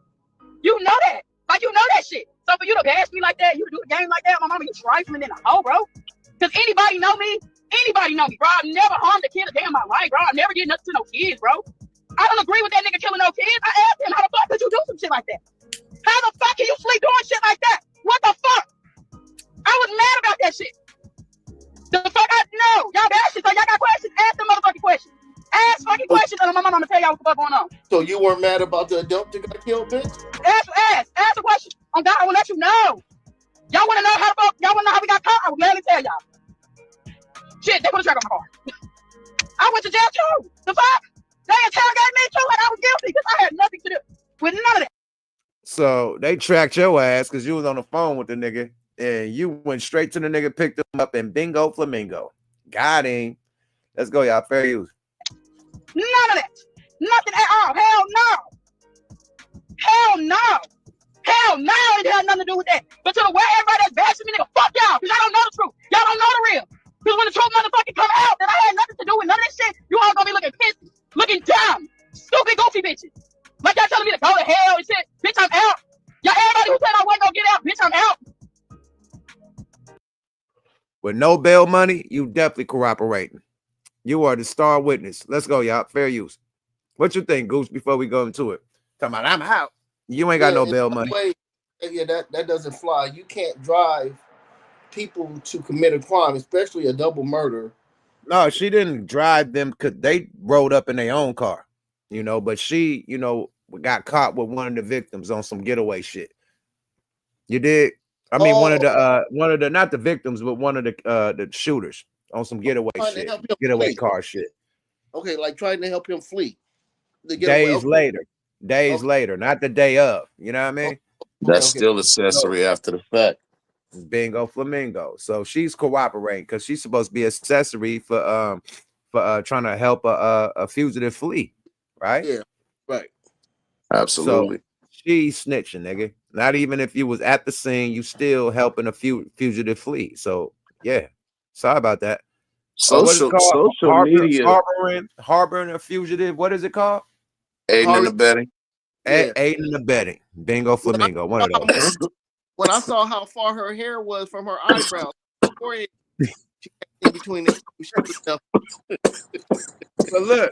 You know that. Like, you know that shit. So for you to bash me like that, you to do the game like that, my mama, you trifling in a hoe, bro. Because anybody know me, bro. I've never harmed a kid a day in my life, bro. I never did nothing to no kids, bro. I don't agree with that nigga killing no kids. I asked him, how the fuck could you do some shit like that? How the fuck can you sleep doing shit like that? What the fuck? I was mad about that shit. The fuck I know. Y'all bashing, so y'all got questions? Ask them motherfucking questions. Ask fucking questions, and my mama tell y'all what the fuck going on. So you weren't mad about the adult that got killed, bitch? Ask a question. On God, I will let you know. Y'all want to know how the fuck? Y'all want to know how we got caught? I will gladly tell y'all. Shit, they put a track on my car. I went to jail too. The fuck? They interrogated me too, and I was guilty because I had nothing to do with none of that. So they tracked your ass because you was on the phone with the nigga, and you went straight to the nigga, picked him up, and bingo flamingo. Got him. Let's go, y'all. Fair use. None of that. Nothing at all. Hell no. Hell no. Hell no. It had nothing to do with that. But to the way everybody that's bashing me, nigga, fuck y'all. Because y'all don't know the truth. Y'all don't know the real. Because when the truth motherfucking come out, that I had nothing to do with none of this shit, you all gonna be looking pissed, looking dumb, stupid, goofy bitches. Like y'all telling me to go to hell and shit. Bitch, I'm out. Y'all, everybody who said I wasn't gonna get out, bitch, I'm out. With no bail money, you definitely cooperating. You are the star witness. Let's go, y'all. Fair use. What you think, Goose, before we go into it? Talking about I'm out. You ain't got no bail money. Yeah, that doesn't fly. You can't drive people to commit a crime, especially a double murder. No, she didn't drive them because they rode up in their own car, but she, got caught with one of the victims on some getaway shit. You did? I mean, one of the not the victims, but one of the shooters on some getaway shit, getaway car shit. Okay, like trying to help him flee. Days later, not the day of. You know what I mean? That's still accessory after the fact. Bingo flamingo. So she's cooperating because she's supposed to be accessory for trying to help a fugitive flee, right? Yeah, right. Absolutely. So she's snitching, nigga. Not even if you was at the scene, you still helping a fugitive flee. So yeah, sorry about that. Social media, harboring a fugitive. What is it called? Aiding and abetting. Aiding and abetting. Bingo flamingo. One of those. When I saw how far her hair was from her eyebrows, in between them. But look,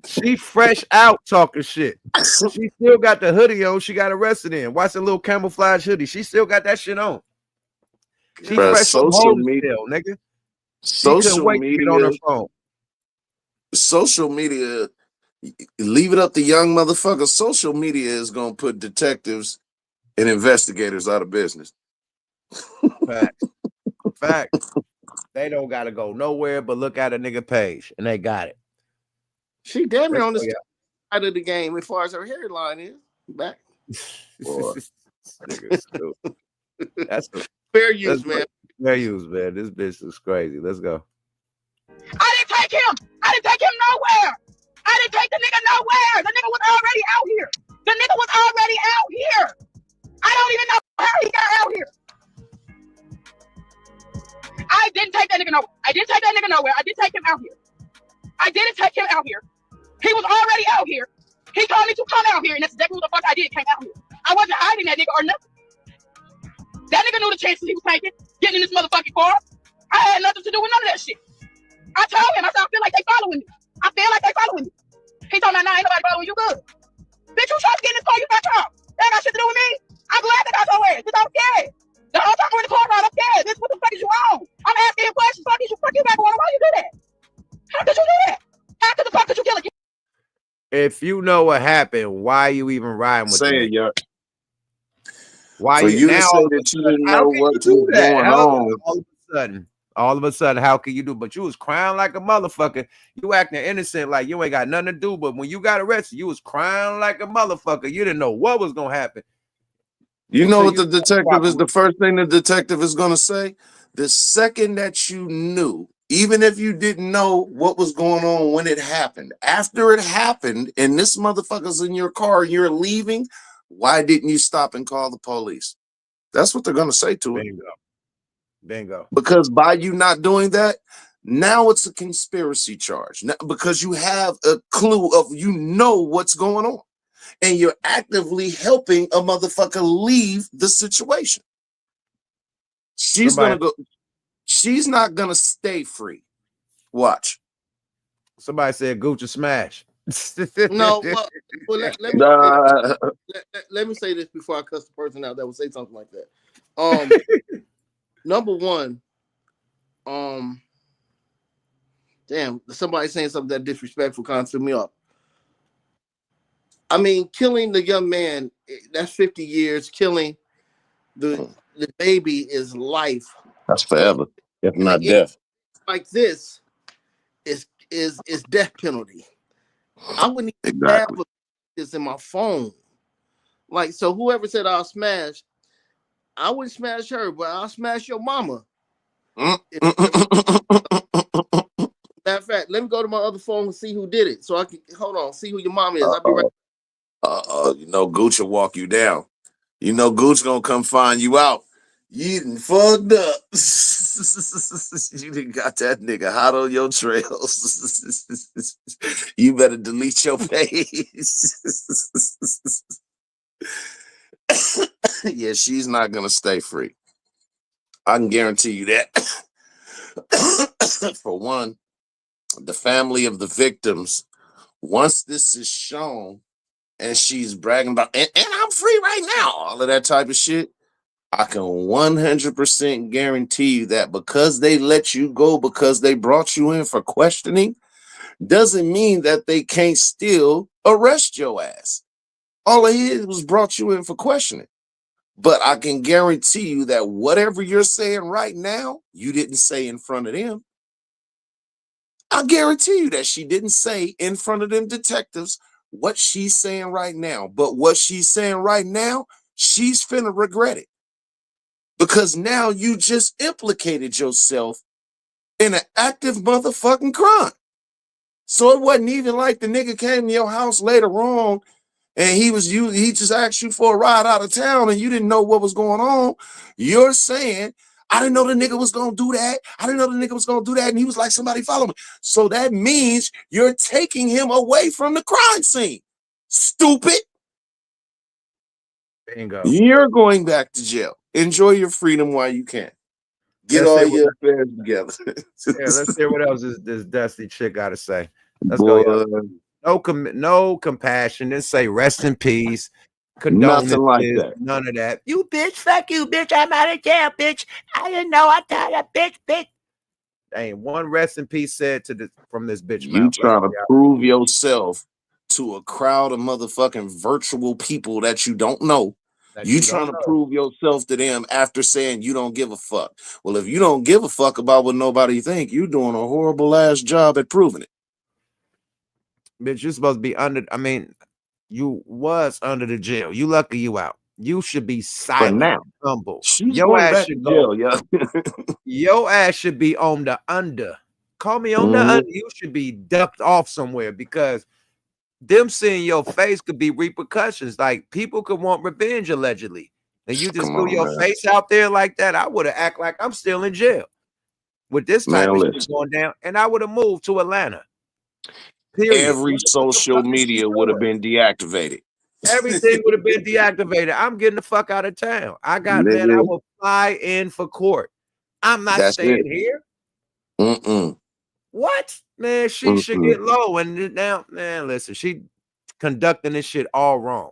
she fresh out talking shit. She still got the hoodie on. She got arrested in. Watch the little camouflage hoodie. She still got that shit on. She fresh social media, nigga. She couldn't Social wait to get on her media, phone. social media, leave it up to young motherfuckers. Social media is gonna put detectives and investigators out of business. Fact. Fact. They don't gotta go nowhere but look at a nigga page, and they got it. She damn near Let's on the go, side of the game as far as her hairline is. Back. Nigga stupid. That's Fair use, man. Fair use, man. This bitch is crazy. Let's go. I didn't take him. I didn't take him nowhere. I didn't take the nigga nowhere. The nigga was already out here. The nigga was already out here. I don't even know how he got out here. I didn't take that nigga nowhere. I didn't take that nigga nowhere. I didn't take him out here. I didn't take him out here. He was already out here. He told me to come out here, and that's exactly what the fuck I did. Came out here. I wasn't hiding that nigga or nothing. That nigga knew the chances he was taking, getting in this motherfucking car. I had nothing to do with none of that shit. I told him, I said, I feel like they following me. I feel like they following me. He told me, nah, ain't nobody following you good. Bitch, you trying to get in this car, you back out. That ain't got shit to do with me. I'm glad they got your ass, because I'm scared. The whole time we're in the car ride, I'm scared. Bitch, what the fuck is you on? I'm asking him questions. Fuck you back on. Why you do that? How could you do that? How could the fuck could you kill a kid? If you know what happened, why you even riding with Say it, yo. Why For you to now? say that you didn't know what was going on. All of a sudden, how can you do? But you was crying like a motherfucker. You acting innocent, like you ain't got nothing to do. But when you got arrested, you was crying like a motherfucker. You didn't know what was gonna happen. You know what the detective is, the first thing the detective is going to say? The second that you knew, even if you didn't know what was going on when it happened, after it happened and this motherfucker's in your car, you're leaving, why didn't you stop and call the police? That's what they're going to say to it. Bingo. Because by you not doing that, now it's a conspiracy charge. Now, because you have a clue of you know what's going on. And you're actively helping a motherfucker leave the situation. She's not gonna stay free. Watch. Somebody said Gucci smash. No, well let me say this before I cuss the person out that would say something like that. Number one, damn, somebody saying something that disrespectful kind of threw me off. I mean, killing the young man, that's 50 years. Killing the baby is life. That's forever, if not death. Like this is death penalty. I wouldn't even have this in my phone. Like, so whoever said I'll smash, I wouldn't smash her, but I'll smash your mama. Matter of fact, let me go to my other phone and see who did it. So I can see who your mom is. I'll be right. You know, Gooch will walk you down. You know, Gooch gonna come find you out. You done fucked up. You done got that nigga hot on your trails. You better delete your page. Yeah, she's not gonna stay free. I can guarantee you that. For one, the family of the victims, once this is shown and she's bragging about, and I'm free right now, all of that type of shit, I can 100% guarantee you that because they let you go, because they brought you in for questioning, doesn't mean that they can't still arrest your ass. All they did was brought you in for questioning. But I can guarantee you that whatever you're saying right now, you didn't say in front of them. I guarantee you that she didn't say in front of them detectives what she's saying right now. But what she's saying right now, she's finna regret it. Because now you just implicated yourself in an active motherfucking crime. So it wasn't even like the nigga came to your house later on and he just asked you for a ride out of town and you didn't know what was going on. You're saying, I didn't know the nigga was gonna do that. I didn't know the nigga was gonna do that. And he was like, somebody follow me. So that means you're taking him away from the crime scene. Stupid. Bingo. You're going back to jail. Enjoy your freedom while you can. Get all your affairs together. Yeah, let's hear what else this dusty chick got to say. Let's go. No compassion. Just say rest in peace. Nothing like that. None of that. You bitch, fuck you, bitch. I'm out of jail, bitch. I didn't know. I thought that bitch. ain't one rest in peace said to this from this bitch You mouth. trying to prove yourself to a crowd of motherfucking virtual people that you don't know. You trying to prove yourself to them after saying you don't give a fuck. Well, if you don't give a fuck about what nobody think, you doing a horrible ass job at proving it. Bitch, you're supposed to be under. I mean, you was under the jail. You lucky you out. You should be silent, now. humble. She's Your going ass back should to jail, go. yeah. Your ass should be on the under. Call me on the under. You should be ducked off somewhere because them seeing your face could be repercussions. Like people could want revenge allegedly, and you just threw your face out there like that. I would have act like I'm still in jail with this type of shit going down, and I would have moved to Atlanta. Period. Every social media would have been deactivated. Everything would have been deactivated. I'm getting the fuck out of town. I will fly in for court. I'm not staying here. What? Man, she should get low. And now, man, listen, she conducting this shit all wrong.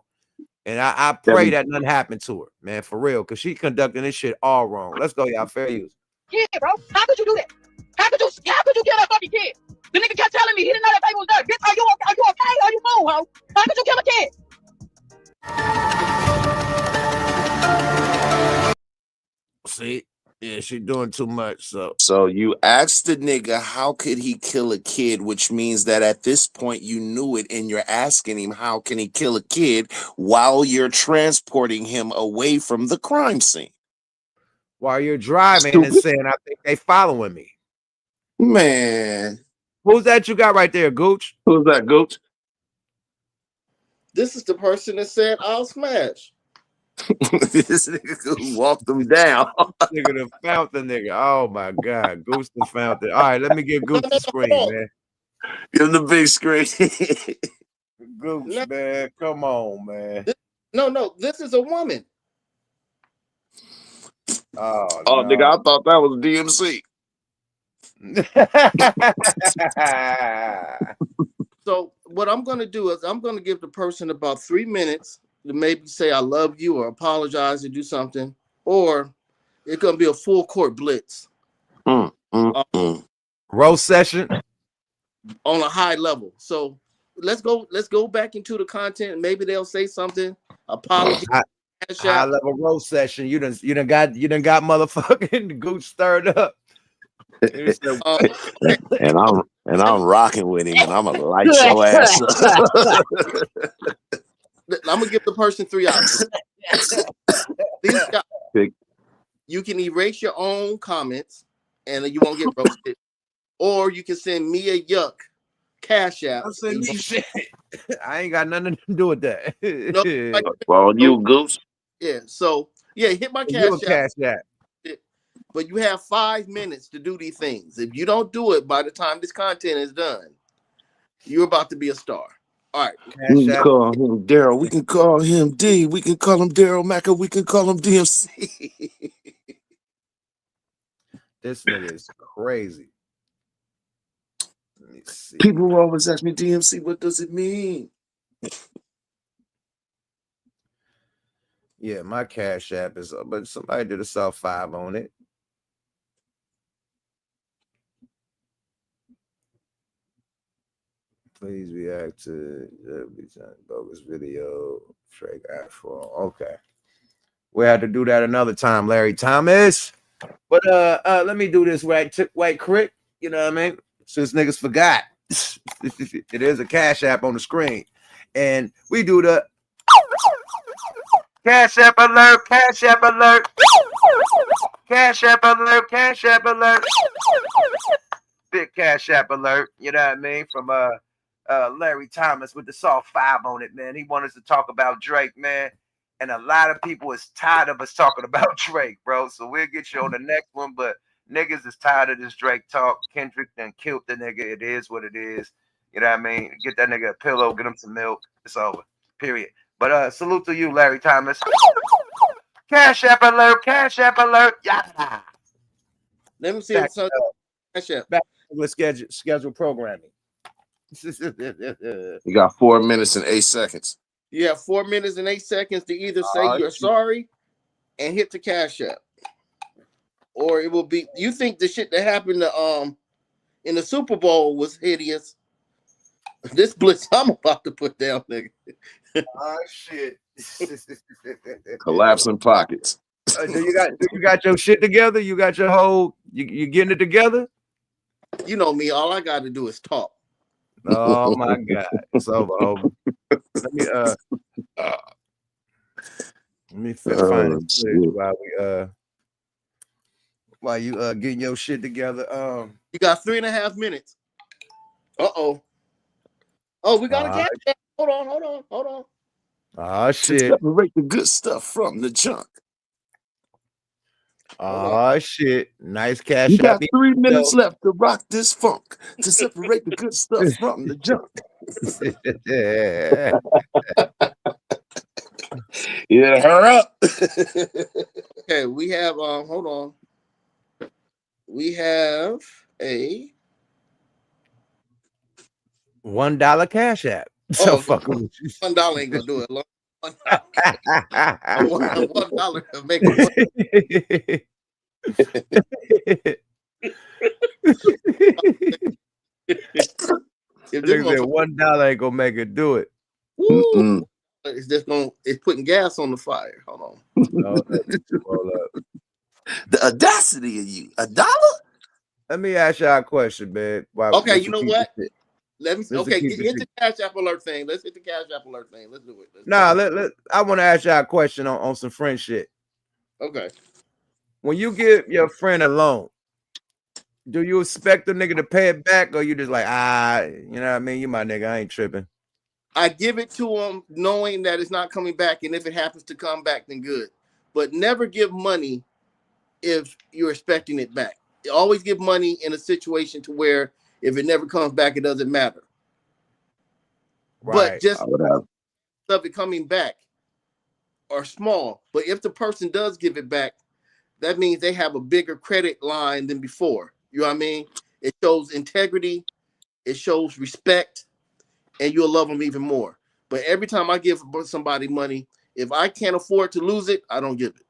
And I pray that nothing happened to her, man, for real, because she conducting this shit all wrong. Let's go, y'all. Fair use. Yeah, bro. How could you do that? How could you kill that fucking kid? The nigga kept telling me he didn't know that baby was there. Bitch, are you okay? Are you cool, ho? How could you kill a kid? See, yeah, she doing too much. So you asked the nigga, how could he kill a kid? Which means that at this point you knew it, and you're asking him, how can he kill a kid while you're transporting him away from the crime scene? While you're driving and saying, I think they following me. Man. Who's that you got right there, Gooch? Who's that, Gooch? This is the person that said, I'll smash. This nigga walked them down. Nigga done found the nigga. Oh my God. Gooch done found it. All right, let me give Gooch the screen, man. Give him the big screen. Gooch, man. Come on, man. No, this is a woman. Oh, nigga, I thought that was DMC. So what I'm going to do is I'm going to give the person about 3 minutes to maybe say I love you or apologize or do something, or it's going to be a full court blitz. Roast session on a high level. So let's go back into the content. Maybe they'll say something. Apology. High level roast session. You done got motherfucking Gooch stirred up. And I'm rocking with him, and I'm gonna light your ass up. I'm gonna give the person 3 options. You can erase your own comments, and you won't get roasted, or you can send me a yuck cash app. I ain't got nothing to do with that. Well, you Goose. Yeah. So yeah, hit my cash app. But you have 5 minutes to do these things. If you don't do it by the time this content is done, you're about to be a star. All right. We can call him Daryl. We can call him D. We can call him Daryl Macca. We can call him DMC. This nigga is crazy. Let me see. People always ask me, DMC, what does it mean? Yeah, my cash app is up, but somebody did a soft 5 on it. Please react to bogus video. Trey Afro. Okay. We had to do that another time, Larry Thomas. But let me do this right quick. You know what I mean? Since niggas forgot. It is a cash app on the screen. And we do the cash app alert, cash app alert. Cash app alert, cash app alert. Big cash app alert, you know what I mean? From Larry Thomas with the soft 5 on it, man. He wanted us to talk about Drake, man. And a lot of people is tired of us talking about Drake, bro. So we'll get you on the next one. But niggas is tired of this Drake talk. Kendrick done killed the nigga. It is what it is. You know what I mean? Get that nigga a pillow, get him some milk. It's over. Period. But salute to you, Larry Thomas. Cash app alert, cash app alert. Yeah. Let me see if cash app. Back with schedule programming. You got 4 minutes and 8 seconds. You have 4 minutes and 8 seconds to either say you're sorry and hit the cash app. or it will be. You think the shit that happened to in the Super Bowl was hideous? This blitz I'm about to put down, nigga. Oh shit! Collapsing pockets. Do you got your shit together? You got your whole you getting it together? You know me. All I got to do is talk. Oh my god! So let me find this footage while you getting your shit together. You got 3.5 minutes. Oh, we got a cat. Hold on. Oh shit! Separate the good stuff from the junk. Oh shit! Nice cash. You got 3 minutes left to rock this funk, to separate the good stuff from the junk. Yeah, hurry up. Okay, we have hold on. We have a $1 cash app. So fucking with you. $1 ain't gonna do it. $1 to make it. If this $1 ain't gonna make it do it. It's just it's putting gas on the fire. Hold on. The audacity of you. $1? Let me ask y'all a question, man. Okay, you know what? Let me. Okay, hit the Cash App alert thing. Let's hit the Cash App alert thing. Let's do it. I want to ask y'all a question on some friend shit. Okay. When you give your friend a loan, do you expect the nigga to pay it back, or you just like, you know what I mean? You my nigga, I ain't tripping. I give it to him knowing that it's not coming back, and if it happens to come back, then good. But never give money if you're expecting it back. Always give money in a situation to where if it never comes back, it doesn't matter. Right. But just stuff it coming back are small. But if the person does give it back, that means they have a bigger credit line than before. You know what I mean? It shows integrity, it shows respect, and you'll love them even more. But every time I give somebody money, if I can't afford to lose it, I don't give it.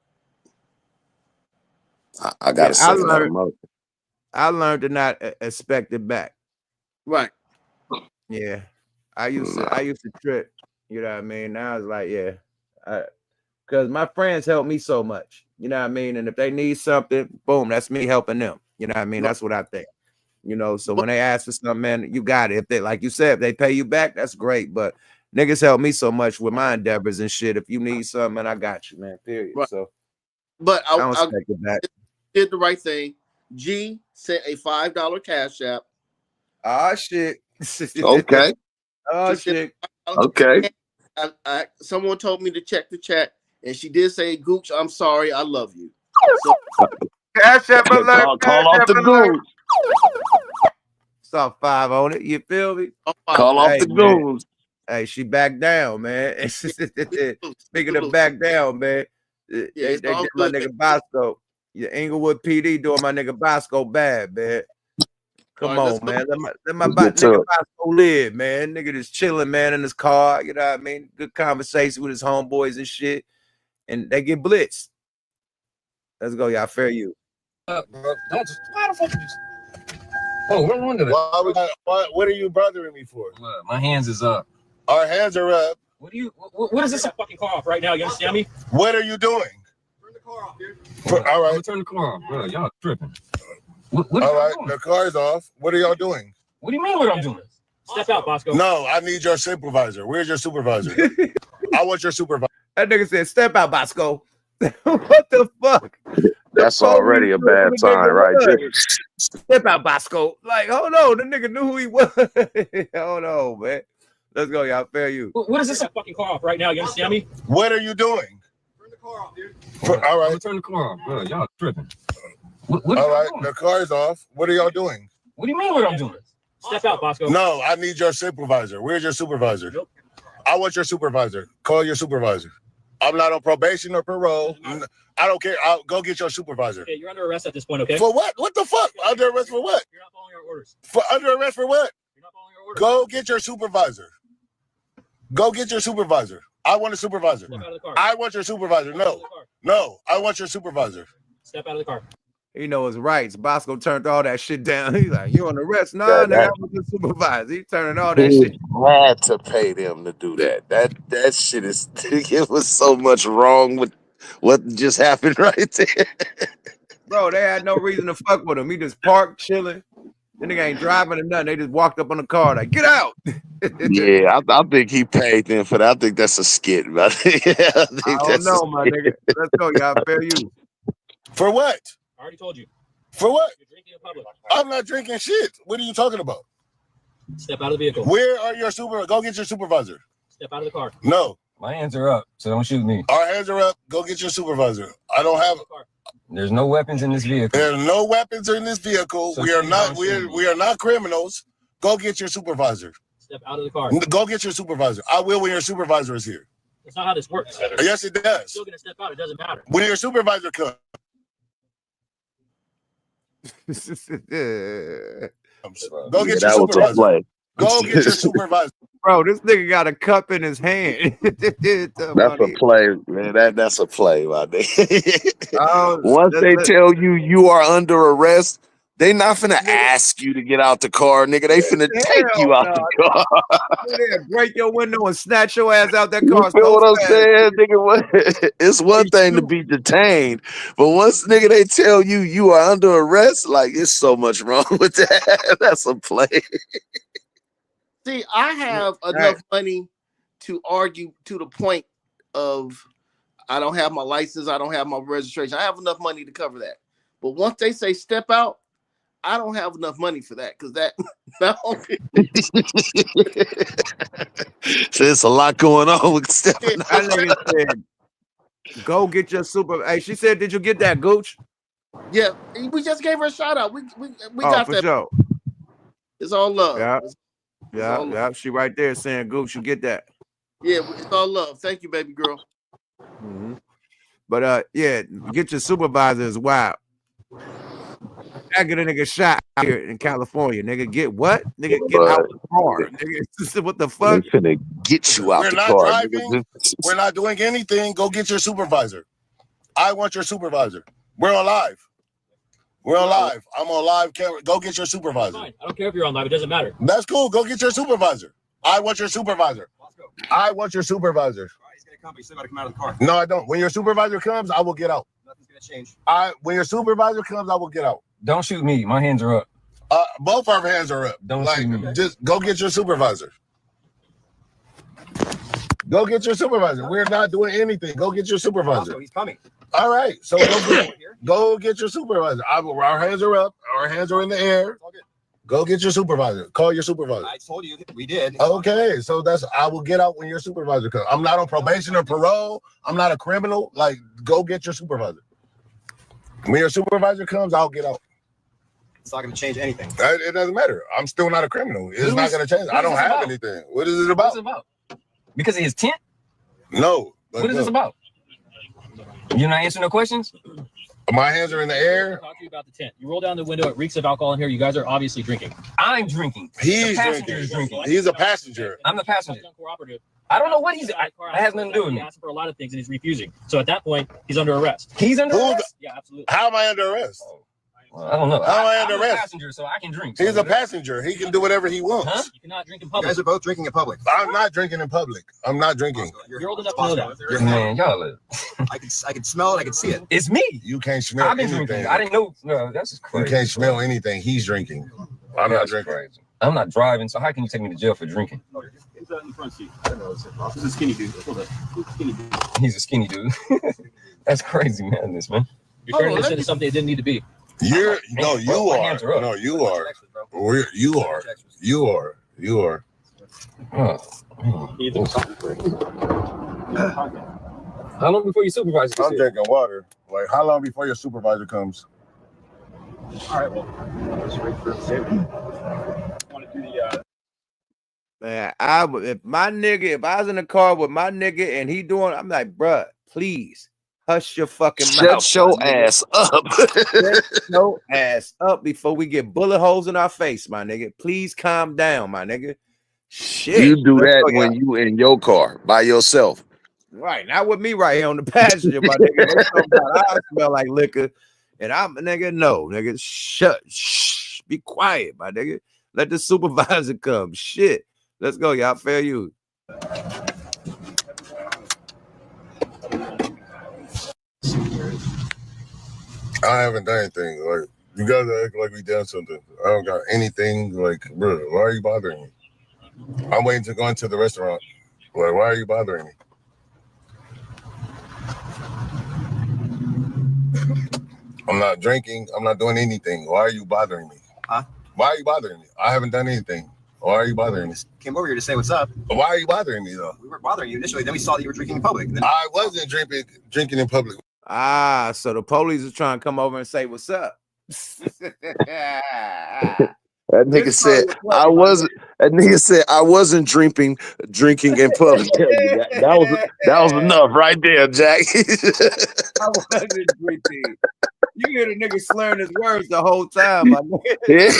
I gotta say I learned to not expect it back. Right. Yeah. I used to trip. You know what I mean? Now it's like, yeah. Because my friends help me so much. You know what I mean? And if they need something, boom, that's me helping them. You know what I mean? That's what I think. You know, so when they ask for something, man, you got it. If they, like you said, if they pay you back, that's great. But niggas help me so much with my endeavors and shit. If you need something, man, I got you, man. Period. Right. So, but I don't expect it back. Did the right thing. G sent a $5 Cash App. Ah, shit. Okay. Oh, shit. Okay. Someone told me to check the chat, and she did say, Gooch, I'm sorry, I love you. So, Cash App alert. Call off the goons. Saw 5 on it. You feel me? Call off the goons. Hey, she backed down, man. Speaking of back down, man, they did my nigga Bosco. Your Inglewood PD doing my nigga Bosco bad, man. Come on, man. Let my nigga Bosco live, man. Nigga just chilling, man, in his car. You know what I mean? Good conversation with his homeboys and shit. And they get blitzed. Let's go, y'all. Fair you. Why the fuck you just... Oh, we're under that. What are you bothering me for? Look, my hands is up. Our hands are up. What is this fucking car off right now? You understand me? What are you doing? Turn the car off, dude. All right. Turn the car off. Bro, y'all tripping. All right, the car's off. What are y'all doing? What do you mean what I'm doing? Step out, Bosco. No, I need your supervisor. Where's your supervisor? I want your supervisor. That nigga said, step out, Bosco. What the fuck? That's already a bad sign, right there. Step out, Bosco. Like, hold on. The nigga knew who he was. Hold on, man. Let's go, y'all. Fair you. What is this fucking car off right now? You understand me? What are you doing? Turn the car off, dude. All right. Turn the car off. Bro, y'all tripping. All right, the car's off. What are y'all doing? What do you mean what I'm doing? Step out, Bosco. No, I need your supervisor. Where's your supervisor? Nope. I want your supervisor. Call your supervisor. I'm not on probation or parole. I don't care. I'll go get your supervisor. Okay, you're under arrest at this point, okay? For what? What the fuck? Under arrest for what? You're not following our orders. For under arrest for what? You're not following our orders. Go get your supervisor. Go get your supervisor. I want a supervisor. Step out of the car. I want your supervisor. No. No, I want your supervisor. Step out of the car. He know his rights. Bosco turned all that shit down. He's like, you on arrest? Nah, nigga, I was the supervisor. He turning all that shit. He had to pay them to do that. That shit is. It was so much wrong with what just happened right there. Bro, they had no reason to fuck with him. He just parked, chilling. The nigga ain't driving or nothing. They just walked up on the car like, get out. Yeah, I think he paid them for that. I think that's a skit. I don't know, my nigga. Let's go, y'all. Fair you. For what? I already told you. For what? You're drinking in public. I'm not drinking shit. What are you talking about? Step out of the vehicle. Where are your supervisors? Go get your supervisor. Step out of the car. No. My hands are up, so don't shoot me. Our hands are up. Go get your supervisor. I don't have. There's no weapons in this vehicle. There are no weapons in this vehicle. So we are not. We are not criminals. Go get your supervisor. Step out of the car. Go get your supervisor. I will when your supervisor is here. That's not how this works. Yes, it You're does. still gonna step out. It doesn't matter. When your supervisor comes. Go get your supervisor. Go get your supervisor. Bro, this nigga got a cup in his hand. That's a play, man. That's a play, my nigga. Oh, Once they tell you are under arrest, they not finna ask you to get out the car, nigga. They finna take you out the car. Break your window and snatch your ass out that You car. feel what I'm saying, nigga? It's one thing to be detained, but once nigga they tell you are under arrest, like it's so much wrong with that. That's a play. See, I have enough money to argue to the point of I don't have my license, I don't have my registration. I have enough money to cover that. But once they say step out, I don't have enough money for that because that So it's a lot going on with stepping out. That nigga said, go get your super. Hey, she said, did you get that, Gooch? Yeah, we just gave her a shout out. We got that. Sure. It's all love. Yeah. Yeah. She right there saying, Gooch, you get that. Yeah, it's all love. Thank you, baby girl. Mm-hmm. But yeah, get your supervisor is wild. I get a nigga shot out here in California. Nigga, get what? Nigga, get out the car. Nigga, what the fuck? They finna get you out We're the not car. driving. We're not doing anything. Go get your supervisor. I want your supervisor. We're on live. We're on live. I'm on live camera. Go get your supervisor. Fine. I don't care if you're on live. It doesn't matter. That's cool. Go get your supervisor. I want your supervisor. I want your supervisor. He's gonna come, but you still gotta come out of the car. No, I don't. When your supervisor comes, I will get out. Nothing's gonna change. When your supervisor comes, I will get out. Don't shoot me. My hands are up. Both our hands are up. Don't shoot me. Just go get your supervisor. Go get your supervisor. We're not doing anything. Go get your supervisor. Also, he's coming. All right. So go get your supervisor. Our hands are up. Our hands are in the air. Go get your supervisor. Call your supervisor. I told you we did. Okay. So I will get out when your supervisor comes. I'm not on probation or parole. I'm not a criminal. Like, go get your supervisor. When your supervisor comes, I'll get out. It's not going to change anything. It doesn't matter. I'm still not a criminal. It's not going to change. I don't have anything. What is it about? What's it about? Because of his tent? No. What is this about? You're not answering no questions? My hands are in the air. Talk to you about the tent. You roll down the window. It reeks of alcohol in here. You guys are obviously drinking. I'm drinking. He's drinking. He's a passenger. I'm the passenger. I don't know what he's. That has nothing to do with me. He asked for a lot of things and he's refusing. So at that point, he's under arrest. He's under arrest? Yeah, absolutely. How am I under arrest? Well, I don't know. How am I under I'm arrest? a passenger, so I can drink. He's a passenger. He can do whatever he wants. Huh? You cannot drink in You public. guys are both drinking in public. I'm not drinking in public. I'm not drinking. You're old enough to know that. Man, y'all live. I can smell it. I can see it. It's me. You can't smell I've been anything. drinking. I didn't know. No, that's just crazy. You can't smell anything. He's drinking. I'm not drinking. Crazy. I'm not driving, so how can you take me to jail for drinking? He's in the front seat. He's a skinny dude. He's a skinny dude. That's crazy madness, man. You're turning this into something it didn't need to be. You are. My hands are up. No, you are. You are. Oh. How long before your supervisor gets I'm here? drinking water. Like, how long before your supervisor comes? All right, well, let's wait for him. Want to do the Man, if I was in the car with my nigga and he doing, I'm like, bruh, please hush your fucking mouth. Shut your ass up. Shut your ass up before we get bullet holes in our face, my nigga. Please calm down, my nigga. Shit. You do that when you in your car by yourself. Right, not with me right here on the passenger, my nigga. They talking about I smell like liquor. And I'm a nigga, no, nigga, shh, be quiet, my nigga. Let the supervisor come. Shit. Let's go, y'all. Fair use. I haven't done anything. Like, you guys act like we done something. I don't got anything. Like, bro, why are you bothering me? I'm waiting to go into the restaurant. Like, why are you bothering me? I'm not drinking. I'm not doing anything. Why are you bothering me? Huh? Why are you bothering me? I haven't done anything. Why are you bothering me? Came over here to say what's up. Why are you bothering me, though? We weren't bothering you initially. Then we saw that you were drinking in public. Then I wasn't drinking in public. Ah, so the police is trying to come over and say what's up. That nigga said I wasn't. That nigga said I wasn't drinking in public. That was enough right there, Jack. I wasn't drinking. You hear the nigga slurring his words the whole time, my nigga.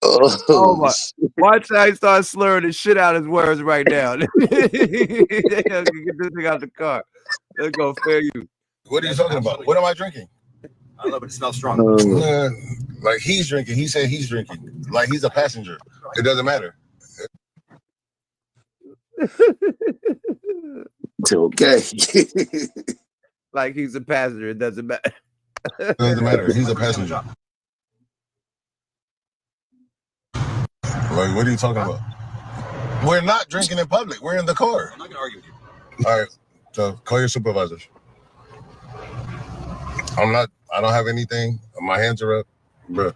Oh my! Watch how he starts slurring the shit out his words right now. Get this thing out the car. Let's go, fair you. What are you talking about? What am I drinking? I don't know, but it smells strong. Like he's drinking. He said he's drinking. Like he's a passenger. It doesn't matter. Okay. Like he's a passenger. It doesn't matter. It doesn't matter. He's a passenger. Like, what are you talking about? We're not drinking in public. We're in the car. I'm not gonna argue with you. All right. So call your supervisors. I don't have anything. My hands are up, bro.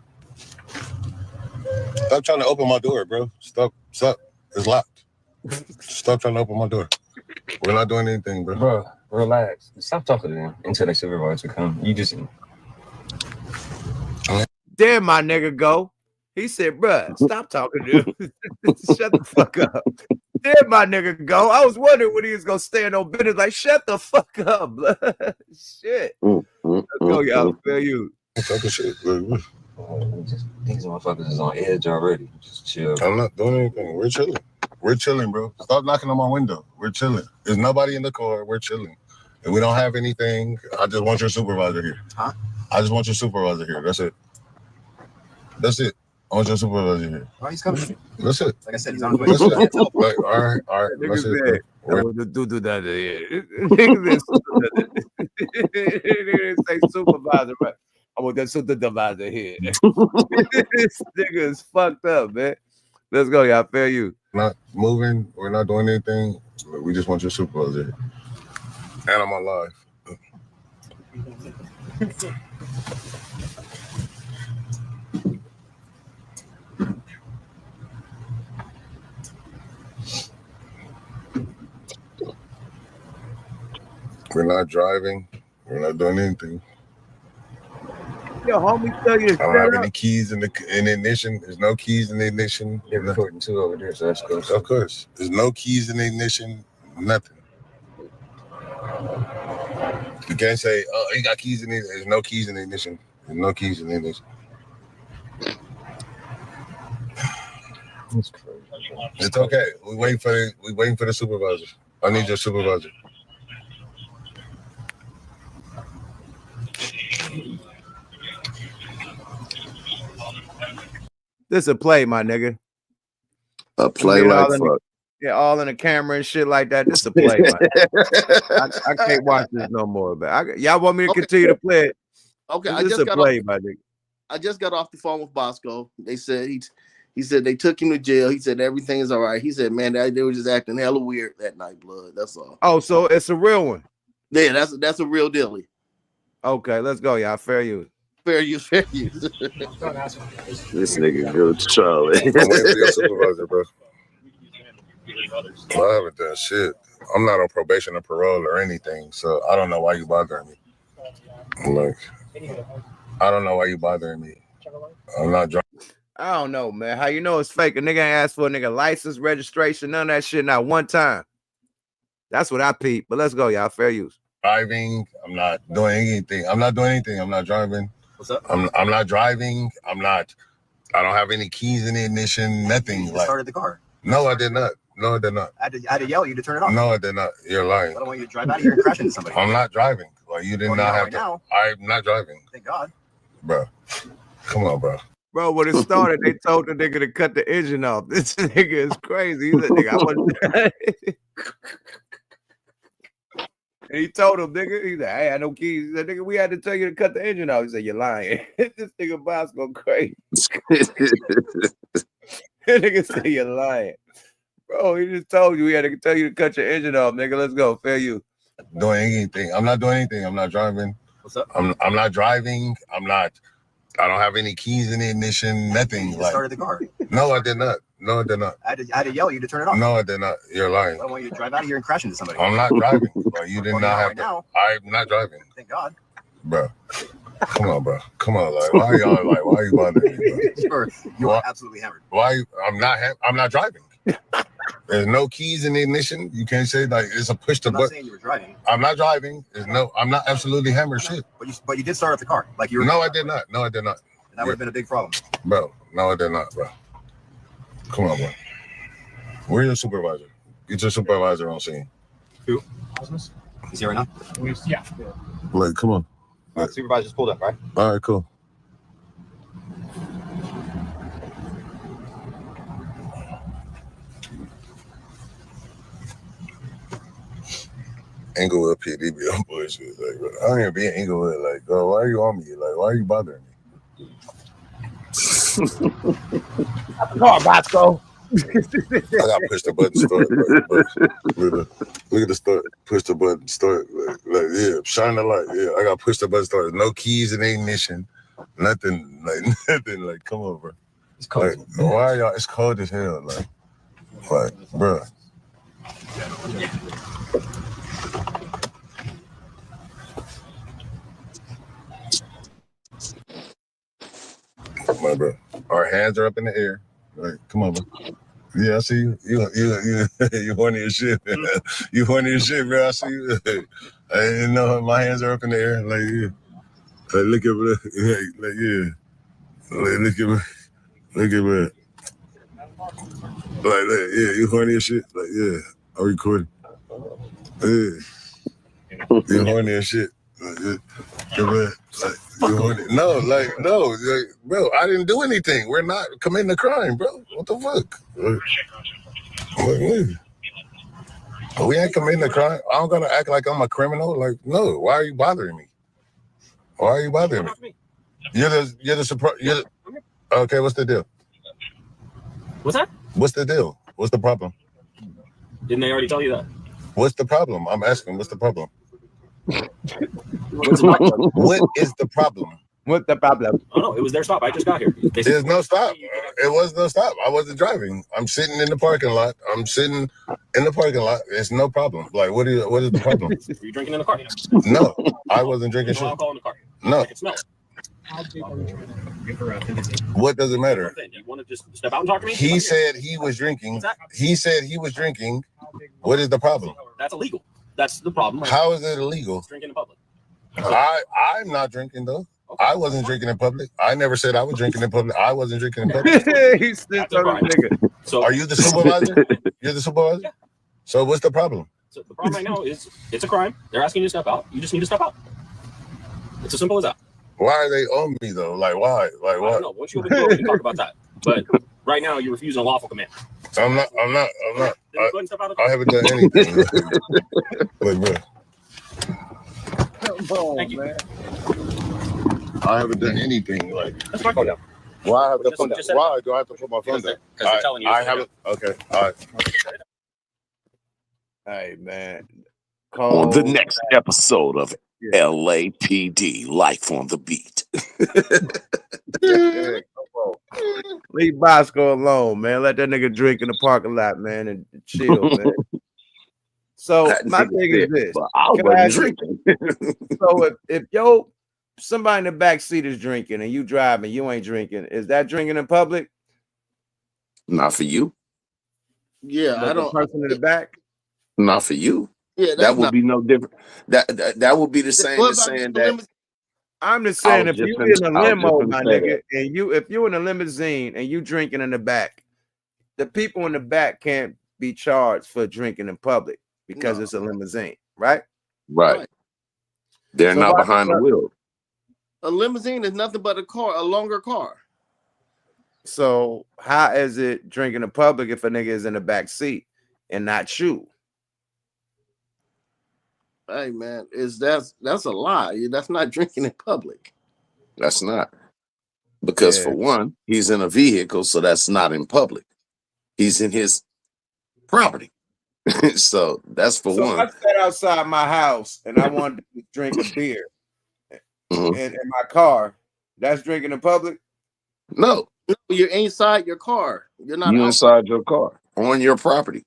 Stop trying to open my door, bro. Stop. It's locked. Stop trying to open my door. We're not doing anything, bro. Bro, relax. Stop talking to them until the supervisor come. You just... There my nigga go. He said, bruh, stop talking to him. Shut the fuck up. There my nigga go. I was wondering when he was gonna stand on business. Like, shut the fuck up, blood. Shit. Let's go, y'all. Fair you. Talking shit. These motherfuckers is on edge already. Just chill. I'm not doing anything. We're chilling. We're chilling, bro. Stop knocking on my window. We're chilling. There's nobody in the car. We're chilling. And we don't have anything. I just want your supervisor here. Huh? I just want your supervisor here. That's it. That's it. I want your supervisor here. Why he's coming? That's it. Like I said, he's on the way. That's it. Like, all right. That's it. Do that here. Nigga say supervisor, right? I want that supervisor here. This nigga is fucked up, man. Let's go, y'all. Fair you. Not moving. We're not doing anything. We just want your supervisor here. And I'm alive. We're not driving. We're not doing anything. Yo, homie, tell you. I don't have any keys in the ignition. There's no keys in the ignition. They're recording too over there, so that's cool. Of course. There's no keys in the ignition. Nothing. You can't say, oh, he got keys in it. There's no keys in the ignition. There's no keys in the ignition. That's crazy. It's okay. We waiting for the supervisor. I need your supervisor. This a play, my nigga. A play like fuck. Yeah, all in the camera and shit like that. This a play, man. I can't watch this no more. But y'all want me to continue to play it? Okay, This is a play, my nigga. I just got off the phone with Bosco. They said he said they took him to jail. He said everything is all right. He said, man, they were just acting hella weird that night, blood. That's all. Oh, so it's a real one. Yeah, that's a real dealie. Okay, let's go, y'all. Fair use. Fair use, fair use. This nigga good Charlie. I'm waiting for your supervisor, bro. I haven't done shit. I'm not on probation or parole or anything, so I don't know why you bothering me. Like, I don't know why you bothering me. I'm not drunk. I don't know, man. How you know it's fake? A nigga ain't asked for a nigga license, registration, none of that shit, not one time. That's what I peep. But let's go, y'all. Fair use. Driving. I'm not doing anything. I'm not doing anything. I'm not driving. What's up? I'm not driving. I don't have any keys in the ignition. Nothing. You started the car. No, I did not. No, they're not. I had to yell at you to turn it off. No, they're not. You're lying. I don't want you to drive out of here and crash into somebody. I'm not driving. Like you did Well, not you know have right to. now. I'm not driving, Thank God. bro. Come on, bro. Bro, when it started, they told the nigga to cut the engine off. This nigga is crazy. He's like, nigga, I wasn't. And he told him, nigga, he's like, I had no keys. He said, nigga, we had to tell you to cut the engine off. He said, you're lying. This nigga Bosco crazy. That nigga said, you're lying. Bro, he just told you we had to tell you to cut your engine off, nigga. Let's go. Fair you. Doing anything. I'm not doing anything. I'm not driving. What's up? I'm not driving. I don't have any keys in the ignition. Nothing. You just started the car. No, I did not. No, I did not. I had to yell at you to turn it off. No, I did not. You're lying. I don't want you to drive out of here and crash into somebody. I'm not driving. Bro. You did Well, not have right to. now. I'm not driving, Thank God. bro. Come on, bro. Come on, like why are y'all like why are you bothering me? Bro? You are absolutely hammered. Why? I'm not driving. There's no keys in the ignition. You can't say like it's a push to I'm not button. saying you were driving. I'm not driving. I'm not absolutely hammered shit. But you did start up the car. Like you were. No, I did not. No, I did not. And that would have been a big problem. Bro, no, I did not, bro. Come on, bro. Where's your supervisor? Get your supervisor on scene. Who? Is he right now? Yeah. Like, come on. Supervisor just pulled up, right? All right, cool. Inglewood PD be on bullshit. Like, bro, I don't even be in Inglewood. Like, bro, why are you on me? Like, why are you bothering me? Come on, Bosco. I got push the button start. Look at the start. Push the button start. Like yeah, shine the light. Yeah, I got push the button start. No keys in the ignition. Nothing. Like nothing. Like come on, bro. It's cold. Like, why y'all? It's cold as hell. Like bro. Come on, bro. Our hands are up in the air. Like, come on, bro. Yeah, I see you. You horny as shit. You horny as shit, bro. I see you. I didn't know my hands are up in the air. Like, yeah. Like, look at me. Like, yeah. Like, look at me. Like, yeah, you horny as shit. Like, yeah. I'm recording. Yeah. You horny as shit. Like, yeah. Like, you horny. No, like, bro, I didn't do anything. We're not committing a crime, bro. What the fuck? We ain't committing a crime. I don't gotta act like I'm a criminal. Like, no. Why are you bothering me? Why are you bothering me? You're the surprise. Okay. What's the deal? What's that? What's the deal? What's the problem? Didn't they already tell you that? What's the problem? I'm asking. What's the problem? What's the problem? What is the problem? What's the problem? Oh no, it was their stop. I just got here. There's no stop. It was no stop. I wasn't driving. I'm sitting in the parking lot. It's no problem. Like, what is the problem? Were you drinking in the car? No, I wasn't drinking shit. Alcohol in the car. No. I can smell it. How big are we trying to get her out? What does it matter? You want to just step out and talk to me? He said he was drinking. He said he was drinking. What is the problem? That's illegal. That's the problem. How is it illegal? Drinking in public. I'm not drinking though. I wasn't drinking in public. I never said I was drinking in public. I wasn't drinking in public. He's still talking nigga. So are you the supervisor? You're the supervisor? Yeah. So what's the problem? So the problem right now is it's a crime. They're asking you to step out. You just need to step out. It's as simple as that. Why are they on me though? Like why? Like I why? don't know. Once you open the door, we can talk about that. But right now, you're refusing a lawful command. I'm not. Then go ahead and step out of the I car. haven't done anything. Like, bro, Thank you. I haven't done anything. Like, Let's talk about that. why have to put? Just said- Why do I have to put my phone down? Because they're telling you. I haven't. Okay. All right. Hey man. On the next episode of LAPD, Life on the Beat. Leave Bosco alone, man. Let that nigga drink in the parking lot, man, and chill, man. So my thing is this: Can I ask you- so if somebody in the back seat is drinking and you driving, you ain't drinking, is that drinking in public? Not for you. Yeah, But I the don't. person in the back. Not for you. Yeah, That would be no different. That would be the same What as about saying the that. limit? I'm just saying, I if was you just in gonna- a I was just limo, gonna my say nigga, and if you're in a limousine and you drinking in the back, the people in the back can't be charged for drinking in public because it's a limousine, right? Right. They're So not why behind the the fuck- wheel. A limousine is nothing but a car, a longer car. So how is it drinking in public if a nigga is in the back seat and not you? Hey man, that's a lie. That's not drinking in public. That's not. Because for one, he's in a vehicle, so that's not in public. He's in his property. So that's for So one. I sat outside my house and I wanted to drink a beer in my car. That's drinking in public? No. No, you're inside your car. You're not You outside. inside your car on your property.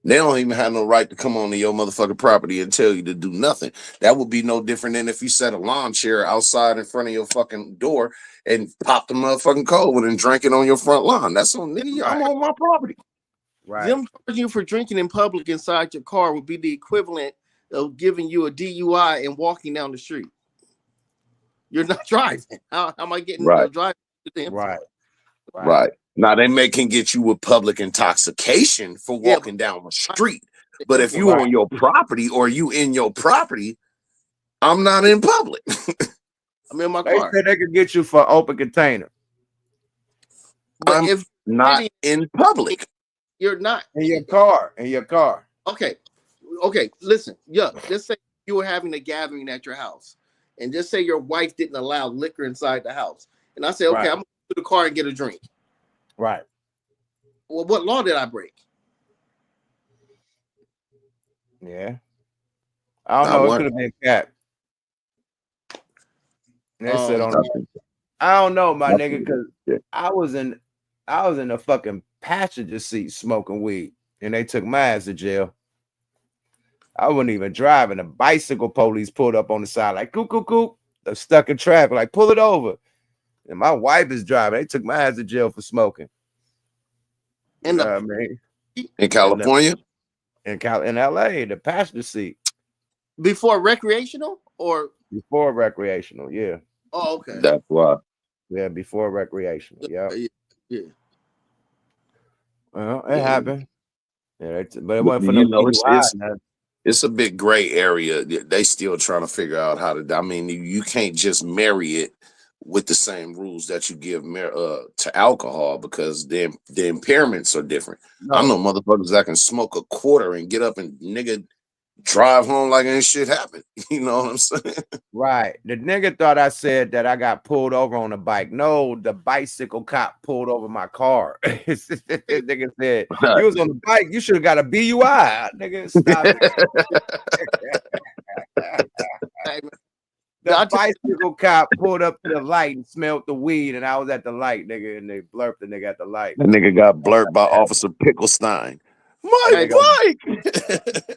They don't even have no right to come onto your motherfucking property and tell you to do nothing. That would be no different than if you set a lawn chair outside in front of your fucking door and popped the motherfucking cold and drank it on your front lawn. That's on nigga. I'm on my property. Right. Them charging you for drinking in public inside your car would be the equivalent of giving you a DUI and walking down the street. You're not driving. How am I getting Right. driving? Right. Now they can get you with public intoxication for walking down the street. But if you on your property or you in your property, I'm not in public. I'm in my They car. said they could get you for open container. But I'm if not in public. You're not in your car. In your car. Okay. Listen, just say you were having a gathering at your house, and just say your wife didn't allow liquor inside the house, and I say, okay, Right. I'm going to the car and get a drink. Right. Well, what law did I break? Yeah. I don't know. It could have been cat. They said on. I don't know, my nigga, because I was in the fucking passenger seat smoking weed, and they took my ass to jail. I wasn't even driving. A bicycle police pulled up on the side, like, coop. They're stuck in traffic, like, pull it over. And my wife is driving. They took my ass to jail for smoking. In in California? In LA, the passenger seat. Before recreational or before recreational, yeah. Oh, okay. That's why. Yeah, before recreational. Yeah. Yeah. Well, it happened. Yeah, but it wasn't for no DUI. It's a big gray area. They still trying to figure out how to. I mean, you can't just marry it with the same rules that you give to alcohol, because the impairments are different. No. I know motherfuckers that can smoke a quarter and get up and nigga drive home like ain't shit happened. You know what I'm saying? Right. The nigga thought I said that I got pulled over on a bike. No, the bicycle cop pulled over my car. This nigga said, you was on the bike, you should have got a BUI. Nigga, stop it. The bicycle cop pulled up to the light and smelled the weed, and I was at the light, nigga, and they blurped the nigga at the light. That nigga got blurred by Officer Picklestein. My bike!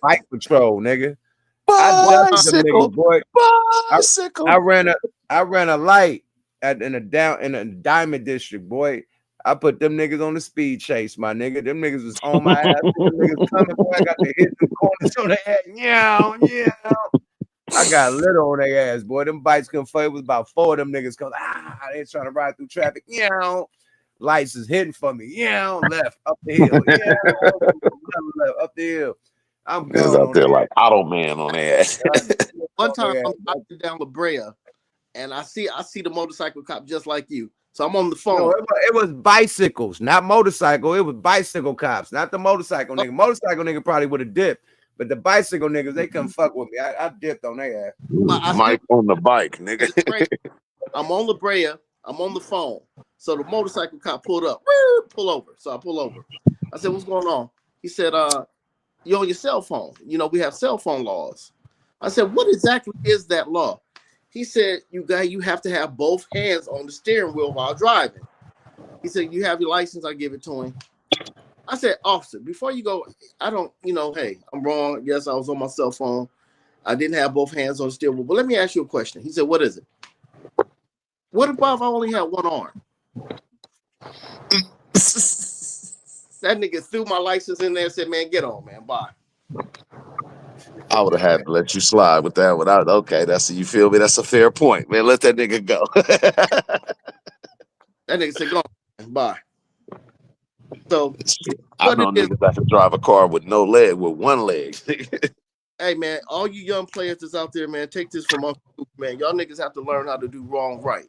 Bike patrol, nigga. Bicycle, boy. Bicycle. I ran a light in a Diamond District, boy. I put them niggas on the speed chase, my nigga. Them niggas was on my ass. Them niggas coming, boy. I got to hit the corners on their head. Yeah. I got lit on their ass, boy. Them bikes couldn't fight. It was about 4 of them niggas because they trying to ride through traffic. Yeah. Lights is hitting for me. Yeah. Left up the hill. Yeah. Left up the hill. I'm going out there like Auto Man on their ass. One time I'm driving down La Brea, and I see the motorcycle cop just like you. So I'm on the phone. No, it was bicycles, not motorcycle. It was bicycle cops, not the motorcycle nigga. Motorcycle nigga probably would have dipped, but the bicycle niggas, they couldn't fuck with me. I dipped on their ass. Mike on the bike, nigga. I'm on La Brea. I'm on the phone. So the motorcycle cop pulled up. Pull over. So I pull over. I said, what's going on? He said, you're on your cell phone. You know, we have cell phone laws. I said, what exactly is that law? He said, you have to have both hands on the steering wheel while driving. He said, you have your license? I give it to him. I said, officer, before you go, I don't, hey, I'm wrong. Yes, I was on my cell phone. I didn't have both hands on the steering wheel. But let me ask you a question. He said, what is it? What about if I only had one arm? That nigga threw my license in there and said, man, get on, man. Bye. I would have had to let you slide with that without. Okay, you feel me? That's a fair point, man. Let that nigga go. That nigga said, go on, bye. So, I know niggas that can drive a car with no leg, with one leg. hey man, all you young players that's out there, man, take this from us, man. Y'all niggas have to learn how to do wrong right.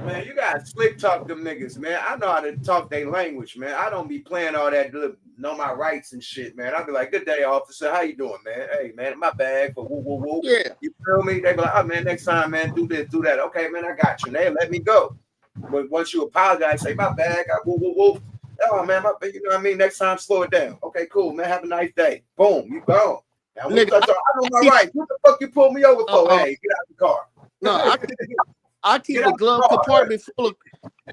Man, you gotta slick talk them niggas, man. I know how to talk their language, man. I don't be playing all that know my rights and shit, man. I'll be like, good day, officer. How you doing, man? Hey, man, my bag for woo, woo, woo. Yeah. You feel me? They be like, oh, man, next time, man, do this, do that. Okay, man, I got you. And they let me go. But once you apologize, say, my bag, I woo, woo, woo. Oh, man, you know what I mean? Next time, slow it down. Okay, cool, man. Have a nice day. Boom, you gone. Now, nigga, I know my rights. What the fuck you pulled me over for? Hey, get out the car. No, I keep a glove compartment full of.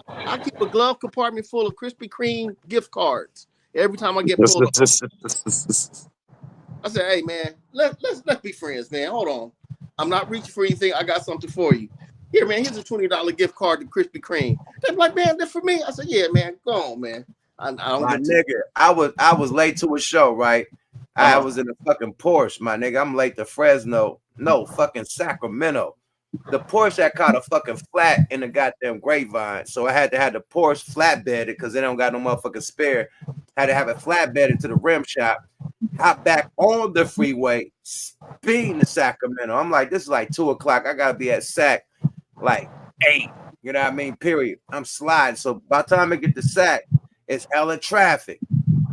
I keep a glove compartment full of Krispy Kreme gift cards every time I get pulled up. I said, "Hey man, let's be friends, man. Hold on, I'm not reaching for anything. I got something for you. Here, man. Here's a $20 gift card to Krispy Kreme." They're like, "Man, that's for me." I said, "Yeah, man. Go on, man. I don't my get nigga. I was late to a show, right? I was in a fucking Porsche, my nigga. I'm late to Fresno. No, fucking Sacramento. The Porsche that caught a fucking flat in the goddamn Grapevine. So I had to have the Porsche flatbedded because they don't got no motherfucking spare. Had to have it flatbedded to the rim shop. Hop back on the freeway, speeding to Sacramento. I'm like, this is like 2 o'clock. I gotta be at Sac like 8. You know what I mean? Period. I'm sliding. So by the time I get to Sac, it's hella traffic.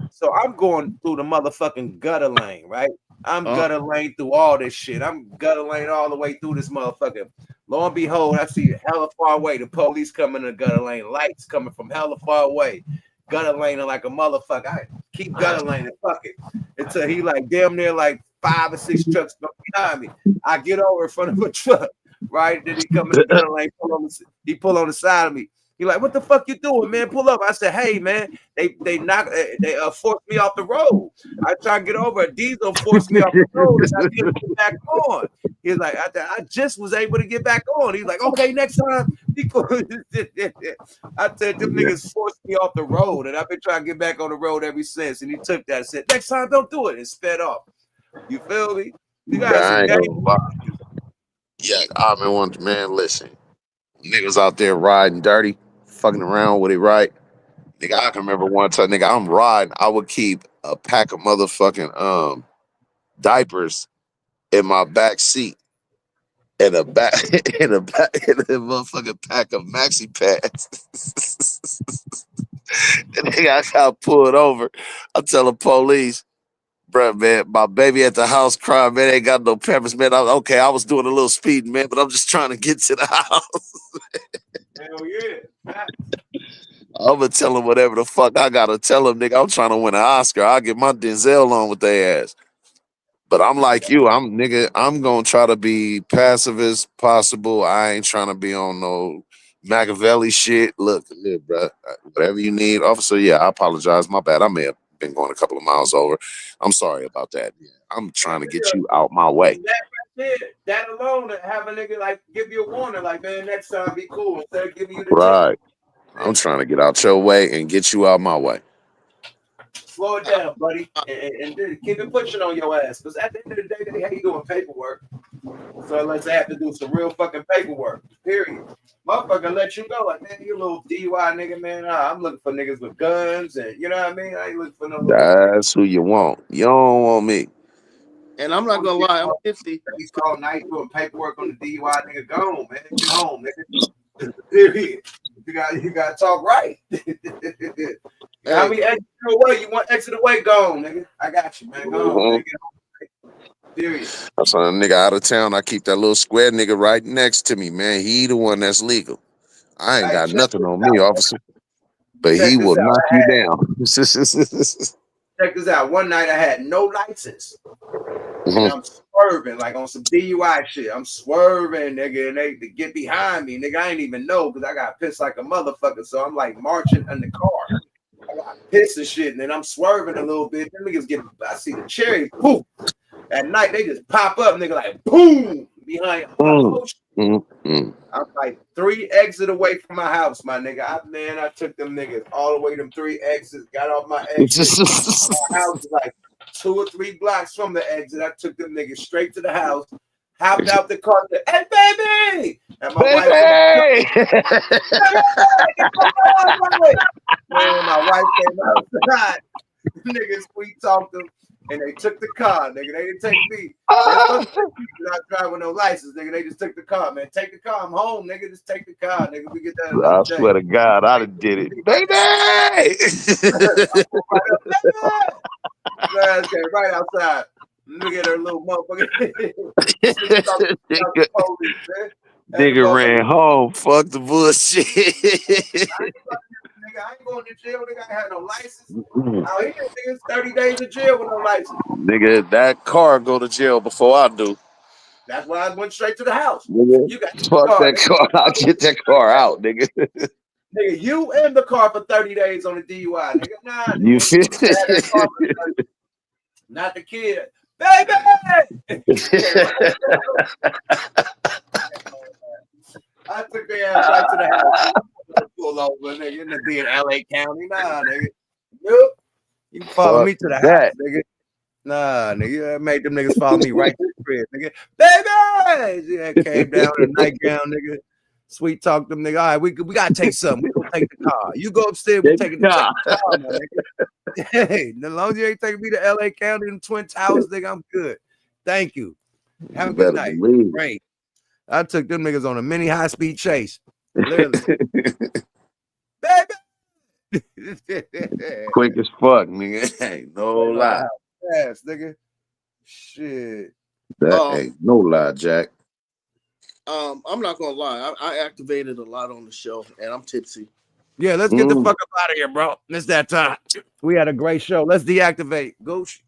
So I'm going through the motherfucking gutter lane, right? I'm gutter lane through all this shit. I'm gutter lane all the way through this motherfucker. Lo and behold, I see hella far away. The police coming in the gutter lane. Lights coming from hella far away. Gutter lane like a motherfucker. I keep gutter lane and fuck it. Until he like damn near like 5 or 6 trucks behind me. I get over in front of a truck, right? Then he come in the gutter lane. He pull on the side of me. He like, what the fuck you doing, man? Pull up. I said, hey, man, they forced me off the road. I try to get over. A diesel forced me off the road, and I didn't get back on. He's like, I just was able to get back on. He's like, okay, next time. I said, them niggas forced me off the road, and I've been trying to get back on the road ever since. And he took that and said, next time, don't do it, and sped off. You feel me? You guys, yeah, I mean, man, listen, niggas out there riding dirty. Fucking around with it, right? Nigga, I can remember one time, nigga, I'm riding. I would keep a pack of motherfucking diapers in my back seat and a motherfucking pack of maxi pads. And nigga, I got pulled over. I tell the police, bro, man, my baby at the house crying, man, ain't got no peppers, man. I was doing a little speeding, man, but I'm just trying to get to the house. Hell yeah. I'm gonna tell him whatever the fuck I gotta tell him, nigga. I'm trying to win an Oscar. I'll get my Denzel on with their ass. But I'm like you, I'm gonna try to be passive as possible. I ain't trying to be on no Machiavelli shit. Look, bro, whatever you need, officer. Yeah, I apologize. My bad. I may have been going a couple of miles over. I'm sorry about that. Yeah, I'm trying to get you out my way. That alone, to have a nigga like give you a warning, like, man, next time be cool instead of giving you the right. I'm trying to get out your way and get you out my way. Slow it down, buddy, and keep it pushing on your ass. Because at the end of the day, they hate doing paperwork. So unless they have to do some real fucking paperwork, period. Motherfucker let you go. Like, man, you little DUI nigga, man. I'm looking for niggas with guns, and you know what I mean? I ain't looking for no. That's who you want. You don't want me. And I'm not gonna lie, I'm 50. He's all night doing paperwork on the DUI nigga. Gone, man. Get home, nigga. Period. You got to talk right. How many exit away? You want exit away? Gone, nigga. I got you, man. Go on, nigga. Period. That's a nigga out of town. I keep that little square nigga right next to me, man. He the one that's legal. I ain't got nothing on me, officer. But he will knock you down. Check this out. One night I had no license. And I'm swerving like on some DUI shit. I'm swerving, nigga, and they get behind me, nigga. I ain't even know because I got pissed like a motherfucker. So I'm like marching in the car. I got pissed and shit, and then I'm swerving a little bit. Them niggas get, I see the cherry, poof. At night they just pop up, nigga, like boom behind. I'm like 3 exits away from my house, my nigga. I took them niggas all the way them 3 exits, got off my exit. My house is like 2 or 3 blocks from the exit. I took them niggas straight to the house, hopped out the car, said, hey, baby! And my man. My wife came outside. Niggas sweet talked them, and they took the car, nigga. They didn't take me. Not driving with no license, nigga. They just took the car, man. Take the car. I'm home, nigga. Just take the car, nigga. We get that another I day. swear to God, I done did it, baby. Last came right outside. Look at her little motherfucker. Nigga ran home. Fuck the bullshit. Nigga, I ain't going to jail. Nigga, I had no license. Out here, niggas 30 days in jail with no license. Nigga, that car go to jail before I do. That's why I went straight to the house. Nigga, You got fuck that car. I'll get that car out, nigga. Nigga, you in the car for 30 days on the DUI, nigga. Nah, nigga. You feel Not the kid. Baby! I took their ass right to the house. Pull over, nigga. In the being LA County. Nah, nigga. Nope. You can follow me to the house, nigga. Nah, nigga. I made them niggas follow me right to the crib, nigga. Baby! Yeah, came down in the nightgown, nigga. Sweet talk them, nigga. All right, we gotta take something. We gonna take the car. You go upstairs, we taking the car, my nigga. Hey, as long as you ain't taking me to LA County and Twin Towers, nigga, I'm good. Thank you. Have a good night. Great. I took them niggas on a mini high-speed chase. Literally. Baby. Quick as fuck, nigga. Hey, no lie. Yes, nigga. Shit. That ain't no lie, Jack. I'm not gonna lie. I activated a lot on the show, and I'm tipsy. Yeah, let's get the fuck up out of here, bro. It's that time. We had a great show. Let's deactivate. Gooch.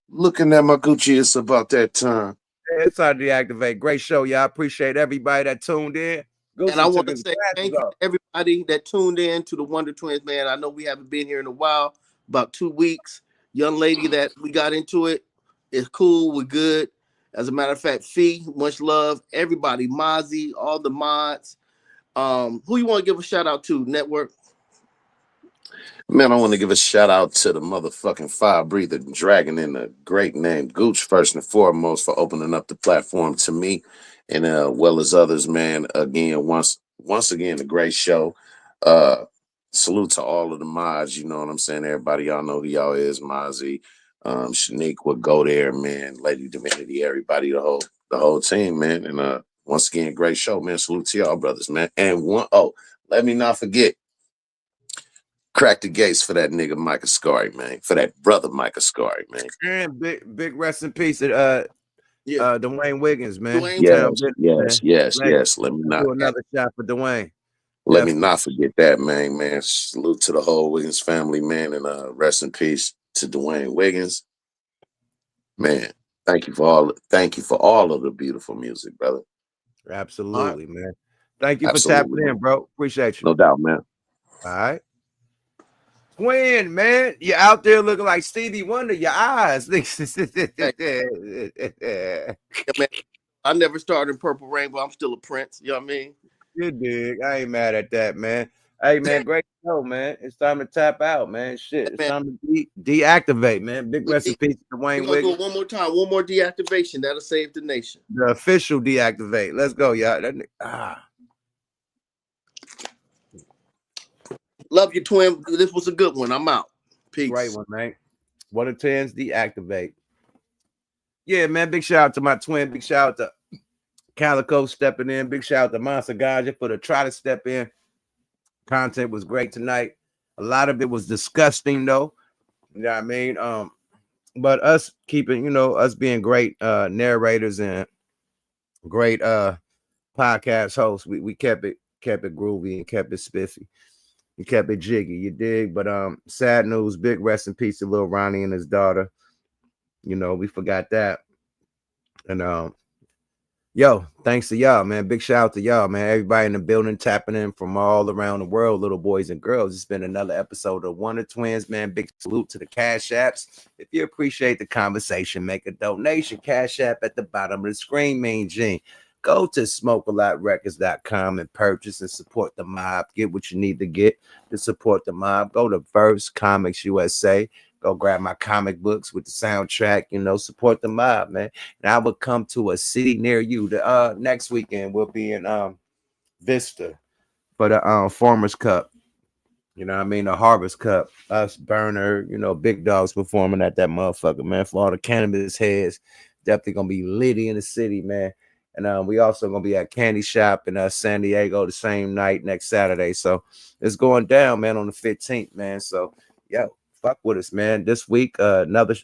Looking at my Gucci, it's about that time. Yeah, it's time to deactivate. Great show, y'all. Appreciate everybody that tuned in. And I want to say thank you to everybody that tuned in to the Wonder Twins, man. I know we haven't been here in a while, about 2 weeks. Young lady that we got into it is cool. We're good. As a matter of fact, Fee, much love. Everybody, Mozzie, all the mods. Who you want to give a shout out to, Network? Man, I want to give a shout out to the motherfucking fire breather dragon in the great name Gooch, first and foremost, for opening up the platform to me, and well as others, man. Again, once again, a great show. Salute to all of the mods. You know what I'm saying? Everybody, y'all know who y'all is. Mozzie, Shanique would go there, man. Lady Divinity, everybody, the whole team, man. And once again, great show, man. Salute to y'all, brothers, man. And let me not forget. Crack the gates for that nigga Micah Scary, man. For that brother Micah Scary, man. And big rest in peace to Dwayne Wiggins, man. Yes. Let me not do another shot for Dwayne. Let me not forget that, man. Salute to the whole Wiggins family, man, and rest in peace to Dwayne Wiggins. Man, thank you for all of the beautiful music, brother. Absolutely, man. Thank you for tapping in, bro. Appreciate you. No doubt, man. All right. Twin, man, you're out there looking like Stevie Wonder. Your eyes. Yeah, man. I never started in Purple Rainbow. I'm still a Prince. You know what I mean? You dig. I ain't mad at that, man. Hey, man, great show, man. It's time to tap out, man. Shit, it's time to deactivate, man. Big rest in peace to Dwayne We're Wiggins. gonna do it one more time. One more deactivation. That'll save the nation. The official deactivate. Let's go, y'all. Love you, twin. This was a good one. I'm out. Peace. Great one, man. What a TINZ deactivate. Yeah, man. Big shout out to my twin. Big shout out to Calico stepping in. Big shout out to Monster Gaja for the try to step in. Content was great tonight. A lot of it was disgusting, though. You know what I mean? But us keeping, us being great narrators and great podcast hosts, we kept it groovy and kept it spiffy. You kept it jiggy, you dig? But sad news, big rest in peace to little Ronnie and his daughter. We forgot that. And thanks to y'all, man. Big shout out to y'all, man. Everybody in the building tapping in from all around the world, little boys and girls. It's been another episode of Wonder Twins, man. Big salute to the Cash Apps. If you appreciate the conversation, make a donation. Cash App at the bottom of the screen, Mean Gene. Go to smokealotrecords.com and purchase and support the mob. Get what you need to get to support the mob. Go to Verse Comics USA. Go grab my comic books with the soundtrack, support the mob, man. And I will come to a city near you. The next weekend we'll be in Vista for the Farmers Cup. You know what I mean? The Harvest Cup, us, Burner, you know, big dogs performing at that motherfucker, man. For all the cannabis heads, definitely gonna be litty in the city, man. And we also gonna be at Candy Shop in San Diego the same night next Saturday. So it's going down, man, on the 15th, man. So yo, fuck with us, man. This week, another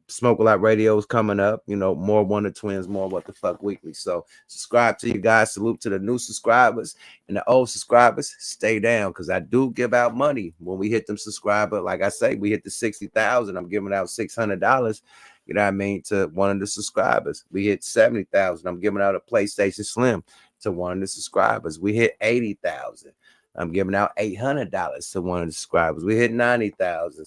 Smoke a Lot Radio is coming up. You know, more Wonder Twins, more What the Fuck Weekly. So subscribe to you guys. Salute to the new subscribers and the old subscribers. Stay down because I do give out money when we hit them subscriber. Like I say, we hit the 60,000. I'm giving out $600. You know what I mean, to one of the subscribers. We hit 70,000. I'm giving out a PlayStation Slim to one of the subscribers. We hit 80,000. I'm giving out $800 to one of the subscribers. We hit 90,000.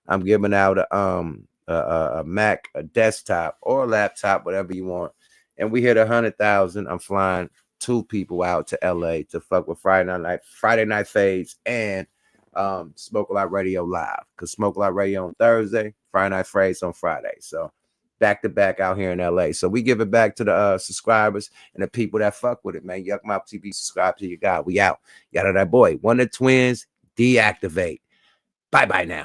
I'm giving out a Mac, a desktop, or a laptop, whatever you want. And we hit 100,000. I'm flying 2 people out to LA to fuck with Friday Night Fades and Smoke a Lot Radio live. Because Smoke a Lot Radio on Thursday, Friday Night Fades on Friday. So back to back out here in LA. So we give it back to the subscribers and the people that fuck with it, man. Yuck Mouth TV, subscribe to your guy. We out. Yada that boy. Wonder Twins, deactivate. Bye-bye now.